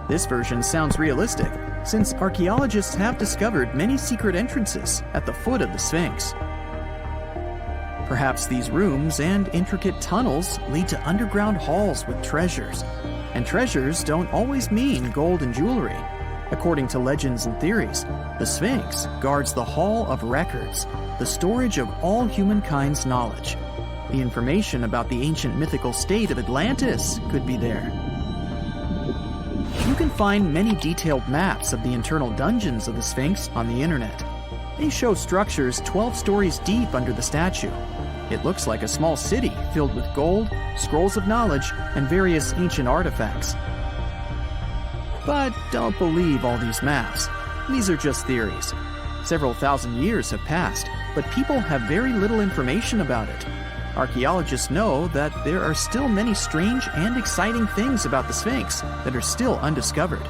This version sounds realistic, since archaeologists have discovered many secret entrances at the foot of the Sphinx. Perhaps these rooms and intricate tunnels lead to underground halls with treasures. And treasures don't always mean gold and jewelry. According to legends and theories, the Sphinx guards the Hall of Records, the storage of all humankind's knowledge. The information about the ancient mythical state of Atlantis could be there. You can find many detailed maps of the internal dungeons of the Sphinx on the internet. They show structures 12 stories deep under the statue. It looks like a small city filled with gold, scrolls of knowledge, and various ancient artifacts. But don't believe all these maps. These are just theories. Several thousand years have passed, but people have very little information about it. Archaeologists know that there are still many strange and exciting things about the Sphinx that are still undiscovered.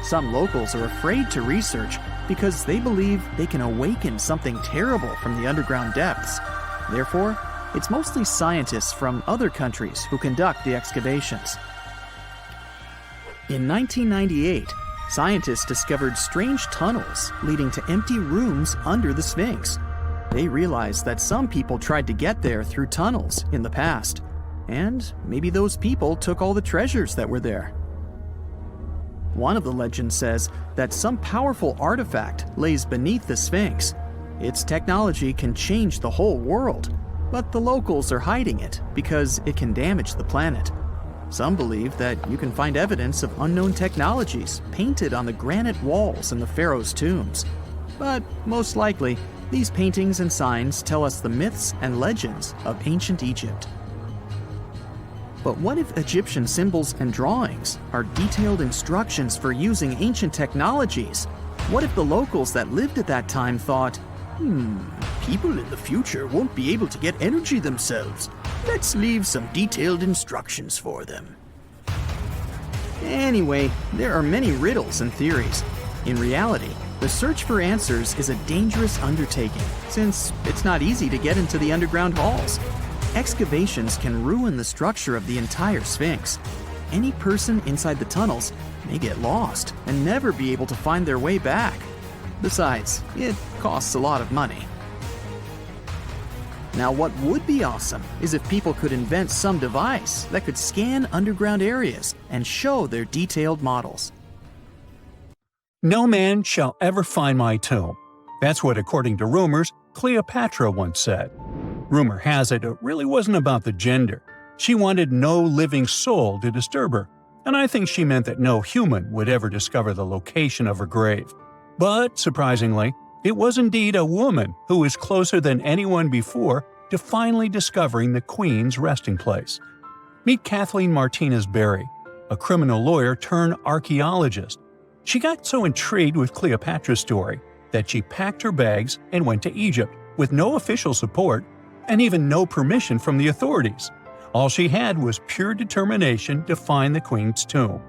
Some locals are afraid to research because they believe they can awaken something terrible from the underground depths. Therefore, it's mostly scientists from other countries who conduct the excavations. In 1998, scientists discovered strange tunnels leading to empty rooms under the Sphinx. They realized that some people tried to get there through tunnels in the past, and maybe those people took all the treasures that were there. One of the legends says that some powerful artifact lays beneath the Sphinx. Its technology can change the whole world, but the locals are hiding it because it can damage the planet. Some believe that you can find evidence of unknown technologies painted on the granite walls in the pharaoh's tombs. But most likely, these paintings and signs tell us the myths and legends of ancient Egypt. But what if Egyptian symbols and drawings are detailed instructions for using ancient technologies? What if the locals that lived at that time thought, people in the future won't be able to get energy themselves. Let's leave some detailed instructions for them. Anyway, there are many riddles and theories. In reality, the search for answers is a dangerous undertaking, since it's not easy to get into the underground halls. Excavations can ruin the structure of the entire Sphinx. Any person inside the tunnels may get lost and never be able to find their way back. Besides, it costs a lot of money. Now, what would be awesome is if people could invent some device that could scan underground areas and show their detailed models. No man shall ever find my tomb. That's what, according to rumors, Cleopatra once said. Rumor has it really wasn't about the gender. She wanted no living soul to disturb her, and I think she meant that no human would ever discover the location of her grave. But, surprisingly, it was indeed a woman who was closer than anyone before to finally discovering the Queen's resting place. Meet Kathleen Martinez-Berry, a criminal lawyer turned archaeologist. She got so intrigued with Cleopatra's story that she packed her bags and went to Egypt with no official support and even no permission from the authorities. All she had was pure determination to find the Queen's tomb.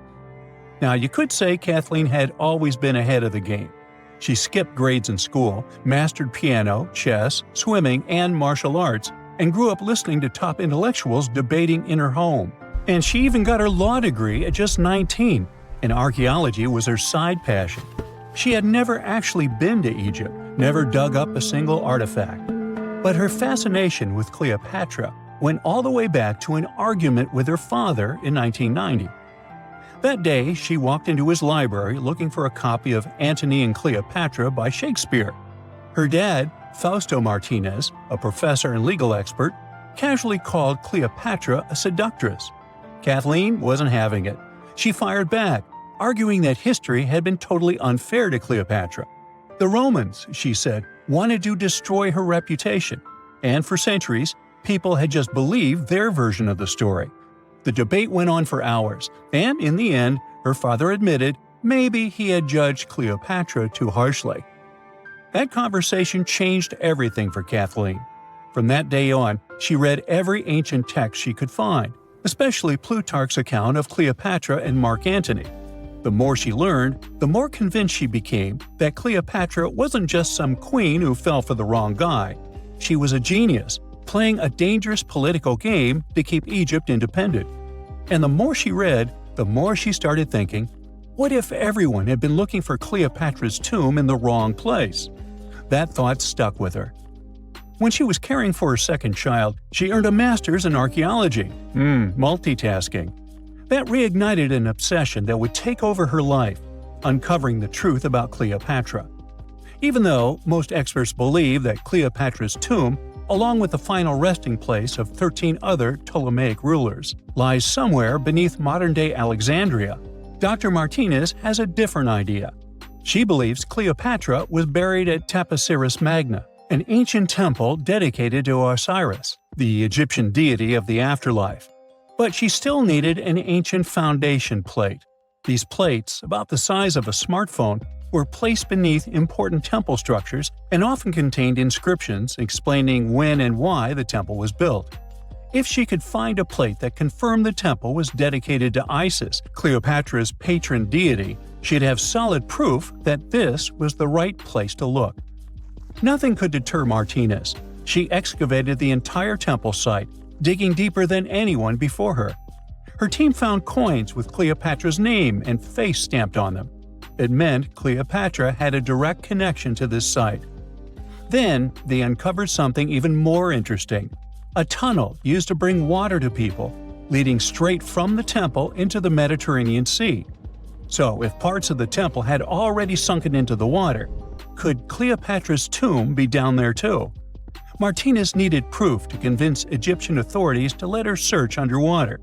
Now, you could say Kathleen had always been ahead of the game. She skipped grades in school, mastered piano, chess, swimming, and martial arts, and grew up listening to top intellectuals debating in her home. And she even got her law degree at just 19, and archaeology was her side passion. She had never actually been to Egypt, never dug up a single artifact. But her fascination with Cleopatra went all the way back to an argument with her father in 1990. That day, she walked into his library looking for a copy of Antony and Cleopatra by Shakespeare. Her dad, Fausto Martinez, a professor and legal expert, casually called Cleopatra a seductress. Kathleen wasn't having it. She fired back, arguing that history had been totally unfair to Cleopatra. The Romans, she said, wanted to destroy her reputation, and for centuries, people had just believed their version of the story. The debate went on for hours, and in the end, her father admitted maybe he had judged Cleopatra too harshly. That conversation changed everything for Kathleen. From that day on, she read every ancient text she could find, especially Plutarch's account of Cleopatra and Mark Antony. The more she learned, the more convinced she became that Cleopatra wasn't just some queen who fell for the wrong guy. She was a genius, playing a dangerous political game to keep Egypt independent. And the more she read, the more she started thinking, what if everyone had been looking for Cleopatra's tomb in the wrong place? That thought stuck with her. When she was caring for her second child, she earned a master's in archaeology. Multitasking. That reignited an obsession that would take over her life, uncovering the truth about Cleopatra. Even though most experts believe that Cleopatra's tomb, along with the final resting place of 13 other Ptolemaic rulers, lies somewhere beneath modern-day Alexandria, Dr. Martinez has a different idea. She believes Cleopatra was buried at Taposiris Magna, an ancient temple dedicated to Osiris, the Egyptian deity of the afterlife. But she still needed an ancient foundation plate. These plates, about the size of a smartphone, were placed beneath important temple structures and often contained inscriptions explaining when and why the temple was built. If she could find a plate that confirmed the temple was dedicated to Isis, Cleopatra's patron deity, she'd have solid proof that this was the right place to look. Nothing could deter Martinez. She excavated the entire temple site, digging deeper than anyone before her. Her team found coins with Cleopatra's name and face stamped on them. It meant Cleopatra had a direct connection to this site. Then, they uncovered something even more interesting: a tunnel used to bring water to people, leading straight from the temple into the Mediterranean Sea. So, if parts of the temple had already sunken into the water, could Cleopatra's tomb be down there too? Martinez needed proof to convince Egyptian authorities to let her search underwater.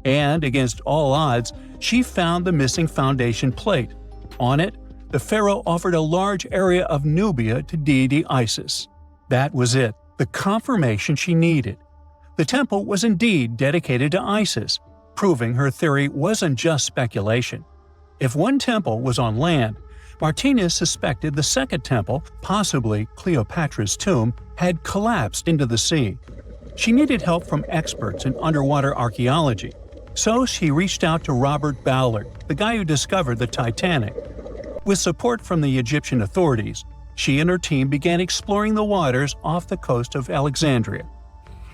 And, against all odds, she found the missing foundation plate. On it, the pharaoh offered a large area of Nubia to deity Isis. That was it, the confirmation she needed. The temple was indeed dedicated to Isis, proving her theory wasn't just speculation. If one temple was on land, Martinez suspected the second temple, possibly Cleopatra's tomb, had collapsed into the sea. She needed help from experts in underwater archaeology, so she reached out to Robert Ballard, the guy who discovered the Titanic. With support from the Egyptian authorities, she and her team began exploring the waters off the coast of Alexandria.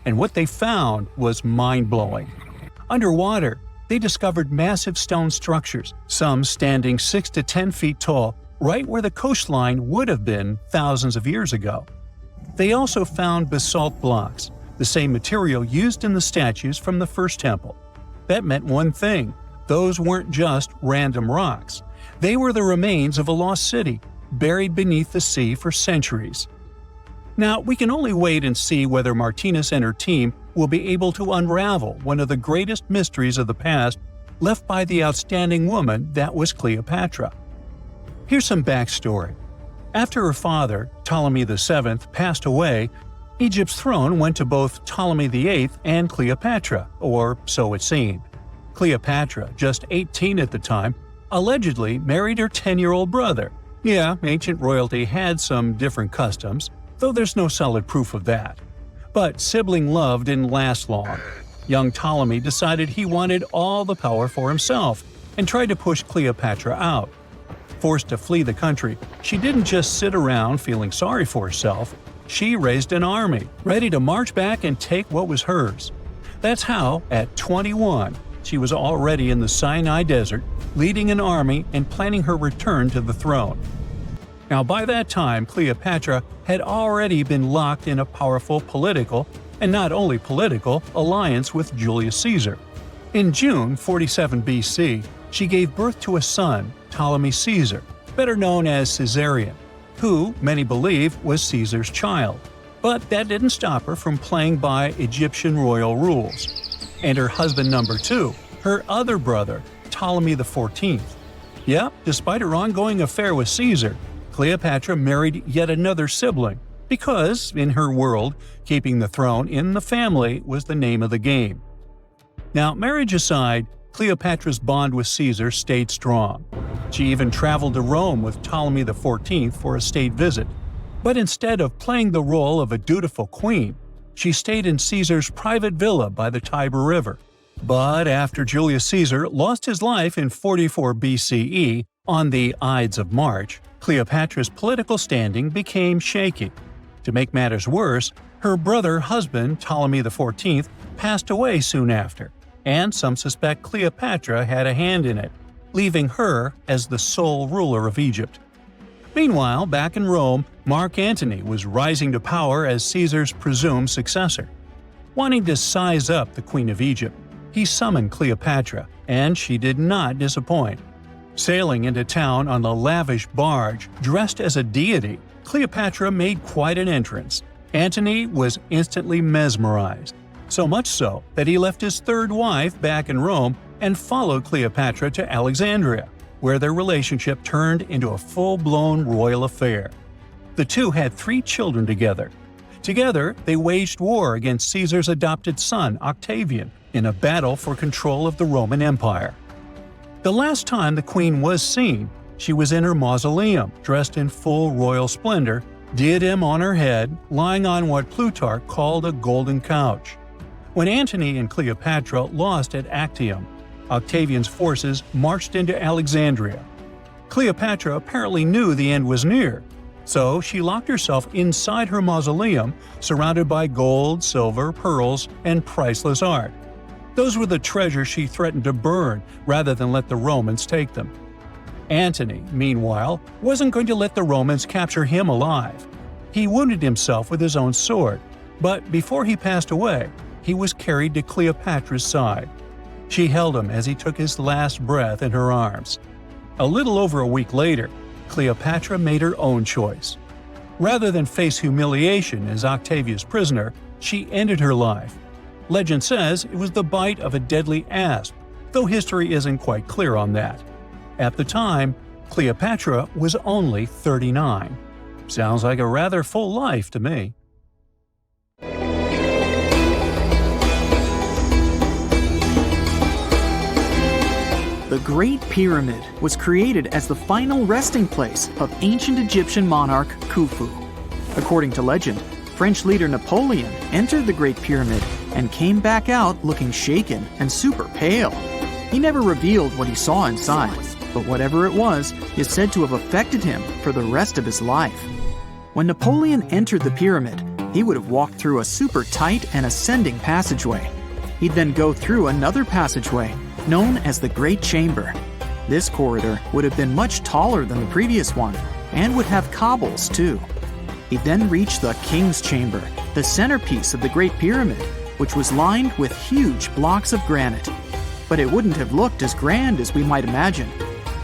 And what they found was mind-blowing. Underwater, they discovered massive stone structures, some standing 6 to 10 feet tall, right where the coastline would have been thousands of years ago. They also found basalt blocks, the same material used in the statues from the first temple. That meant one thing: those weren't just random rocks. They were the remains of a lost city, buried beneath the sea for centuries. Now, we can only wait and see whether Martinez and her team will be able to unravel one of the greatest mysteries of the past left by the outstanding woman that was Cleopatra. Here's some backstory. After her father, Ptolemy VII, passed away, Egypt's throne went to both Ptolemy VIII and Cleopatra, or so it seemed. Cleopatra, just 18 at the time, allegedly married her 10-year-old brother. Yeah, ancient royalty had some different customs, though there's no solid proof of that. But sibling love didn't last long. Young Ptolemy decided he wanted all the power for himself and tried to push Cleopatra out. Forced to flee the country, she didn't just sit around feeling sorry for herself. She raised an army, ready to march back and take what was hers. That's how, at 21, she was already in the Sinai Desert, leading an army and planning her return to the throne. Now, by that time, Cleopatra had already been locked in a powerful political, and not only political, alliance with Julius Caesar. In June 47 BC, she gave birth to a son, Ptolemy Caesar, better known as Caesarion, who, many believe, was Caesar's child. But that didn't stop her from playing by Egyptian royal rules. And her husband number 2, her other brother, Ptolemy XIV. Yep, despite her ongoing affair with Caesar, Cleopatra married yet another sibling, because, in her world, keeping the throne in the family was the name of the game. Now, marriage aside, Cleopatra's bond with Caesar stayed strong. She even traveled to Rome with Ptolemy XIV for a state visit. But instead of playing the role of a dutiful queen, she stayed in Caesar's private villa by the Tiber River. But after Julius Caesar lost his life in 44 BCE on the Ides of March, Cleopatra's political standing became shaky. To make matters worse, her brother-husband Ptolemy XIV passed away soon after, and some suspect Cleopatra had a hand in it, leaving her as the sole ruler of Egypt. Meanwhile, back in Rome, Mark Antony was rising to power as Caesar's presumed successor. Wanting to size up the Queen of Egypt, he summoned Cleopatra, and she did not disappoint. Sailing into town on a lavish barge dressed as a deity, Cleopatra made quite an entrance. Antony was instantly mesmerized, so much so that he left his third wife back in Rome and followed Cleopatra to Alexandria, where their relationship turned into a full-blown royal affair. The two had 3 children together. Together, they waged war against Caesar's adopted son, Octavian, in a battle for control of the Roman Empire. The last time the queen was seen, she was in her mausoleum, dressed in full royal splendor, diadem on her head, lying on what Plutarch called a golden couch. When Antony and Cleopatra lost at Actium, Octavian's forces marched into Alexandria. Cleopatra apparently knew the end was near, so she locked herself inside her mausoleum, surrounded by gold, silver, pearls, and priceless art. Those were the treasures she threatened to burn rather than let the Romans take them. Antony, meanwhile, wasn't going to let the Romans capture him alive. He wounded himself with his own sword, but before he passed away, he was carried to Cleopatra's side. She held him as he took his last breath in her arms. A little over a week later, Cleopatra made her own choice. Rather than face humiliation as Octavia's prisoner, she ended her life. Legend says it was the bite of a deadly asp, though history isn't quite clear on that. At the time, Cleopatra was only 39. Sounds like a rather full life to me. The Great Pyramid was created as the final resting place of ancient Egyptian monarch Khufu. According to legend, French leader Napoleon entered the Great Pyramid and came back out looking shaken and super pale. He never revealed what he saw inside, but whatever it was is said to have affected him for the rest of his life. When Napoleon entered the pyramid, he would have walked through a super tight and ascending passageway. He'd then go through another passageway, known as the Great Chamber. This corridor would have been much taller than the previous one, and would have cobbles too. He'd then reach the King's Chamber, the centerpiece of the Great Pyramid, which was lined with huge blocks of granite. But it wouldn't have looked as grand as we might imagine.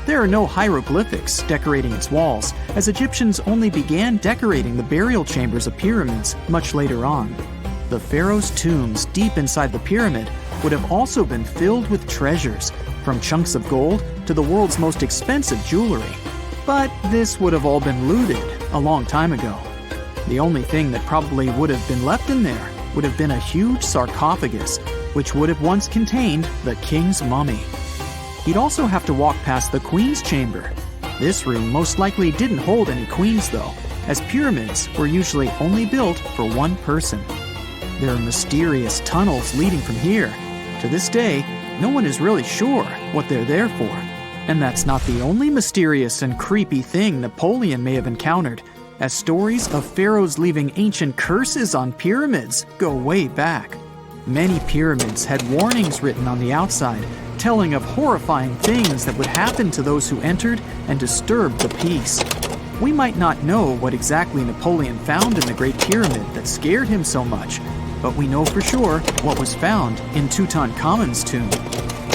There are no hieroglyphics decorating its walls, as Egyptians only began decorating the burial chambers of pyramids much later on. The pharaoh's tombs deep inside the pyramid would have also been filled with treasures, from chunks of gold to the world's most expensive jewelry. But this would have all been looted a long time ago. The only thing that probably would have been left in there would have been a huge sarcophagus, which would have once contained the king's mummy. He'd also have to walk past the queen's chamber. This room most likely didn't hold any queens though, as pyramids were usually only built for one person. There are mysterious tunnels leading from here. To this day, no one is really sure what they're there for. And that's not the only mysterious and creepy thing Napoleon may have encountered, as stories of pharaohs leaving ancient curses on pyramids go way back. Many pyramids had warnings written on the outside, telling of horrifying things that would happen to those who entered and disturbed the peace. We might not know what exactly Napoleon found in the Great Pyramid that scared him so much, but we know for sure what was found in Tutankhamun's tomb.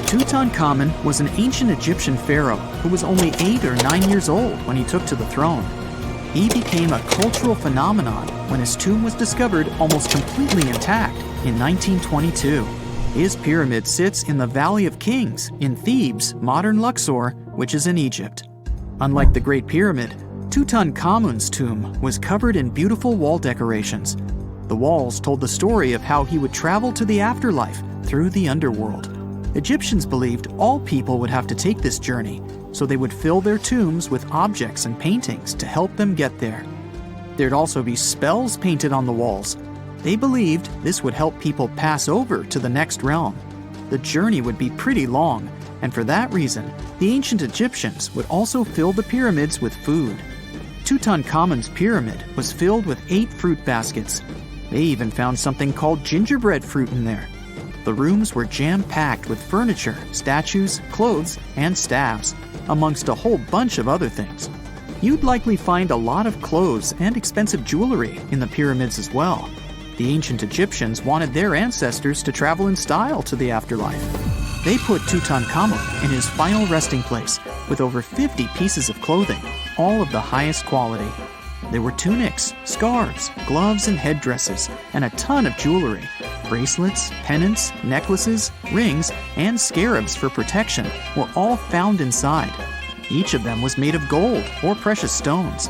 Tutankhamun was an ancient Egyptian pharaoh who was only 8 or 9 years old when he took to the throne. He became a cultural phenomenon when his tomb was discovered almost completely intact in 1922. His pyramid sits in the Valley of Kings in Thebes, modern Luxor, which is in Egypt. Unlike the Great Pyramid, Tutankhamun's tomb was covered in beautiful wall decorations. The walls told the story of how he would travel to the afterlife through the underworld. Egyptians believed all people would have to take this journey, so they would fill their tombs with objects and paintings to help them get there. There'd also be spells painted on the walls. They believed this would help people pass over to the next realm. The journey would be pretty long, and for that reason, the ancient Egyptians would also fill the pyramids with food. Tutankhamun's pyramid was filled with 8 fruit baskets. They even found something called gingerbread fruit in there. The rooms were jam-packed with furniture, statues, clothes, and staffs, amongst a whole bunch of other things. You'd likely find a lot of clothes and expensive jewelry in the pyramids as well. The ancient Egyptians wanted their ancestors to travel in style to the afterlife. They put Tutankhamun in his final resting place with over 50 pieces of clothing, all of the highest quality. There were tunics, scarves, gloves, and headdresses, and a ton of jewelry. Bracelets, pendants, necklaces, rings, and scarabs for protection were all found inside. Each of them was made of gold or precious stones.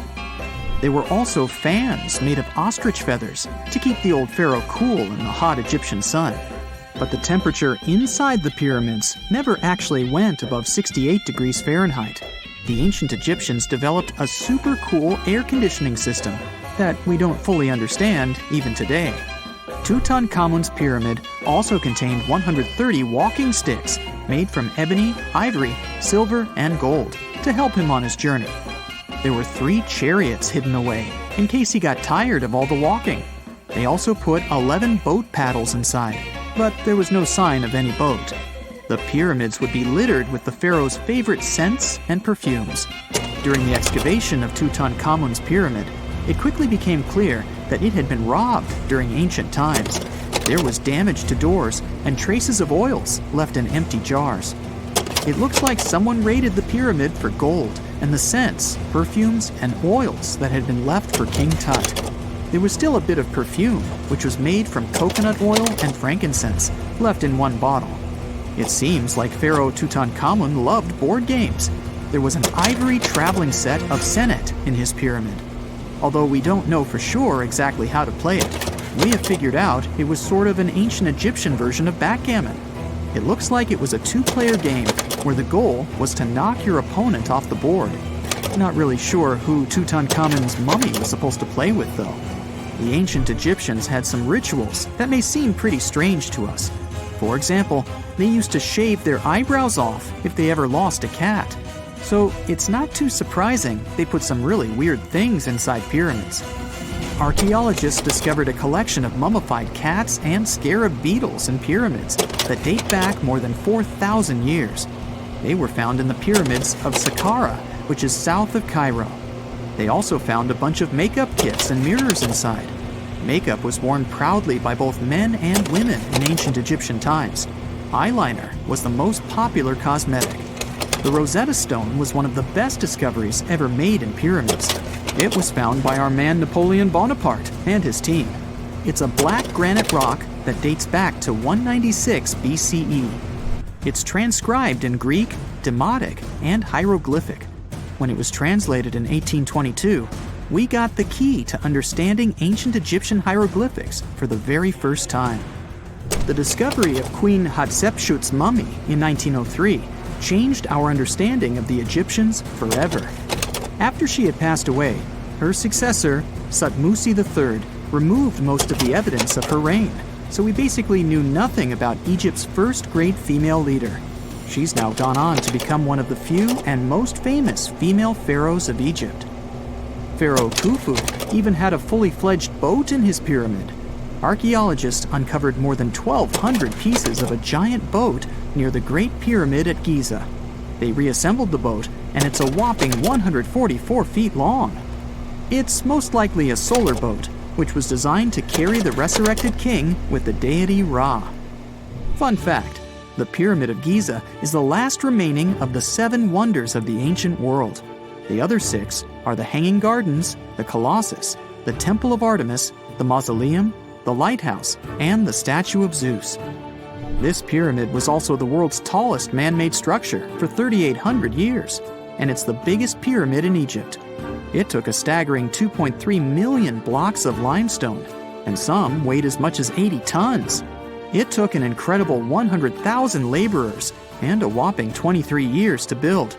There were also fans made of ostrich feathers to keep the old pharaoh cool in the hot Egyptian sun. But the temperature inside the pyramids never actually went above 68 degrees Fahrenheit. The ancient Egyptians developed a super cool air conditioning system that we don't fully understand even today. Tutankhamun's pyramid also contained 130 walking sticks made from ebony, ivory, silver, and gold to help him on his journey. There were 3 chariots hidden away in case he got tired of all the walking. They also put 11 boat paddles inside, but there was no sign of any boat. The pyramids would be littered with the pharaoh's favorite scents and perfumes. During the excavation of Tutankhamun's pyramid, it quickly became clear that it had been robbed during ancient times. There was damage to doors and traces of oils left in empty jars. It looks like someone raided the pyramid for gold and the scents, perfumes, and oils that had been left for King Tut. There was still a bit of perfume, which was made from coconut oil and frankincense, left in one bottle. It seems like Pharaoh Tutankhamun loved board games. There was an ivory traveling set of senet in his pyramid. Although we don't know for sure exactly how to play it, we have figured out it was sort of an ancient Egyptian version of backgammon. It looks like it was a 2-player game where the goal was to knock your opponent off the board. Not really sure who Tutankhamun's mummy was supposed to play with, though. The ancient Egyptians had some rituals that may seem pretty strange to us. For example, they used to shave their eyebrows off if they ever lost a cat. So it's not too surprising they put some really weird things inside pyramids. Archaeologists discovered a collection of mummified cats and scarab beetles in pyramids that date back more than 4,000 years. They were found in the pyramids of Saqqara, which is south of Cairo. They also found a bunch of makeup kits and mirrors inside. Makeup was worn proudly by both men and women in ancient Egyptian times. Eyeliner was the most popular cosmetic. The Rosetta Stone was one of the best discoveries ever made in pyramids. It was found by our man Napoleon Bonaparte and his team. It's a black granite rock that dates back to 196 BCE. It's transcribed in Greek, Demotic, and hieroglyphic. When it was translated in 1822, we got the key to understanding ancient Egyptian hieroglyphics for the very first time. The discovery of Queen Hatshepsut's mummy in 1903 changed our understanding of the Egyptians forever. After she had passed away, her successor, Thutmose III, removed most of the evidence of her reign, so we basically knew nothing about Egypt's first great female leader. She's now gone on to become one of the few and most famous female pharaohs of Egypt. Pharaoh Khufu even had a fully fledged boat in his pyramid. Archaeologists uncovered more than 1,200 pieces of a giant boat near the Great Pyramid at Giza. They reassembled the boat, and it's a whopping 144 feet long. It's most likely a solar boat, which was designed to carry the resurrected king with the deity Ra. Fun fact, the Pyramid of Giza is the last remaining of the 7 wonders of the ancient world. The other 6 are the Hanging Gardens, the Colossus, the Temple of Artemis, the Mausoleum, the Lighthouse, and the Statue of Zeus. This pyramid was also the world's tallest man-made structure for 3,800 years, and it's the biggest pyramid in Egypt. It took a staggering 2.3 million blocks of limestone, and some weighed as much as 80 tons. It took an incredible 100,000 laborers and a whopping 23 years to build.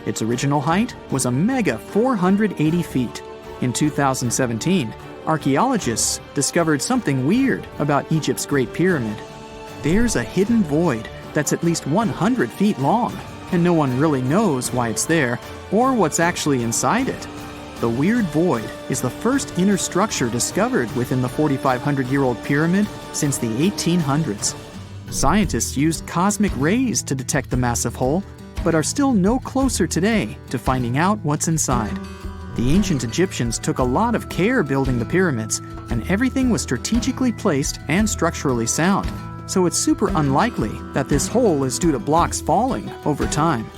Its original height was a mega 480 feet. In 2017, archaeologists discovered something weird about Egypt's Great Pyramid. There's a hidden void that's at least 100 feet long, and no one really knows why it's there or what's actually inside it. The weird void is the first inner structure discovered within the 4,500-year-old pyramid since the 1800s. Scientists used cosmic rays to detect the massive hole, but are still no closer today to finding out what's inside. The ancient Egyptians took a lot of care building the pyramids, and everything was strategically placed and structurally sound, so it's super unlikely that this hole is due to blocks falling over time.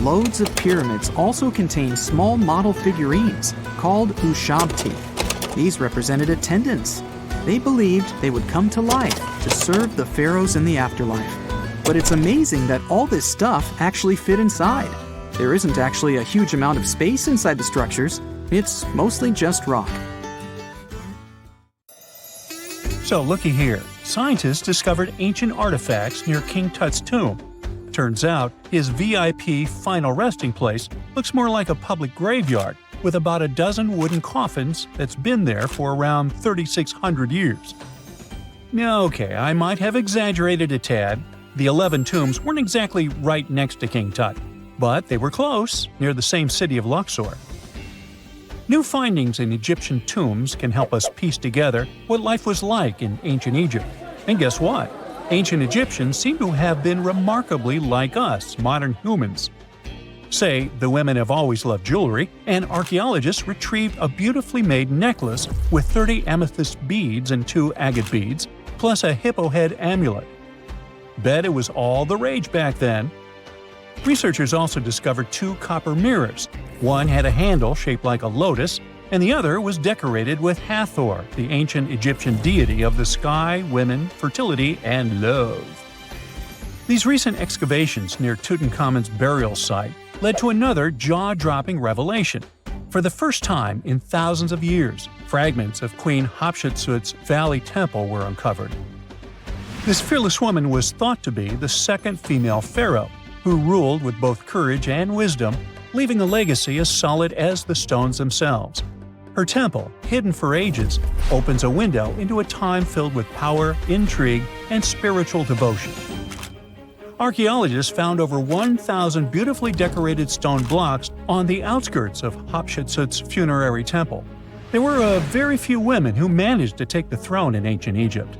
Loads of pyramids also contain small model figurines called ushabti. These represented attendants. They believed they would come to life to serve the pharaohs in the afterlife. But it's amazing that all this stuff actually fit inside. There isn't actually a huge amount of space inside the structures. It's mostly just rock. So looky here, scientists discovered ancient artifacts near King Tut's tomb. Turns out, his VIP final resting place looks more like a public graveyard with about a dozen wooden coffins that's been there for around 3,600 years. Okay, I might have exaggerated a tad. The 11 tombs weren't exactly right next to King Tut, but they were close, near the same city of Luxor. New findings in Egyptian tombs can help us piece together what life was like in ancient Egypt. And guess what? Ancient Egyptians seem to have been remarkably like us, modern humans. Say, the women have always loved jewelry, and archaeologists retrieved a beautifully made necklace with 30 amethyst beads and 2 agate beads, plus a hippo head amulet. Bet it was all the rage back then. Researchers also discovered 2 copper mirrors. One had a handle shaped like a lotus, and the other was decorated with Hathor, the ancient Egyptian deity of the sky, women, fertility, and love. These recent excavations near Tutankhamun's burial site led to another jaw-dropping revelation. For the first time in thousands of years, fragments of Queen Hatshepsut's Valley Temple were uncovered. This fearless woman was thought to be the second female pharaoh, who ruled with both courage and wisdom, leaving a legacy as solid as the stones themselves. Her temple, hidden for ages, opens a window into a time filled with power, intrigue, and spiritual devotion. Archaeologists found over 1,000 beautifully decorated stone blocks on the outskirts of Hatshepsut's funerary temple. There were very few women who managed to take the throne in ancient Egypt.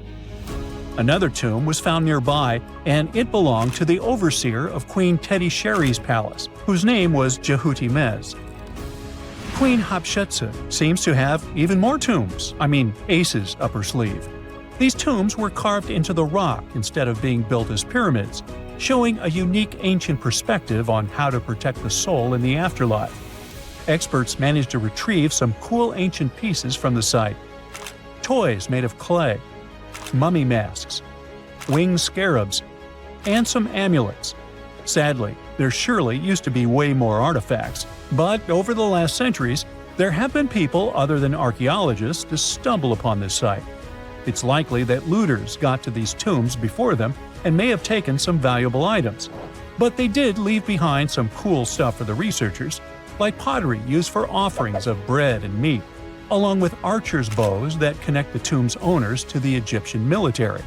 Another tomb was found nearby, and it belonged to the overseer of Queen Teti Sheri's palace, whose name was Jehuti-Mez. Queen Hatshepsut seems to have even more tombs, aces up her sleeve. These tombs were carved into the rock instead of being built as pyramids, showing a unique ancient perspective on how to protect the soul in the afterlife. Experts managed to retrieve some cool ancient pieces from the site. Toys made of clay, mummy masks, winged scarabs, and some amulets. Sadly, there surely used to be way more artifacts, but over the last centuries, there have been people other than archaeologists to stumble upon this site. It's likely that looters got to these tombs before them and may have taken some valuable items. But they did leave behind some cool stuff for the researchers, like pottery used for offerings of bread and meat, along with archers' bows that connect the tomb's owners to the Egyptian military.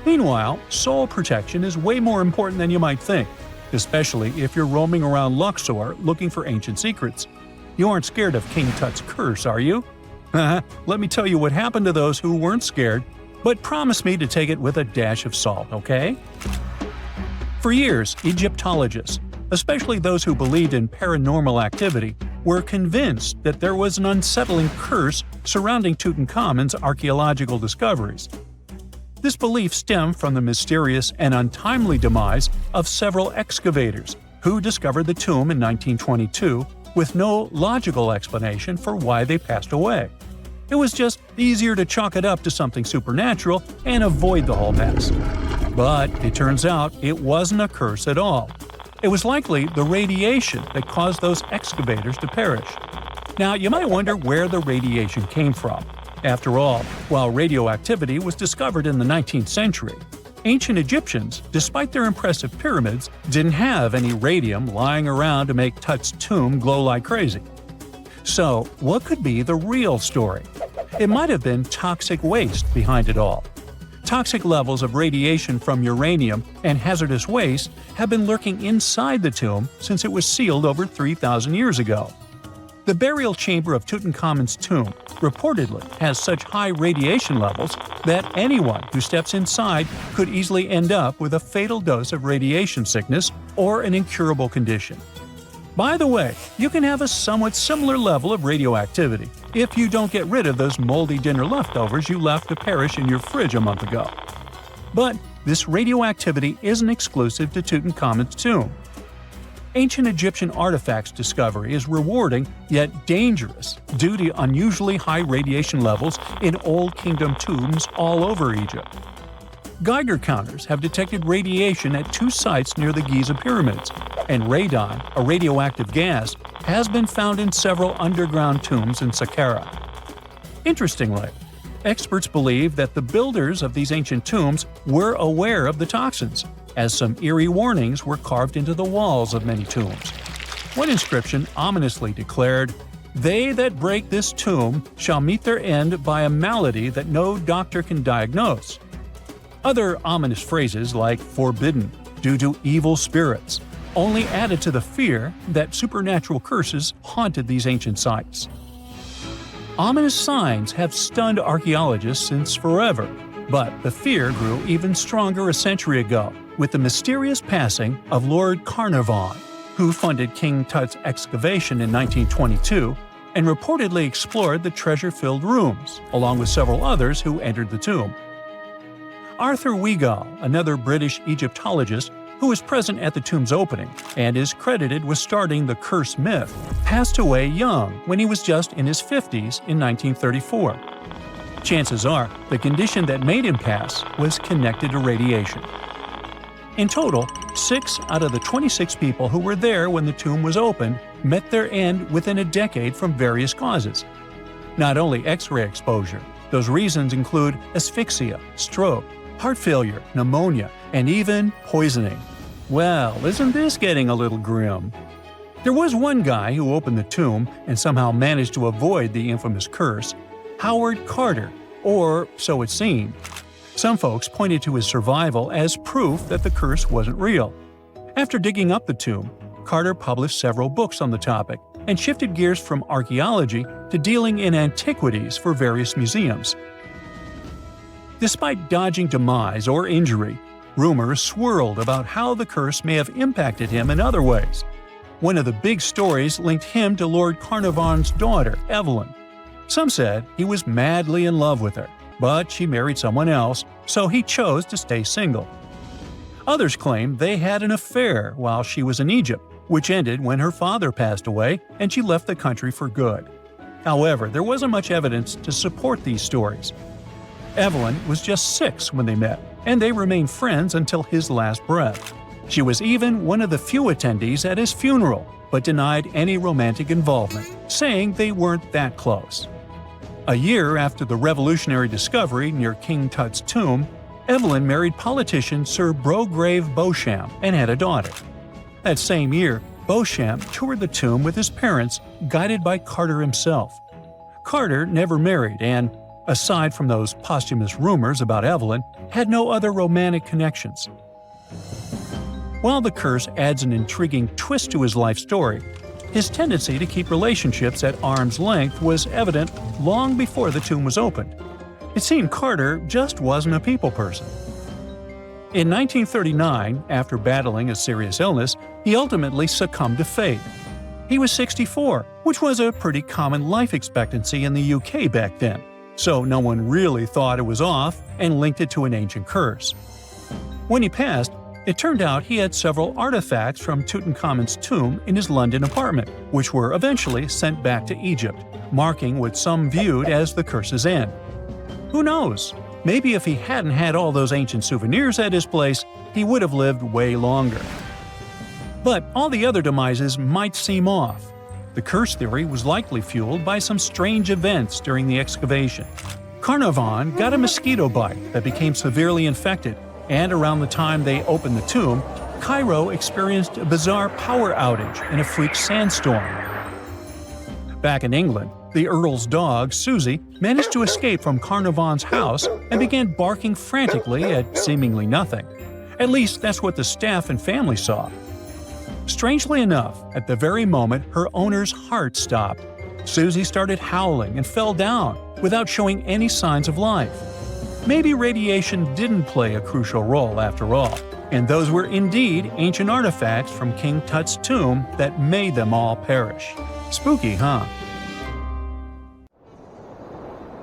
Meanwhile, soul protection is way more important than you might think, especially if you're roaming around Luxor looking for ancient secrets. You aren't scared of King Tut's curse, are you? Let me tell you what happened to those who weren't scared, but promise me to take it with a dash of salt, okay? For years, Egyptologists, especially those who believed in paranormal activity, were convinced that there was an unsettling curse surrounding Tutankhamun's archaeological discoveries. This belief stemmed from the mysterious and untimely demise of several excavators who discovered the tomb in 1922 with no logical explanation for why they passed away. It was just easier to chalk it up to something supernatural and avoid the whole mess. But it turns out it wasn't a curse at all. It was likely the radiation that caused those excavators to perish. Now, you might wonder where the radiation came from. After all, while radioactivity was discovered in the 19th century, ancient Egyptians, despite their impressive pyramids, didn't have any radium lying around to make Tut's tomb glow like crazy. So, what could be the real story? It might have been toxic waste behind it all. Toxic levels of radiation from uranium and hazardous waste have been lurking inside the tomb since it was sealed over 3,000 years ago. The burial chamber of Tutankhamun's tomb reportedly has such high radiation levels that anyone who steps inside could easily end up with a fatal dose of radiation sickness or an incurable condition. By the way, you can have a somewhat similar level of radioactivity if you don't get rid of those moldy dinner leftovers you left to perish in your fridge a month ago. But this radioactivity isn't exclusive to Tutankhamun's tomb. Ancient Egyptian artifacts discovery is rewarding yet dangerous due to unusually high radiation levels in Old Kingdom tombs all over Egypt. Geiger counters have detected radiation at 2 sites near the Giza pyramids, and radon, a radioactive gas, has been found in several underground tombs in Saqqara. Interestingly, experts believe that the builders of these ancient tombs were aware of the toxins, as some eerie warnings were carved into the walls of many tombs. One inscription ominously declared, "They that break this tomb shall meet their end by a malady that no doctor can diagnose." Other ominous phrases like "forbidden," "due to evil spirits," only added to the fear that supernatural curses haunted these ancient sites. Ominous signs have stunned archaeologists since forever, but the fear grew even stronger a century ago with the mysterious passing of Lord Carnarvon, who funded King Tut's excavation in 1922 and reportedly explored the treasure-filled rooms, along with several others who entered the tomb. Arthur Weigall, another British Egyptologist who was present at the tomb's opening and is credited with starting the curse myth, passed away young when he was just in his 50s in 1934. Chances are the condition that made him pass was connected to radiation. In total, 6 out of the 26 people who were there when the tomb was opened met their end within a decade from various causes. Not only X-ray exposure, those reasons include asphyxia, stroke, heart failure, pneumonia, and even poisoning. Well, isn't this getting a little grim? There was one guy who opened the tomb and somehow managed to avoid the infamous curse, Howard Carter, or so it seemed. Some folks pointed to his survival as proof that the curse wasn't real. After digging up the tomb, Carter published several books on the topic and shifted gears from archaeology to dealing in antiquities for various museums. Despite dodging demise or injury, rumors swirled about how the curse may have impacted him in other ways. One of the big stories linked him to Lord Carnarvon's daughter, Evelyn. Some said he was madly in love with her, but she married someone else, so he chose to stay single. Others claimed they had an affair while she was in Egypt, which ended when her father passed away and she left the country for good. However, there wasn't much evidence to support these stories. Evelyn was just 6 when they met, and they remained friends until his last breath. She was even one of the few attendees at his funeral, but denied any romantic involvement, saying they weren't that close. A year after the revolutionary discovery near King Tut's tomb, Evelyn married politician Sir Brograve Beauchamp and had a daughter. That same year, Beauchamp toured the tomb with his parents, guided by Carter himself. Carter never married and, aside from those posthumous rumors about Evelyn, had no other romantic connections. While the curse adds an intriguing twist to his life story, his tendency to keep relationships at arm's length was evident long before the tomb was opened. It seemed Carter just wasn't a people person. In 1939, after battling a serious illness, he ultimately succumbed to fate. He was 64, which was a pretty common life expectancy in the UK back then, so no one really thought it was off and linked it to an ancient curse. When he passed, it turned out he had several artifacts from Tutankhamun's tomb in his London apartment, which were eventually sent back to Egypt, marking what some viewed as the curse's end. Who knows? Maybe if he hadn't had all those ancient souvenirs at his place, he would have lived way longer. But all the other demises might seem off. The curse theory was likely fueled by some strange events during the excavation. Carnarvon got a mosquito bite that became severely infected, and around the time they opened the tomb, Cairo experienced a bizarre power outage and a freak sandstorm. Back in England, the Earl's dog, Susie, managed to escape from Carnarvon's house and began barking frantically at seemingly nothing. At least that's what the staff and family saw. Strangely enough, at the very moment her owner's heart stopped, Susie started howling and fell down without showing any signs of life. Maybe radiation didn't play a crucial role after all, and those were indeed ancient artifacts from King Tut's tomb that made them all perish. Spooky, huh?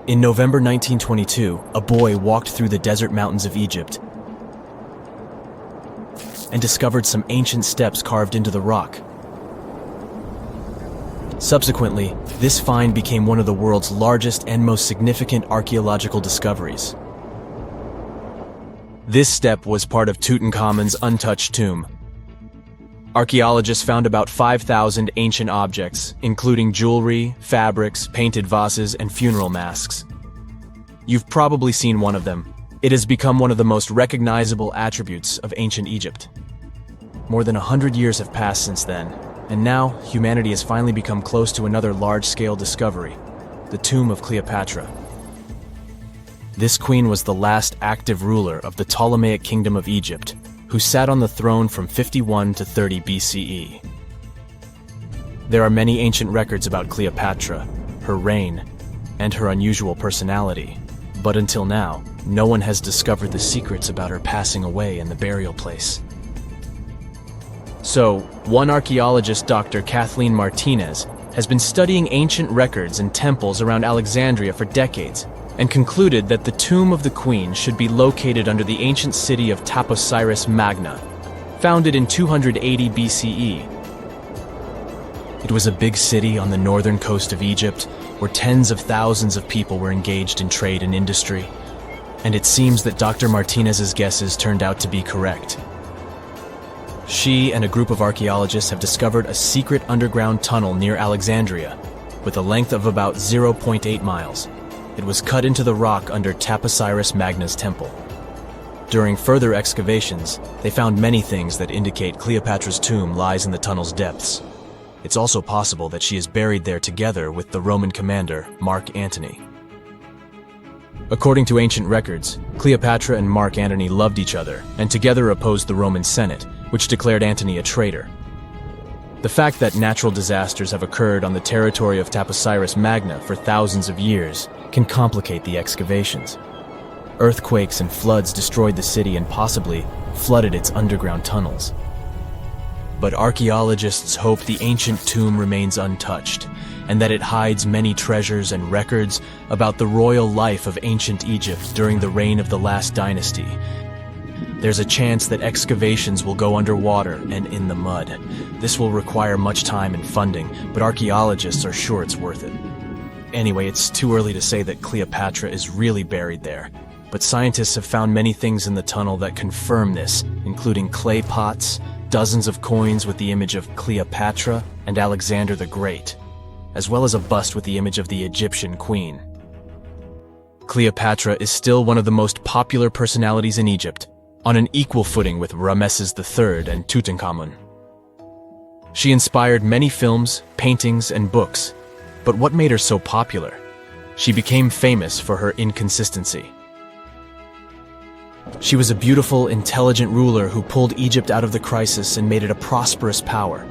In November 1922, a boy walked through the desert mountains of Egypt and discovered some ancient steps carved into the rock. Subsequently, this find became one of the world's largest and most significant archaeological discoveries. This step was part of Tutankhamun's untouched tomb. Archaeologists found about 5,000 ancient objects, including jewelry, fabrics, painted vases, and funeral masks. You've probably seen one of them. It has become one of the most recognizable attributes of ancient Egypt. More than 100 years have passed since then, and now humanity has finally become close to another large-scale discovery, the tomb of Cleopatra. This queen was the last active ruler of the Ptolemaic Kingdom of Egypt, who sat on the throne from 51 to 30 BCE. There are many ancient records about Cleopatra, her reign, and her unusual personality, but until now, no one has discovered the secrets about her passing away in the burial place. So, one archaeologist, Dr. Kathleen Martinez, has been studying ancient records and temples around Alexandria for decades, and concluded that the tomb of the queen should be located under the ancient city of Taposiris Magna, founded in 280 BCE. It was a big city on the northern coast of Egypt, where tens of thousands of people were engaged in trade and industry, and it seems that Dr. Martinez's guesses turned out to be correct. She and a group of archaeologists have discovered a secret underground tunnel near Alexandria, with a length of about 0.8 miles. It was cut into the rock under Taposiris Magna's temple. During further excavations, they found many things that indicate Cleopatra's tomb lies in the tunnel's depths. It's also possible that she is buried there together with the Roman commander, Mark Antony. According to ancient records, Cleopatra and Mark Antony loved each other and together opposed the Roman Senate, which declared Antony a traitor. The fact that natural disasters have occurred on the territory of Taposiris Magna for thousands of years can complicate the excavations. Earthquakes and floods destroyed the city and possibly flooded its underground tunnels. But archaeologists hope the ancient tomb remains untouched, and that it hides many treasures and records about the royal life of ancient Egypt during the reign of the last dynasty. There's a chance that excavations will go underwater and in the mud. This will require much time and funding, but archaeologists are sure it's worth it. Anyway, it's too early to say that Cleopatra is really buried there, but scientists have found many things in the tunnel that confirm this, including clay pots, dozens of coins with the image of Cleopatra and Alexander the Great, as well as a bust with the image of the Egyptian queen. Cleopatra is still one of the most popular personalities in Egypt, on an equal footing with Ramesses III and Tutankhamun. She inspired many films, paintings, and books, but what made her so popular? she became famous for her inconsistency. She was a beautiful, intelligent ruler who pulled Egypt out of the crisis and made it a prosperous power.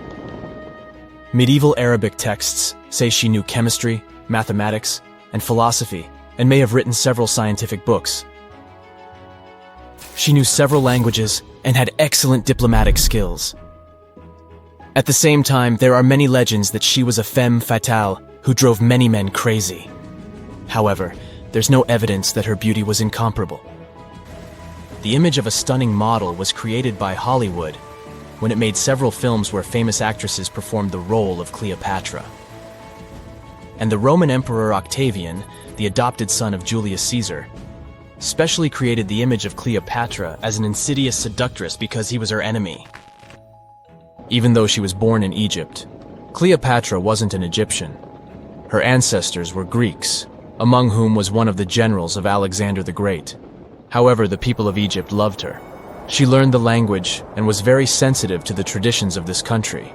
Medieval Arabic texts say she knew chemistry, mathematics, and philosophy, and may have written several scientific books. She knew several languages and had excellent diplomatic skills. At the same time, there are many legends that she was a femme fatale who drove many men crazy. However, there's no evidence that her beauty was incomparable. The image of a stunning model was created by Hollywood when it made several films where famous actresses performed the role of Cleopatra. And the Roman Emperor Octavian, the adopted son of Julius Caesar, specially created the image of Cleopatra as an insidious seductress because he was her enemy. Even though she was born in Egypt, Cleopatra wasn't an Egyptian. Her ancestors were Greeks, among whom was one of the generals of Alexander the Great. However, the people of Egypt loved her. She learned the language and was very sensitive to the traditions of this country.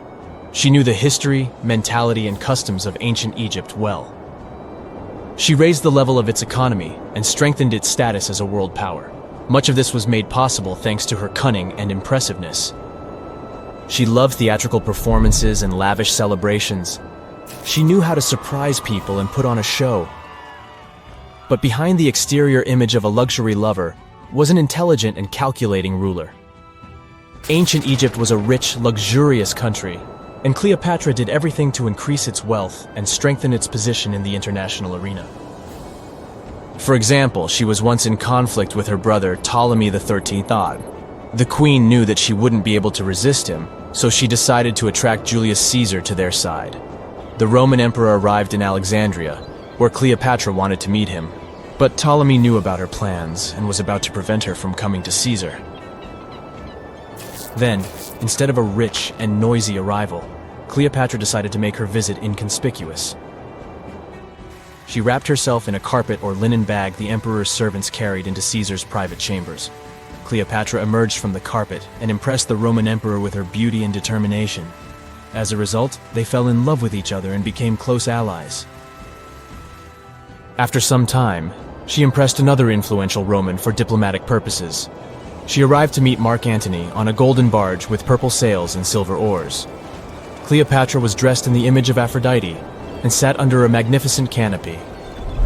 She knew the history, mentality, and customs of ancient Egypt well. She raised the level of its economy and strengthened its status as a world power. Much of this was made possible thanks to her cunning and impressiveness. She loved theatrical performances and lavish celebrations. She knew how to surprise people and put on a show. But behind the exterior image of a luxury lover was an intelligent and calculating ruler. Ancient Egypt was a rich, luxurious country, and Cleopatra did everything to increase its wealth and strengthen its position in the international arena. For example, she was once in conflict with her brother Ptolemy XIII Odd. The queen knew that she wouldn't be able to resist him, so she decided to attract Julius Caesar to their side. The Roman emperor arrived in Alexandria, where Cleopatra wanted to meet him, but Ptolemy knew about her plans and was about to prevent her from coming to Caesar. Then, instead of a rich and noisy arrival, Cleopatra decided to make her visit inconspicuous. She wrapped herself in a carpet or linen bag the emperor's servants carried into Caesar's private chambers. Cleopatra emerged from the carpet and impressed the Roman emperor with her beauty and determination. As a result, they fell in love with each other and became close allies. After some time, she impressed another influential Roman for diplomatic purposes. She arrived to meet Mark Antony on a golden barge with purple sails and silver oars. Cleopatra was dressed in the image of Aphrodite and sat under a magnificent canopy.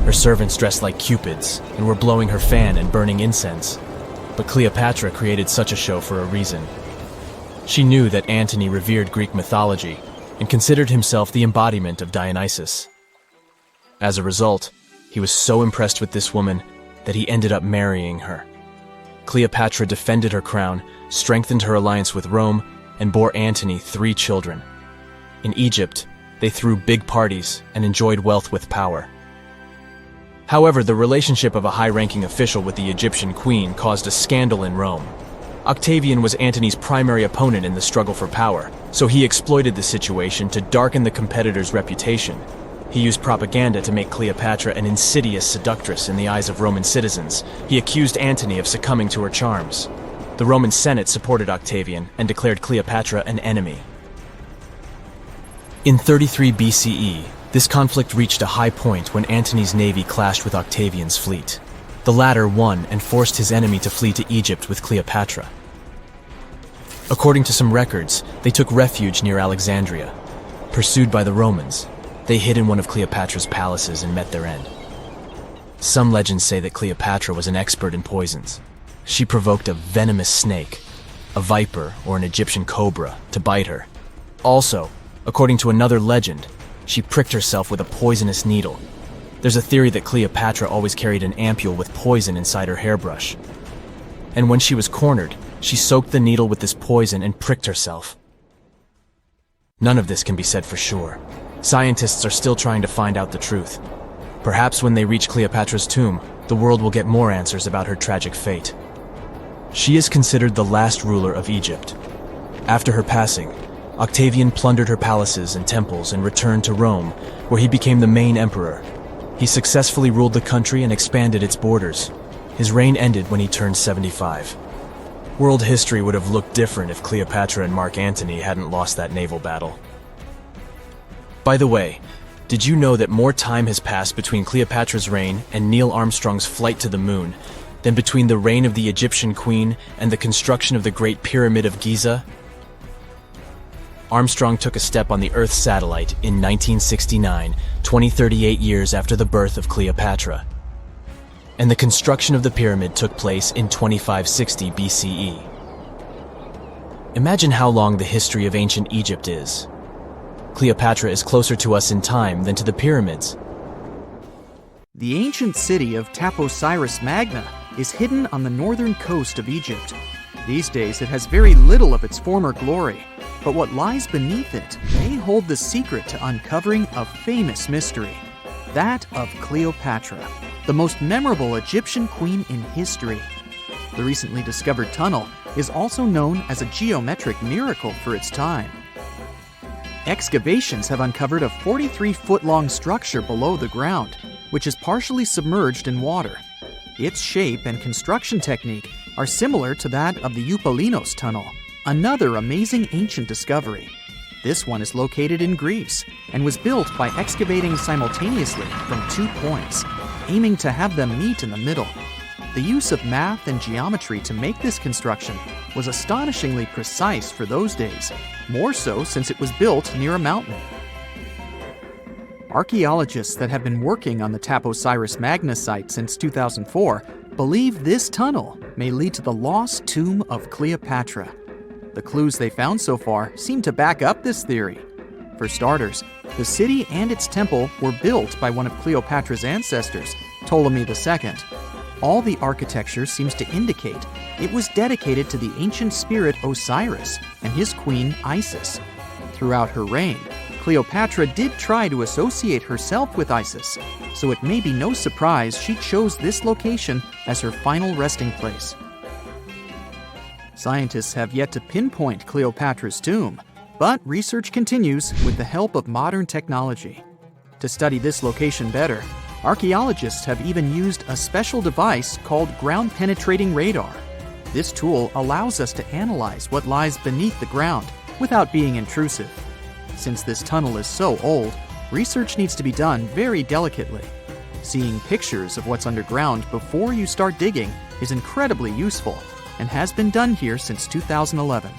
Her servants dressed like cupids and were blowing her fan and burning incense. But Cleopatra created such a show for a reason. She knew that Antony revered Greek mythology and considered himself the embodiment of Dionysus. As a result, he was so impressed with this woman that he ended up marrying her. Cleopatra defended her crown, strengthened her alliance with Rome, and bore Antony 3 children. In Egypt, they threw big parties and enjoyed wealth with power. However, the relationship of a high-ranking official with the Egyptian queen caused a scandal in Rome. Octavian was Antony's primary opponent in the struggle for power, so he exploited the situation to darken the competitor's reputation. He used propaganda to make Cleopatra an insidious seductress in the eyes of Roman citizens. He accused Antony of succumbing to her charms. The Roman Senate supported Octavian and declared Cleopatra an enemy. In 33 BCE, this conflict reached a high point when Antony's navy clashed with Octavian's fleet. The latter won and forced his enemy to flee to Egypt with Cleopatra. According to some records, they took refuge near Alexandria. Pursued by the Romans, they hid in one of Cleopatra's palaces and met their end. Some legends say that Cleopatra was an expert in poisons. She provoked a venomous snake, a viper or an Egyptian cobra, to bite her. Also, according to another legend, she pricked herself with a poisonous needle. There's a theory that Cleopatra always carried an ampule with poison inside her hairbrush. And when she was cornered, she soaked the needle with this poison and pricked herself. None of this can be said for sure. Scientists are still trying to find out the truth. Perhaps when they reach Cleopatra's tomb, the world will get more answers about her tragic fate. She is considered the last ruler of Egypt. After her passing, Octavian plundered her palaces and temples and returned to Rome, where he became the main emperor. He successfully ruled the country and expanded its borders. His reign ended when he turned 75. World history would have looked different if Cleopatra and Mark Antony hadn't lost that naval battle. By the way, Did you know that more time has passed between Cleopatra's reign and Neil Armstrong's flight to the moon than between the reign of the Egyptian queen and the construction of the Great Pyramid of Giza? Armstrong took a step on the Earth satellite in 1969, 38 years after the birth of Cleopatra. And the construction of the pyramid took place in 2560 BCE. Imagine how long the history of ancient Egypt is. Cleopatra is closer to us in time than to the pyramids. The ancient city of Taposiris Magna is hidden on the northern coast of Egypt. These days, it has very little of its former glory, but what lies beneath it may hold the secret to uncovering a famous mystery, that of Cleopatra, the most memorable Egyptian queen in history. The recently discovered tunnel is also known as a geometric miracle for its time. Excavations have uncovered a 43-foot-long structure below the ground, which is partially submerged in water. Its shape and construction technique are similar to that of the Eupalinos Tunnel, another amazing ancient discovery. This one is located in Greece and was built by excavating simultaneously from 2 points, aiming to have them meet in the middle. The use of math and geometry to make this construction was astonishingly precise for those days, more so since it was built near a mountain. Archaeologists that have been working on the Taposiris Magna site since 2004 believe this tunnel may lead to the lost tomb of Cleopatra. The clues they found so far seem to back up this theory. For starters, the city and its temple were built by one of Cleopatra's ancestors, Ptolemy II. All the architecture seems to indicate it was dedicated to the ancient spirit Osiris and his queen Isis. Throughout her reign, Cleopatra did try to associate herself with Isis, so it may be no surprise she chose this location as her final resting place. Scientists have yet to pinpoint Cleopatra's tomb, but research continues with the help of modern technology. To study this location better, archaeologists have even used a special device called ground-penetrating radar. This tool allows us to analyze what lies beneath the ground without being intrusive. Since this tunnel is so old, research needs to be done very delicately. Seeing pictures of what's underground before you start digging is incredibly useful and has been done here since 2011.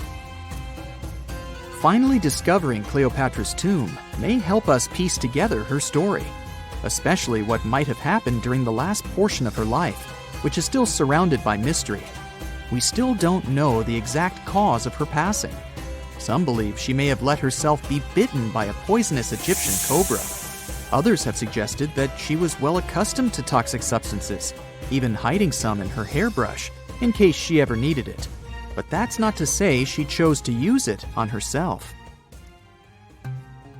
Finally discovering Cleopatra's tomb may help us piece together her story, especially what might have happened during the last portion of her life, which is still surrounded by mystery. We still don't know the exact cause of her passing. Some believe she may have let herself be bitten by a poisonous Egyptian cobra. Others have suggested that she was well accustomed to toxic substances, even hiding some in her hairbrush in case she ever needed it. But that's not to say she chose to use it on herself.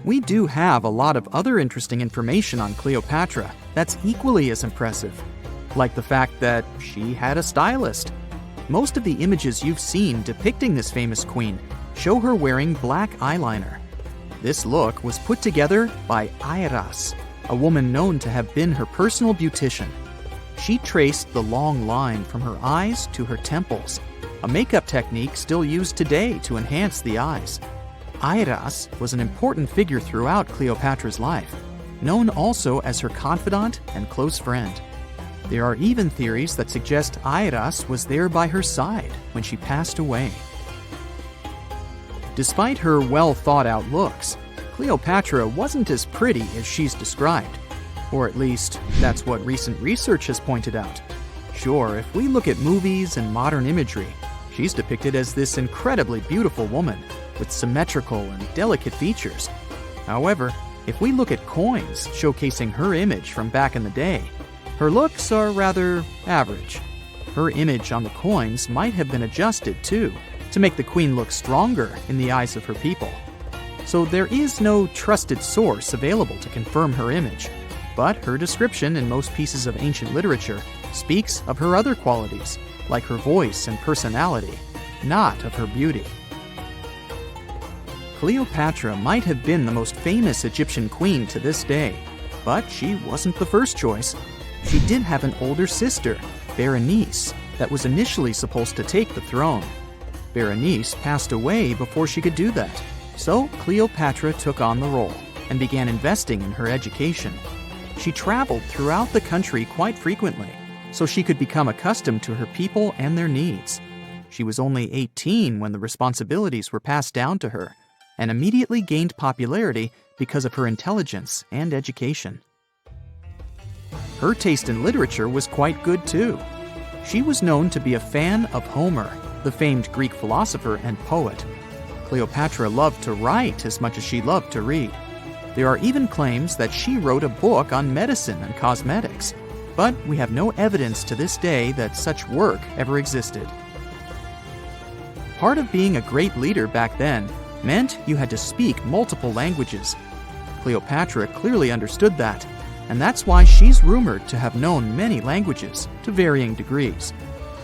We do have a lot of other interesting information on Cleopatra that's equally as impressive, like the fact that she had a stylist. Most of the images you've seen depicting this famous queen show her wearing black eyeliner. This look was put together by Airas, a woman known to have been her personal beautician. She traced the long line from her eyes to her temples, a makeup technique still used today to enhance the eyes. Airas was an important figure throughout Cleopatra's life, known also as her confidant and close friend. There are even theories that suggest Airas was there by her side when she passed away. Despite her well-thought-out looks, Cleopatra wasn't as pretty as she's described. Or at least, that's what recent research has pointed out. Sure, if we look at movies and modern imagery, she's depicted as this incredibly beautiful woman with symmetrical and delicate features. However, if we look at coins showcasing her image from back in the day, her looks are rather average. Her image on the coins might have been adjusted, too, to make the queen look stronger in the eyes of her people. So there is no trusted source available to confirm her image, but her description in most pieces of ancient literature speaks of her other qualities, like her voice and personality, not of her beauty. Cleopatra might have been the most famous Egyptian queen to this day, but she wasn't the first choice. She did have an older sister, Berenice, that was initially supposed to take the throne. Berenice passed away before she could do that, so Cleopatra took on the role. and began investing in her education. She traveled throughout the country quite frequently, so she could become accustomed to her people and their needs. She was only 18 when the responsibilities were passed down to her, and immediately gained popularity because of her intelligence and education. Her taste in literature was quite good too. She was known to be a fan of Homer, the famed Greek philosopher and poet. Cleopatra loved to write as much as she loved to read. There are even claims that she wrote a book on medicine and cosmetics, but we have no evidence to this day that such work ever existed. Part of being a great leader back then meant you had to speak multiple languages. Cleopatra clearly understood that, and that's why she's rumored to have known many languages to varying degrees.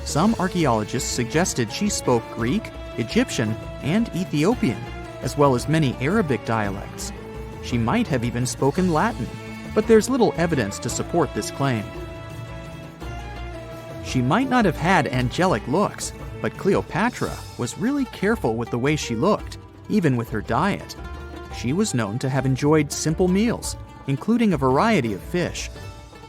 Some archaeologists suggested she spoke Greek, Egyptian, and Ethiopian, as well as many Arabic dialects. She might have even spoken Latin, but there's little evidence to support this claim. She might not have had angelic looks, but Cleopatra was really careful with the way she looked, even with her diet. She was known to have enjoyed simple meals, including a variety of fish.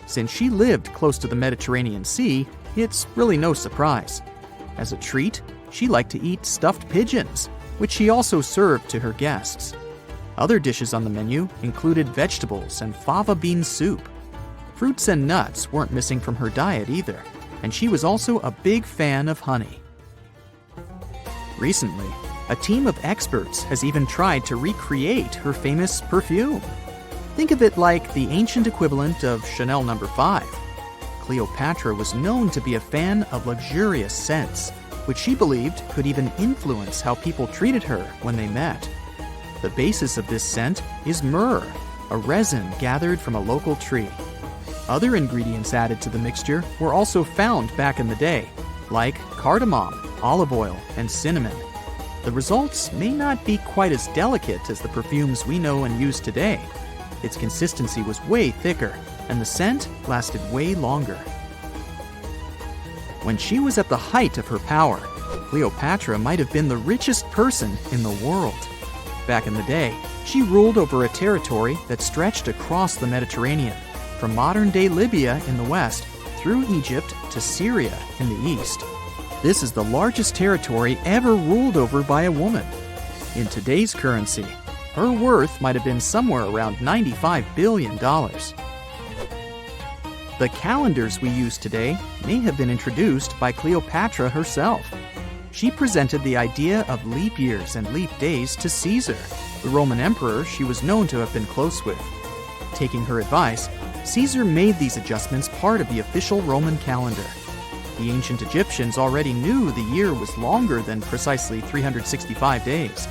Since she lived close to the Mediterranean Sea, it's really no surprise. As a treat, she liked to eat stuffed pigeons, which she also served to her guests. Other dishes on the menu included vegetables and fava bean soup. Fruits and nuts weren't missing from her diet either, and she was also a big fan of honey. Recently, a team of experts has even tried to recreate her famous perfume. Think of it like the ancient equivalent of Chanel No. 5. Cleopatra was known to be a fan of luxurious scents, which she believed could even influence how people treated her when they met. The basis of this scent is myrrh, a resin gathered from a local tree. Other ingredients added to the mixture were also found back in the day, like cardamom, olive oil, and cinnamon. The results may not be quite as delicate as the perfumes we know and use today. Its consistency was way thicker, and the scent lasted way longer. When she was at the height of her power, Cleopatra might have been the richest person in the world. Back in the day, she ruled over a territory that stretched across the Mediterranean, from modern-day Libya in the west through Egypt to Syria in the east. This is the largest territory ever ruled over by a woman. In today's currency, her worth might have been somewhere around $95 billion. The calendars we use today may have been introduced by Cleopatra herself. She presented the idea of leap years and leap days to Caesar, the Roman emperor she was known to have been close with. Taking her advice, Caesar made these adjustments part of the official Roman calendar. The ancient Egyptians already knew the year was longer than precisely 365 days.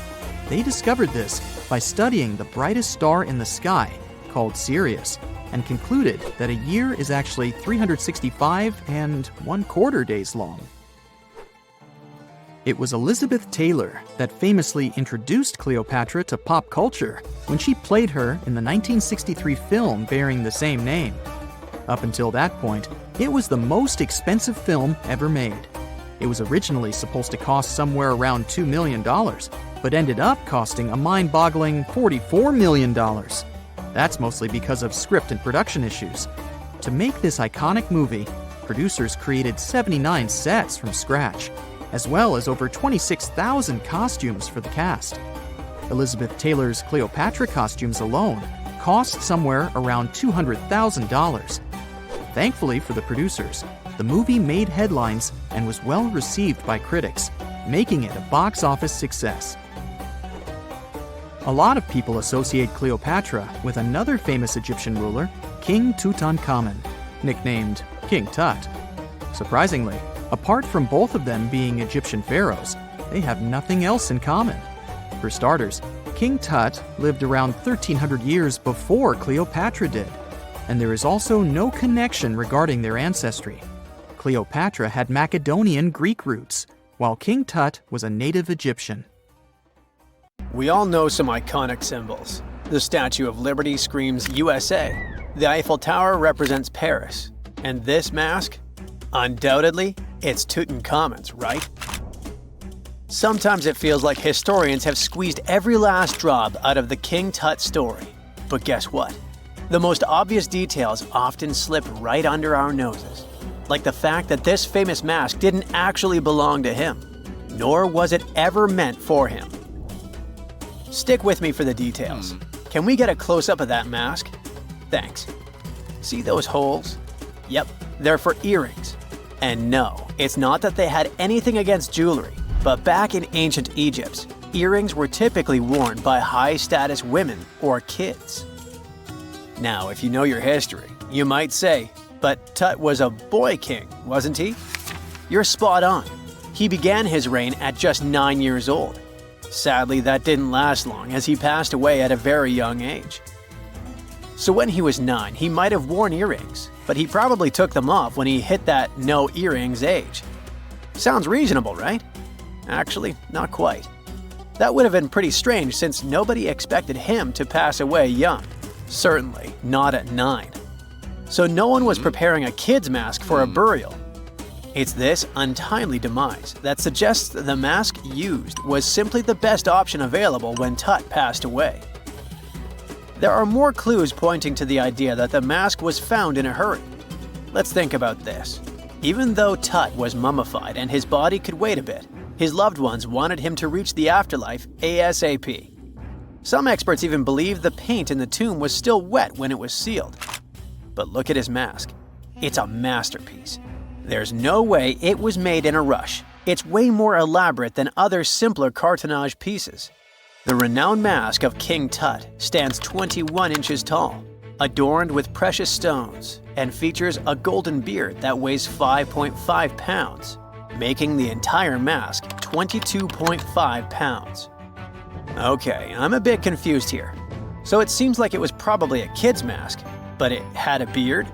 They discovered this by studying the brightest star in the sky, called Sirius, and concluded that a year is actually 365 and 1/4 days long. It was Elizabeth Taylor that famously introduced Cleopatra to pop culture when she played her in the 1963 film bearing the same name. Up until that point, it was the most expensive film ever made. It was originally supposed to cost somewhere around $2 million, but ended up costing a mind-boggling $44 million. That's mostly because of script and production issues. To make this iconic movie, producers created 79 sets from scratch, as well as over 26,000 costumes for the cast. Elizabeth Taylor's Cleopatra costumes alone cost somewhere around $200,000. Thankfully for the producers, the movie made headlines and was well received by critics, making it a box office success. A lot of people associate Cleopatra with another famous Egyptian ruler, King Tutankhamun, nicknamed King Tut. Surprisingly, apart from both of them being Egyptian pharaohs, they have nothing else in common. For starters, King Tut lived around 1,300 years before Cleopatra did, and there is also no connection regarding their ancestry. Cleopatra had Macedonian Greek roots, while King Tut was a native Egyptian. We all know some iconic symbols. The Statue of Liberty screams USA. The Eiffel Tower represents Paris. And this mask? Undoubtedly, it's Tutankhamun's, right? Sometimes it feels like historians have squeezed every last drop out of the King Tut story. But guess what? The most obvious details often slip right under our noses. Like the fact that this famous mask didn't actually belong to him, nor was it ever meant for him. Stick with me for the details. Can we get a close-up of that mask? Thanks. See those holes? Yep, they're for earrings. And no, it's not that they had anything against jewelry, but back in ancient Egypt, earrings were typically worn by high-status women or kids. Now, if you know your history, you might say, but Tut was a boy king, wasn't he? You're spot on. He began his reign at just 9 years old. Sadly, that didn't last long as he passed away at a very young age. So when he was 9, he might have worn earrings, but he probably took them off when he hit that no earrings age. Sounds reasonable, right? Actually, not quite. That would have been pretty strange since nobody expected him to pass away young. Certainly not at 9. So no one was preparing a kid's mask for a burial. It's this untimely demise that suggests the mask used was simply the best option available when Tut passed away. There are more clues pointing to the idea that the mask was found in a hurry. Let's think about this. Even though Tut was mummified and his body could wait a bit, his loved ones wanted him to reach the afterlife ASAP. Some experts even believe the paint in the tomb was still wet when it was sealed. But look at his mask. It's a masterpiece. There's no way it was made in a rush. It's way more elaborate than other simpler cartonnage pieces. The renowned mask of King Tut stands 21 inches tall, adorned with precious stones, and features a golden beard that weighs 5.5 pounds, making the entire mask 22.5 pounds. Okay, I'm a bit confused here. So it seems like it was probably a kid's mask, but it had a beard?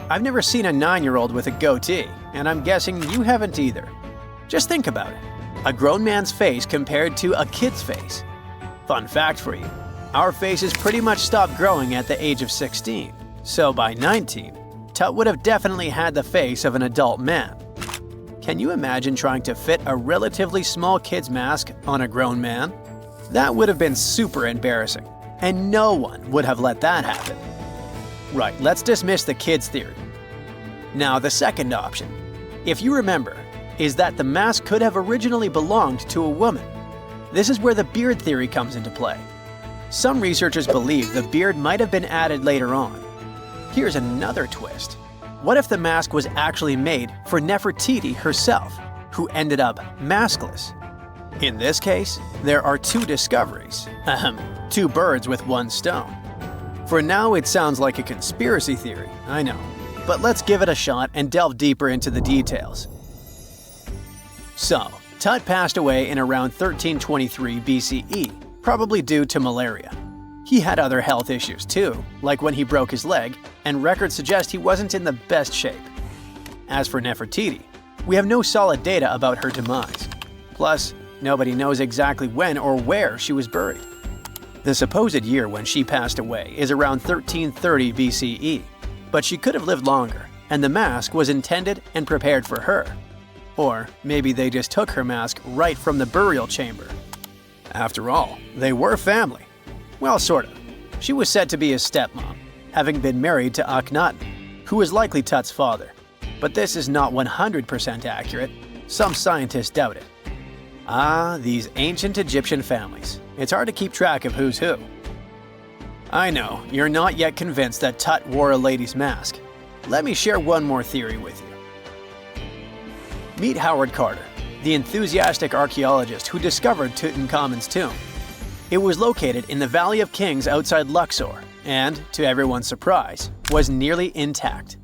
I've never seen a 9-year-old with a goatee, and I'm guessing you haven't either. Just think about it. A grown man's face compared to a kid's face. Fun fact for you, our faces pretty much stopped growing at the age of 16, so by 19, Tut would have definitely had the face of an adult man. Can you imagine trying to fit a relatively small kid's mask on a grown man? That would have been super embarrassing, and no one would have let that happen. Right, let's dismiss the kids theory. Now the second option, if you remember, is that the mask could have originally belonged to a woman. This is where the beard theory comes into play. Some researchers believe the beard might have been added later on. Here's another twist. What if the mask was actually made for Nefertiti herself, who ended up maskless? In this case, there are two discoveries. Two birds with one stone. For now, it sounds like a conspiracy theory, I know. But let's give it a shot and delve deeper into the details. So, Tut passed away in around 1323 BCE, probably due to malaria. He had other health issues too, like when he broke his leg, and records suggest he wasn't in the best shape. As for Nefertiti, we have no solid data about her demise. Plus, nobody knows exactly when or where she was buried. The supposed year when she passed away is around 1330 BCE, but she could have lived longer, and the mask was intended and prepared for her. Or maybe they just took her mask right from the burial chamber. After all, they were family. Well, sort of. She was said to be his stepmom, having been married to Akhenaten, who was likely Tut's father. But this is not 100% accurate. Some scientists doubt it. Ah, these ancient Egyptian families. It's hard to keep track of who's who. I know, you're not yet convinced that Tut wore a lady's mask. Let me share one more theory with you. Meet Howard Carter, the enthusiastic archaeologist who discovered Tutankhamun's tomb. It was located in the Valley of Kings outside Luxor, and, to everyone's surprise, was nearly intact.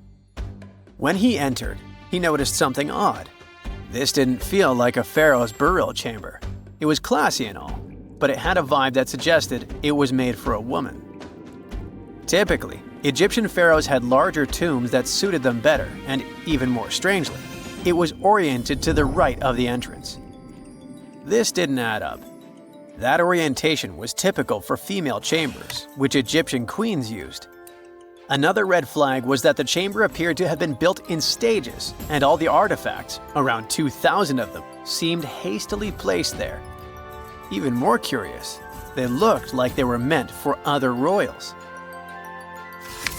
When he entered, he noticed something odd. This didn't feel like a pharaoh's burial chamber. It was classy and all, but it had a vibe that suggested it was made for a woman. Typically, Egyptian pharaohs had larger tombs that suited them better, and even more strangely, it was oriented to the right of the entrance. This didn't add up. That orientation was typical for female chambers, which Egyptian queens used. Another red flag was that the chamber appeared to have been built in stages, and all the artifacts, around 2,000 of them, seemed hastily placed there. Even more curious, They looked like they were meant for other royals.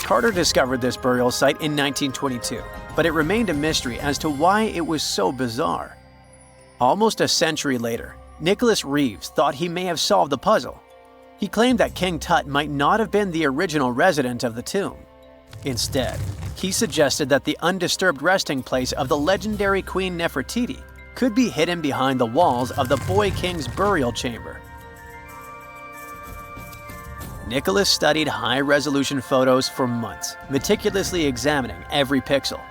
Carter discovered this burial site in 1922, but it remained a mystery as to why it was so bizarre. Almost a century later, Nicholas Reeves thought he may have solved the puzzle. He claimed that King Tut might not have been the original resident of the tomb. Instead, he suggested that the undisturbed resting place of the legendary Queen Nefertiti could be hidden behind the walls of the boy king's burial chamber. Nicholas studied high-resolution photos for months, meticulously examining every pixel.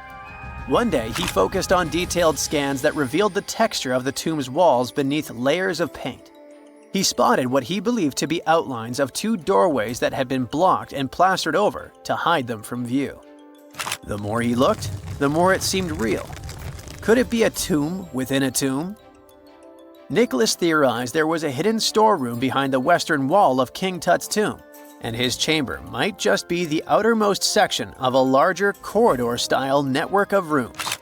One day, he focused on detailed scans that revealed the texture of the tomb's walls beneath layers of paint. He spotted what he believed to be outlines of two doorways that had been blocked and plastered over to hide them from view. The more he looked, the more it seemed real. Could it be a tomb within a tomb? Nicholas theorized there was a hidden storeroom behind the western wall of King Tut's tomb, and his chamber might just be the outermost section of a larger corridor-style network of rooms.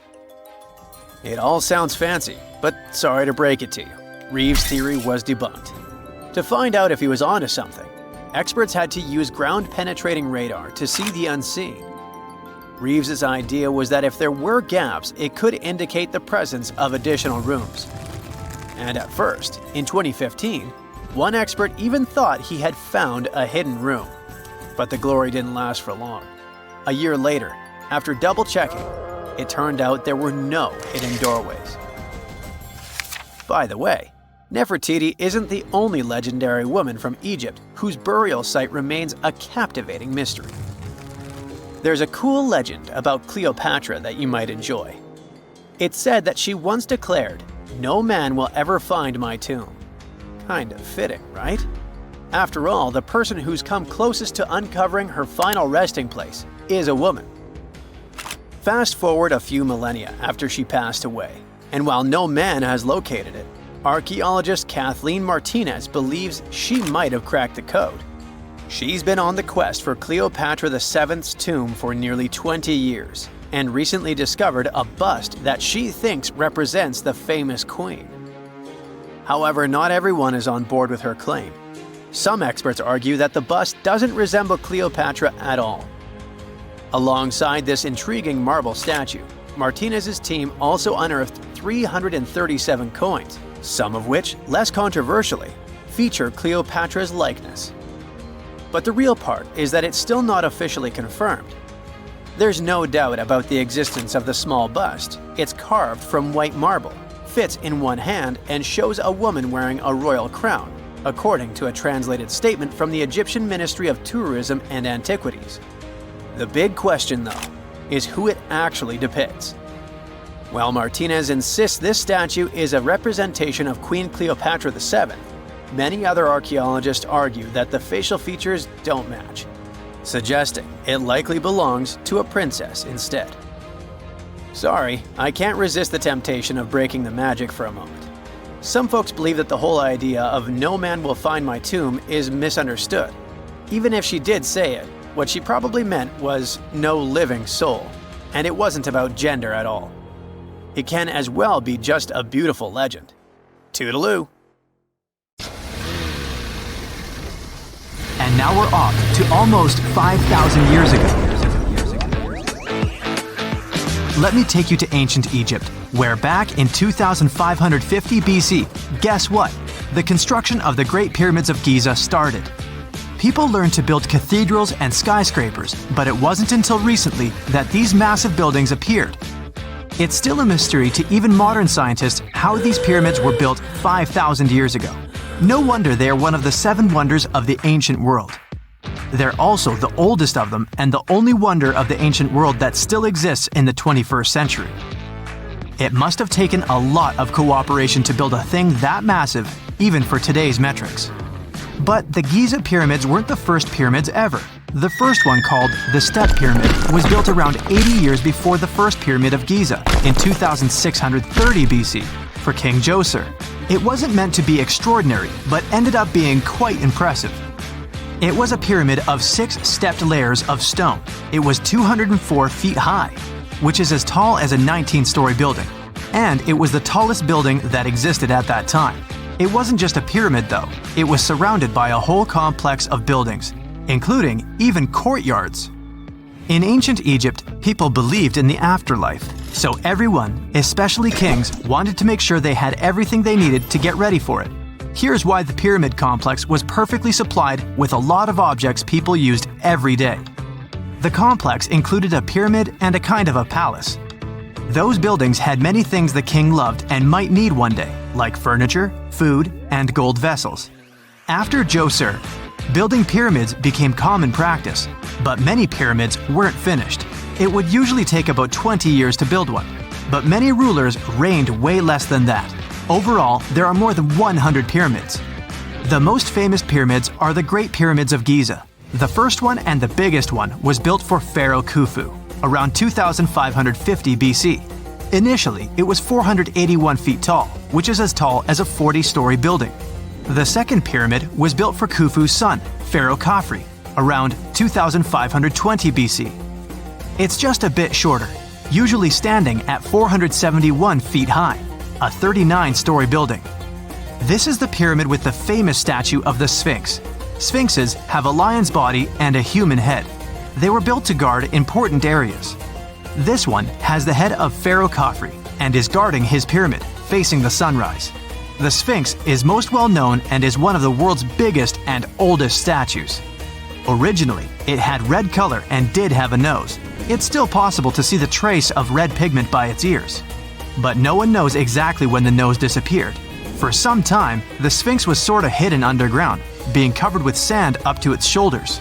It all sounds fancy, but sorry to break it to you, Reeves' theory was debunked. To find out if he was onto something, experts had to use ground-penetrating radar to see the unseen. Reeves' idea was that if there were gaps, it could indicate the presence of additional rooms. And at first, in 2015, one expert even thought he had found a hidden room. But the glory didn't last for long. A year later, after double-checking, it turned out there were no hidden doorways. By the way, Nefertiti isn't the only legendary woman from Egypt whose burial site remains a captivating mystery. There's a cool legend about Cleopatra that you might enjoy. It's said that she once declared, "No man will ever find my tomb." Kind of fitting, right? After all, the person who's come closest to uncovering her final resting place is a woman. Fast forward a few millennia after she passed away, and while no man has located it, archaeologist Kathleen Martinez believes she might have cracked the code. She's been on the quest for Cleopatra VII's tomb for nearly 20 years, and recently discovered a bust that she thinks represents the famous queen. However, not everyone is on board with her claim. Some experts argue that the bust doesn't resemble Cleopatra at all. Alongside this intriguing marble statue, Martinez's team also unearthed 337 coins, some of which, less controversially, feature Cleopatra's likeness. But the real part is that it's still not officially confirmed. There's no doubt about the existence of the small bust. It's carved from white marble, fits in one hand, and shows a woman wearing a royal crown, according to a translated statement from the Egyptian Ministry of Tourism and Antiquities. The big question, though, is who it actually depicts. While Martinez insists this statue is a representation of Queen Cleopatra VII, many other archaeologists argue that the facial features don't match, suggesting it likely belongs to a princess instead. Sorry, I can't resist the temptation of breaking the magic for a moment. Some folks believe that the whole idea of "no man will find my tomb" is misunderstood. Even if she did say it, what she probably meant was "no living soul," and it wasn't about gender at all. It can as well be just a beautiful legend. Toodaloo! And now we're off to almost 5,000 years ago. Let me take you to ancient Egypt, where back in 2550 BC, guess what? The construction of the Great Pyramids of Giza started. People learned to build cathedrals and skyscrapers, but it wasn't until recently that these massive buildings appeared. It's still a mystery to even modern scientists how these pyramids were built 5,000 years ago. No wonder they are one of the 7 wonders of the ancient world. They're also the oldest of them and the only wonder of the ancient world that still exists in the 21st century. It must have taken a lot of cooperation to build a thing that massive, even for today's metrics. But the Giza pyramids weren't the first pyramids ever. The first one, called the Step Pyramid, was built around 80 years before the first Pyramid of Giza in 2630 BC for King Djoser. It wasn't meant to be extraordinary, but ended up being quite impressive. It was a pyramid of 6 stepped layers of stone. It was 204 feet high, which is as tall as a 19-story building, and it was the tallest building that existed at that time. It wasn't just a pyramid though, it was surrounded by a whole complex of buildings, including even courtyards. In ancient Egypt, people believed in the afterlife, so everyone, especially kings, wanted to make sure they had everything they needed to get ready for it. Here's why the pyramid complex was perfectly supplied with a lot of objects people used every day. The complex included a pyramid and a kind of a palace. Those buildings had many things the king loved and might need one day, like furniture, food, and gold vessels. After Djoser, building pyramids became common practice, but many pyramids weren't finished. It would usually take about 20 years to build one, but many rulers reigned way less than that. Overall, there are more than 100 pyramids. The most famous pyramids are the Great Pyramids of Giza. The first one and the biggest one was built for Pharaoh Khufu, around 2550 BC. Initially, it was 481 feet tall, which is as tall as a 40-story building. The second pyramid was built for Khufu's son, Pharaoh Khafre, around 2520 BC. It's just a bit shorter, usually standing at 471 feet high, a 39-story building. This is the pyramid with the famous statue of the Sphinx. Sphinxes have a lion's body and a human head. They were built to guard important areas. This one has the head of Pharaoh Khafre and is guarding his pyramid, facing the sunrise. The Sphinx is most well known and is one of the world's biggest and oldest statues. Originally, it had red color and did have a nose. It's still possible to see the trace of red pigment by its ears. But no one knows exactly when the nose disappeared. For some time, the Sphinx was sort of hidden underground, being covered with sand up to its shoulders.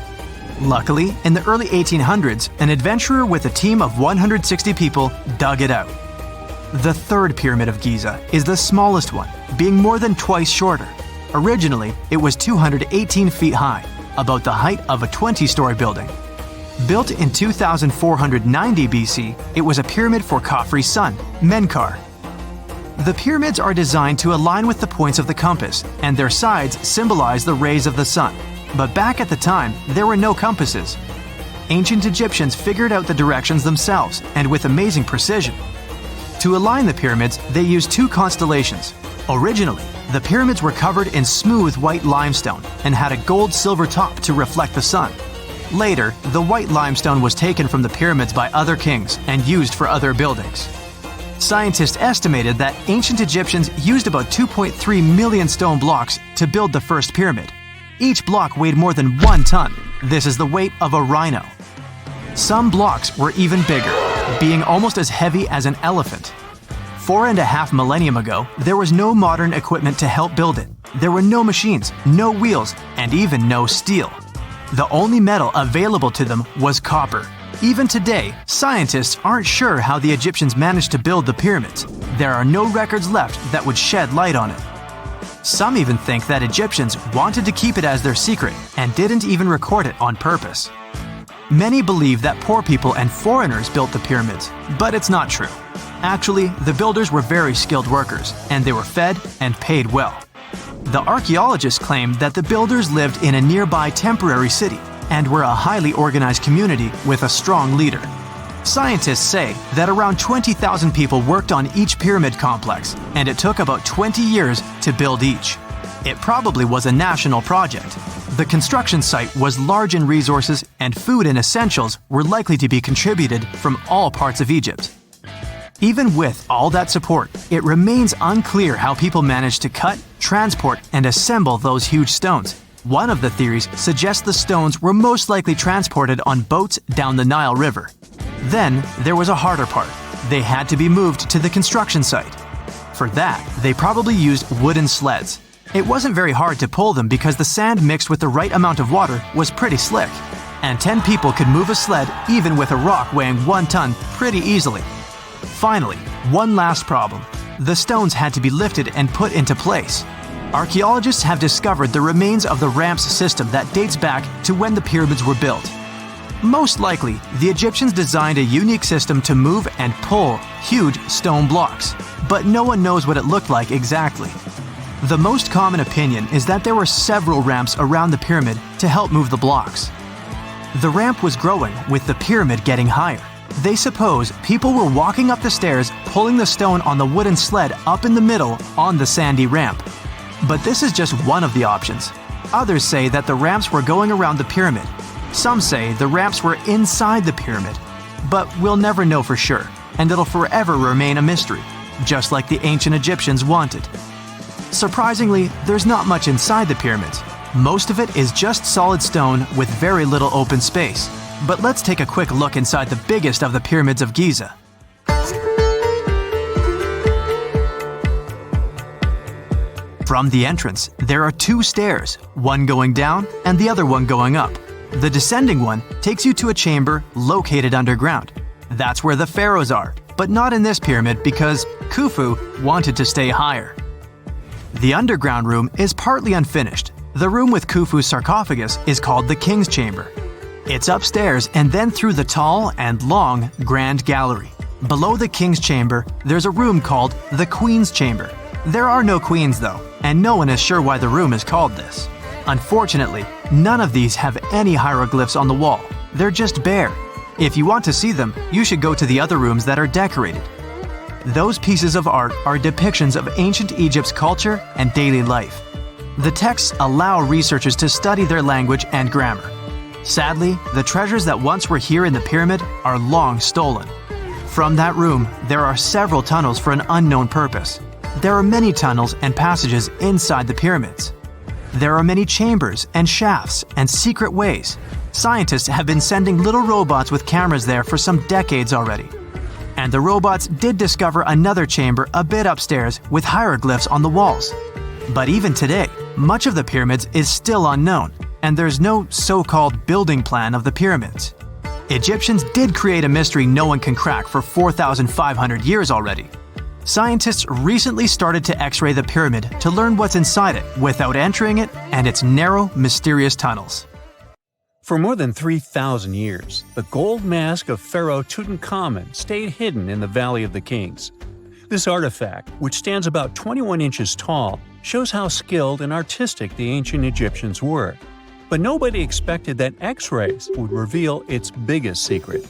Luckily, in the early 1800s, an adventurer with a team of 160 people dug it out. The third pyramid of Giza is the smallest one, being more than twice shorter. Originally, it was 218 feet high, about the height of a 20-story building. Built in 2490 BC, it was a pyramid for Khafre's son, Menkaure. The pyramids are designed to align with the points of the compass, and their sides symbolize the rays of the sun. But back at the time, there were no compasses. Ancient Egyptians figured out the directions themselves, and with amazing precision. To align the pyramids, they used two constellations. Originally, the pyramids were covered in smooth white limestone and had a gold-silver top to reflect the sun. Later, the white limestone was taken from the pyramids by other kings and used for other buildings. Scientists estimated that ancient Egyptians used about 2.3 million stone blocks to build the first pyramid. Each block weighed more than 1 ton. This is the weight of a rhino. Some blocks were even bigger, being almost as heavy as an elephant. 4.5 millennium ago, there was no modern equipment to help build it. There were no machines, no wheels, and even no steel. The only metal available to them was copper. Even today, scientists aren't sure how the Egyptians managed to build the pyramids. There are no records left that would shed light on it. Some even think that Egyptians wanted to keep it as their secret and didn't even record it on purpose. Many believe that poor people and foreigners built the pyramids, but it's not true. Actually, the builders were very skilled workers, and they were fed and paid well. The archaeologists claim that the builders lived in a nearby temporary city and were a highly organized community with a strong leader. Scientists say that around 20,000 people worked on each pyramid complex, and it took about 20 years to build each. It probably was a national project. The construction site was large in resources, and food and essentials were likely to be contributed from all parts of Egypt. Even with all that support, it remains unclear how people managed to cut, transport, and assemble those huge stones. One of the theories suggests the stones were most likely transported on boats down the Nile River. Then, there was a harder part. They had to be moved to the construction site. For that, they probably used wooden sleds. It wasn't very hard to pull them because the sand mixed with the right amount of water was pretty slick. And 10 people could move a sled even with a rock weighing 1 ton pretty easily. Finally, one last problem. The stones had to be lifted and put into place. Archaeologists have discovered the remains of the ramps system that dates back to when the pyramids were built. Most likely, the Egyptians designed a unique system to move and pull huge stone blocks, but no one knows what it looked like exactly. The most common opinion is that there were several ramps around the pyramid to help move the blocks. The ramp was growing with the pyramid getting higher. They suppose people were walking up the stairs, pulling the stone on the wooden sled up in the middle on the sandy ramp. But this is just one of the options. Others say that the ramps were going around the pyramid. Some say the ramps were inside the pyramid. But we'll never know for sure, and it'll forever remain a mystery, just like the ancient Egyptians wanted. Surprisingly, there's not much inside the pyramids. Most of it is just solid stone with very little open space. But let's take a quick look inside the biggest of the pyramids of Giza. From the entrance, there are two stairs, one going down and the other one going up. The descending one takes you to a chamber located underground. That's where the pharaohs are, but not in this pyramid because Khufu wanted to stay higher. The underground room is partly unfinished. The room with Khufu's sarcophagus is called the King's Chamber. It's upstairs and then through the tall and long Grand Gallery. Below the King's Chamber, there's a room called the Queen's Chamber. There are no queens though, and no one is sure why the room is called this. Unfortunately, none of these have any hieroglyphs on the wall. They're just bare. If you want to see them, you should go to the other rooms that are decorated. Those pieces of art are depictions of ancient Egypt's culture and daily life. The texts allow researchers to study their language and grammar. Sadly, the treasures that once were here in the pyramid are long stolen. From that room, there are several tunnels for an unknown purpose. There are many tunnels and passages inside the pyramids. There are many chambers and shafts and secret ways. Scientists have been sending little robots with cameras there for some decades already. And the robots did discover another chamber a bit upstairs with hieroglyphs on the walls. But even today, much of the pyramids is still unknown, and there's no so-called building plan of the pyramids. Egyptians did create a mystery no one can crack for 4,500 years already. Scientists recently started to X-ray the pyramid to learn what's inside it without entering it and its narrow, mysterious tunnels. For more than 3,000 years, the gold mask of Pharaoh Tutankhamun stayed hidden in the Valley of the Kings. This artifact, which stands about 21 inches tall, shows how skilled and artistic the ancient Egyptians were. But nobody expected that X-rays would reveal its biggest secret.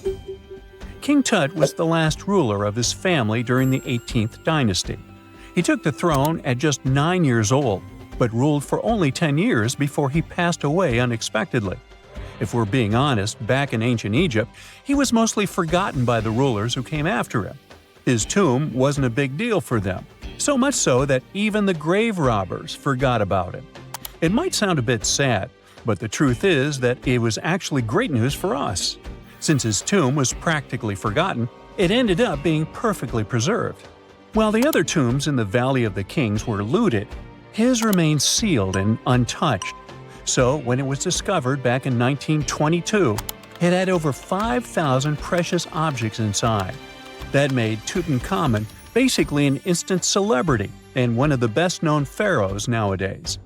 King Tut was the last ruler of his family during the 18th dynasty. He took the throne at just 9 years old, but ruled for only 10 years before he passed away unexpectedly. If we're being honest, back in ancient Egypt, he was mostly forgotten by the rulers who came after him. His tomb wasn't a big deal for them, so much so that even the grave robbers forgot about him. It might sound a bit sad, but the truth is that it was actually great news for us. Since his tomb was practically forgotten, it ended up being perfectly preserved. While the other tombs in the Valley of the Kings were looted, his remained sealed and untouched. So when it was discovered back in 1922, it had over 5,000 precious objects inside. That made Tutankhamun basically an instant celebrity and one of the best-known pharaohs nowadays.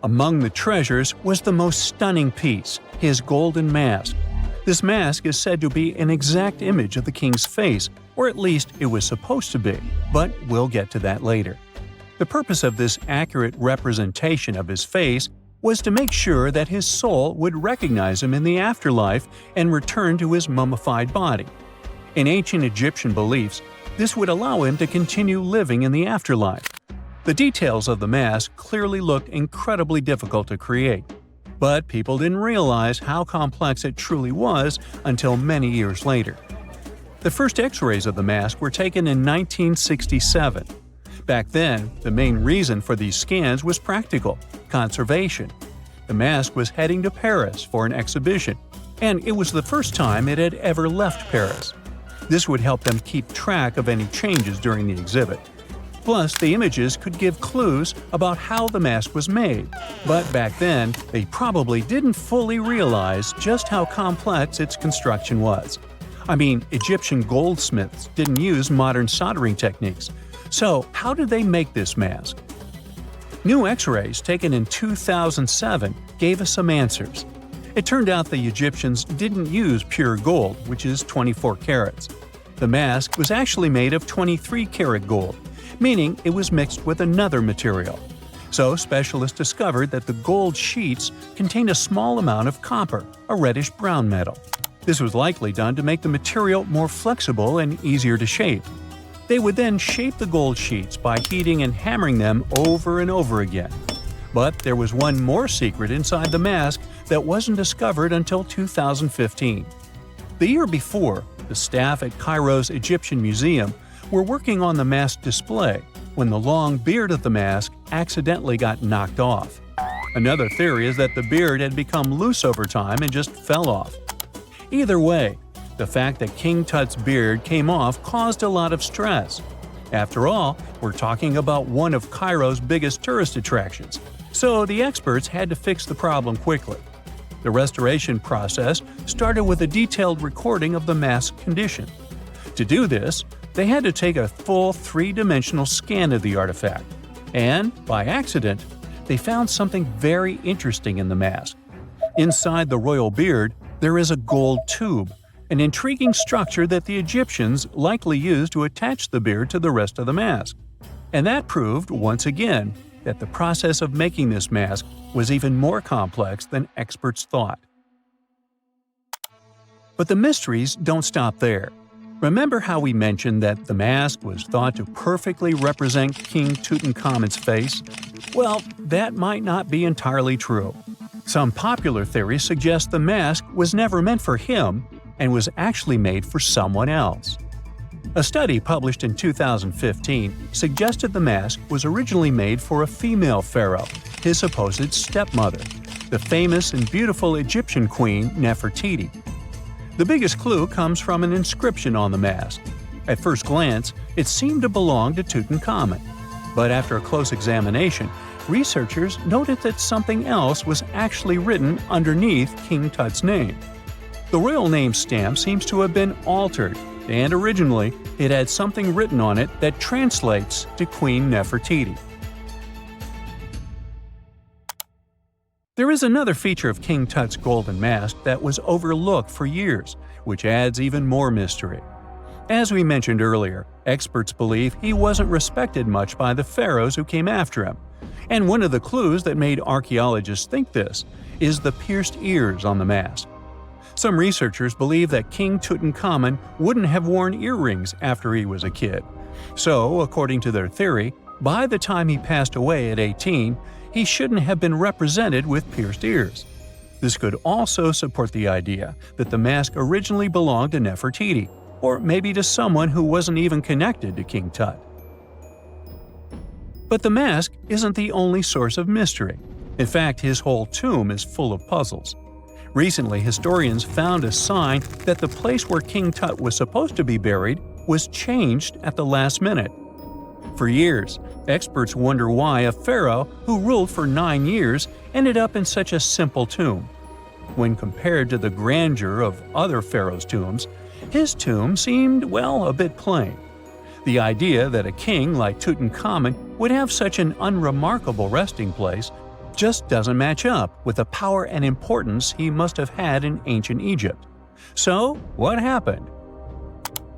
Among the treasures was the most stunning piece, his golden mask. This mask is said to be an exact image of the king's face, or at least it was supposed to be, but we'll get to that later. The purpose of this accurate representation of his face was to make sure that his soul would recognize him in the afterlife and return to his mummified body. In ancient Egyptian beliefs, this would allow him to continue living in the afterlife. The details of the mask clearly looked incredibly difficult to create, but people didn't realize how complex it truly was until many years later. The first X-rays of the mask were taken in 1967. Back then, the main reason for these scans was practical – conservation. The mask was heading to Paris for an exhibition, and it was the first time it had ever left Paris. This would help them keep track of any changes during the exhibit. Plus, the images could give clues about how the mask was made, but back then, they probably didn't fully realize just how complex its construction was. I mean, Egyptian goldsmiths didn't use modern soldering techniques. So, how did they make this mask? New X-rays taken in 2007 gave us some answers. It turned out the Egyptians didn't use pure gold, which is 24 carats. The mask was actually made of 23-karat gold, meaning it was mixed with another material. So specialists discovered that the gold sheets contained a small amount of copper, a reddish-brown metal. This was likely done to make the material more flexible and easier to shape. They would then shape the gold sheets by heating and hammering them over and over again. But there was one more secret inside the mask that wasn't discovered until 2015. The year before, the staff at Cairo's Egyptian Museum were working on the mask display when the long beard of the mask accidentally got knocked off. Another theory is that the beard had become loose over time and just fell off. Either way, the fact that King Tut's beard came off caused a lot of stress. After all, we're talking about one of Cairo's biggest tourist attractions, so the experts had to fix the problem quickly. The restoration process started with a detailed recording of the mask's condition. To do this, they had to take a full three-dimensional scan of the artifact, and, by accident, they found something very interesting in the mask. Inside the royal beard, there is a gold tube, an intriguing structure that the Egyptians likely used to attach the beard to the rest of the mask. And that proved, once again, that the process of making this mask was even more complex than experts thought. But the mysteries don't stop there. Remember how we mentioned that the mask was thought to perfectly represent King Tutankhamun's face? Well, that might not be entirely true. Some popular theories suggest the mask was never meant for him and was actually made for someone else. A study published in 2015 suggested the mask was originally made for a female pharaoh, his supposed stepmother, the famous and beautiful Egyptian queen Nefertiti. The biggest clue comes from an inscription on the mask. At first glance, it seemed to belong to Tutankhamun, but after a close examination, researchers noted that something else was actually written underneath King Tut's name. The royal name stamp seems to have been altered, and originally it had something written on it that translates to Queen Nefertiti. There is another feature of King Tut's golden mask that was overlooked for years, which adds even more mystery. As we mentioned earlier, experts believe he wasn't respected much by the pharaohs who came after him. And one of the clues that made archaeologists think this is the pierced ears on the mask. Some researchers believe that King Tutankhamun wouldn't have worn earrings after he was a kid. So, according to their theory, by the time he passed away at 18, he shouldn't have been represented with pierced ears. This could also support the idea that the mask originally belonged to Nefertiti, or maybe to someone who wasn't even connected to King Tut. But the mask isn't the only source of mystery. In fact, his whole tomb is full of puzzles. Recently, historians found a sign that the place where King Tut was supposed to be buried was changed at the last minute. For years, experts wonder why a pharaoh who ruled for 9 years ended up in such a simple tomb. When compared to the grandeur of other pharaohs' tombs, his tomb seemed, well, a bit plain. The idea that a king like Tutankhamun would have such an unremarkable resting place just doesn't match up with the power and importance he must have had in ancient Egypt. So, what happened?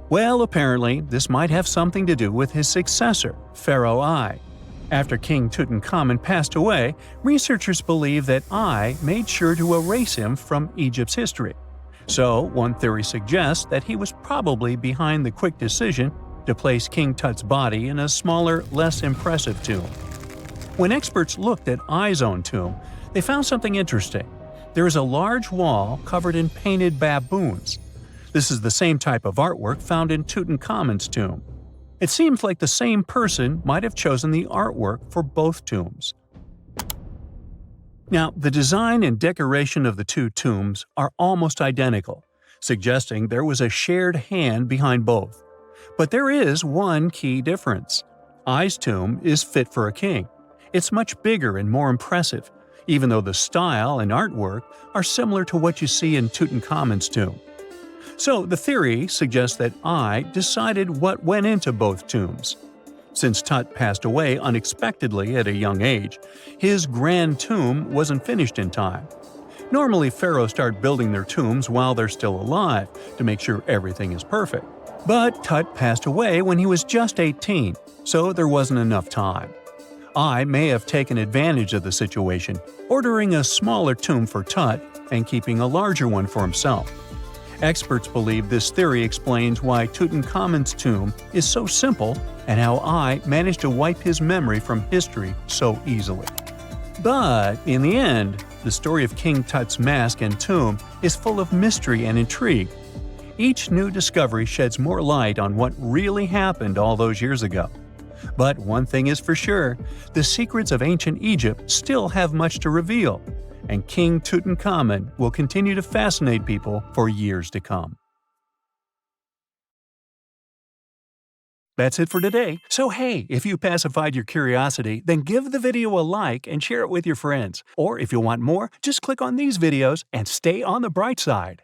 Well, apparently, this might have something to do with his successor, Pharaoh I. After King Tutankhamun passed away, researchers believe that I made sure to erase him from Egypt's history. So, one theory suggests that he was probably behind the quick decision to place King Tut's body in a smaller, less impressive tomb. When experts looked at I's own tomb, they found something interesting. There is a large wall covered in painted baboons. This is the same type of artwork found in Tutankhamun's tomb. It seems like the same person might have chosen the artwork for both tombs. Now, the design and decoration of the two tombs are almost identical, suggesting there was a shared hand behind both. But there is one key difference. I's tomb is fit for a king. It's much bigger and more impressive, even though the style and artwork are similar to what you see in Tutankhamun's tomb. So the theory suggests that I decided what went into both tombs. Since Tut passed away unexpectedly at a young age, his grand tomb wasn't finished in time. Normally, pharaohs start building their tombs while they're still alive to make sure everything is perfect. But Tut passed away when he was just 18, so there wasn't enough time. I may have taken advantage of the situation, ordering a smaller tomb for Tut and keeping a larger one for himself. Experts believe this theory explains why Tutankhamun's tomb is so simple and how I managed to wipe his memory from history so easily. But in the end, the story of King Tut's mask and tomb is full of mystery and intrigue. Each new discovery sheds more light on what really happened all those years ago. But one thing is for sure, the secrets of ancient Egypt still have much to reveal, and King Tutankhamun will continue to fascinate people for years to come. That's it for today. So hey, if you pacified your curiosity, then give the video a like and share it with your friends. Or if you want more, just click on these videos and stay on the bright side.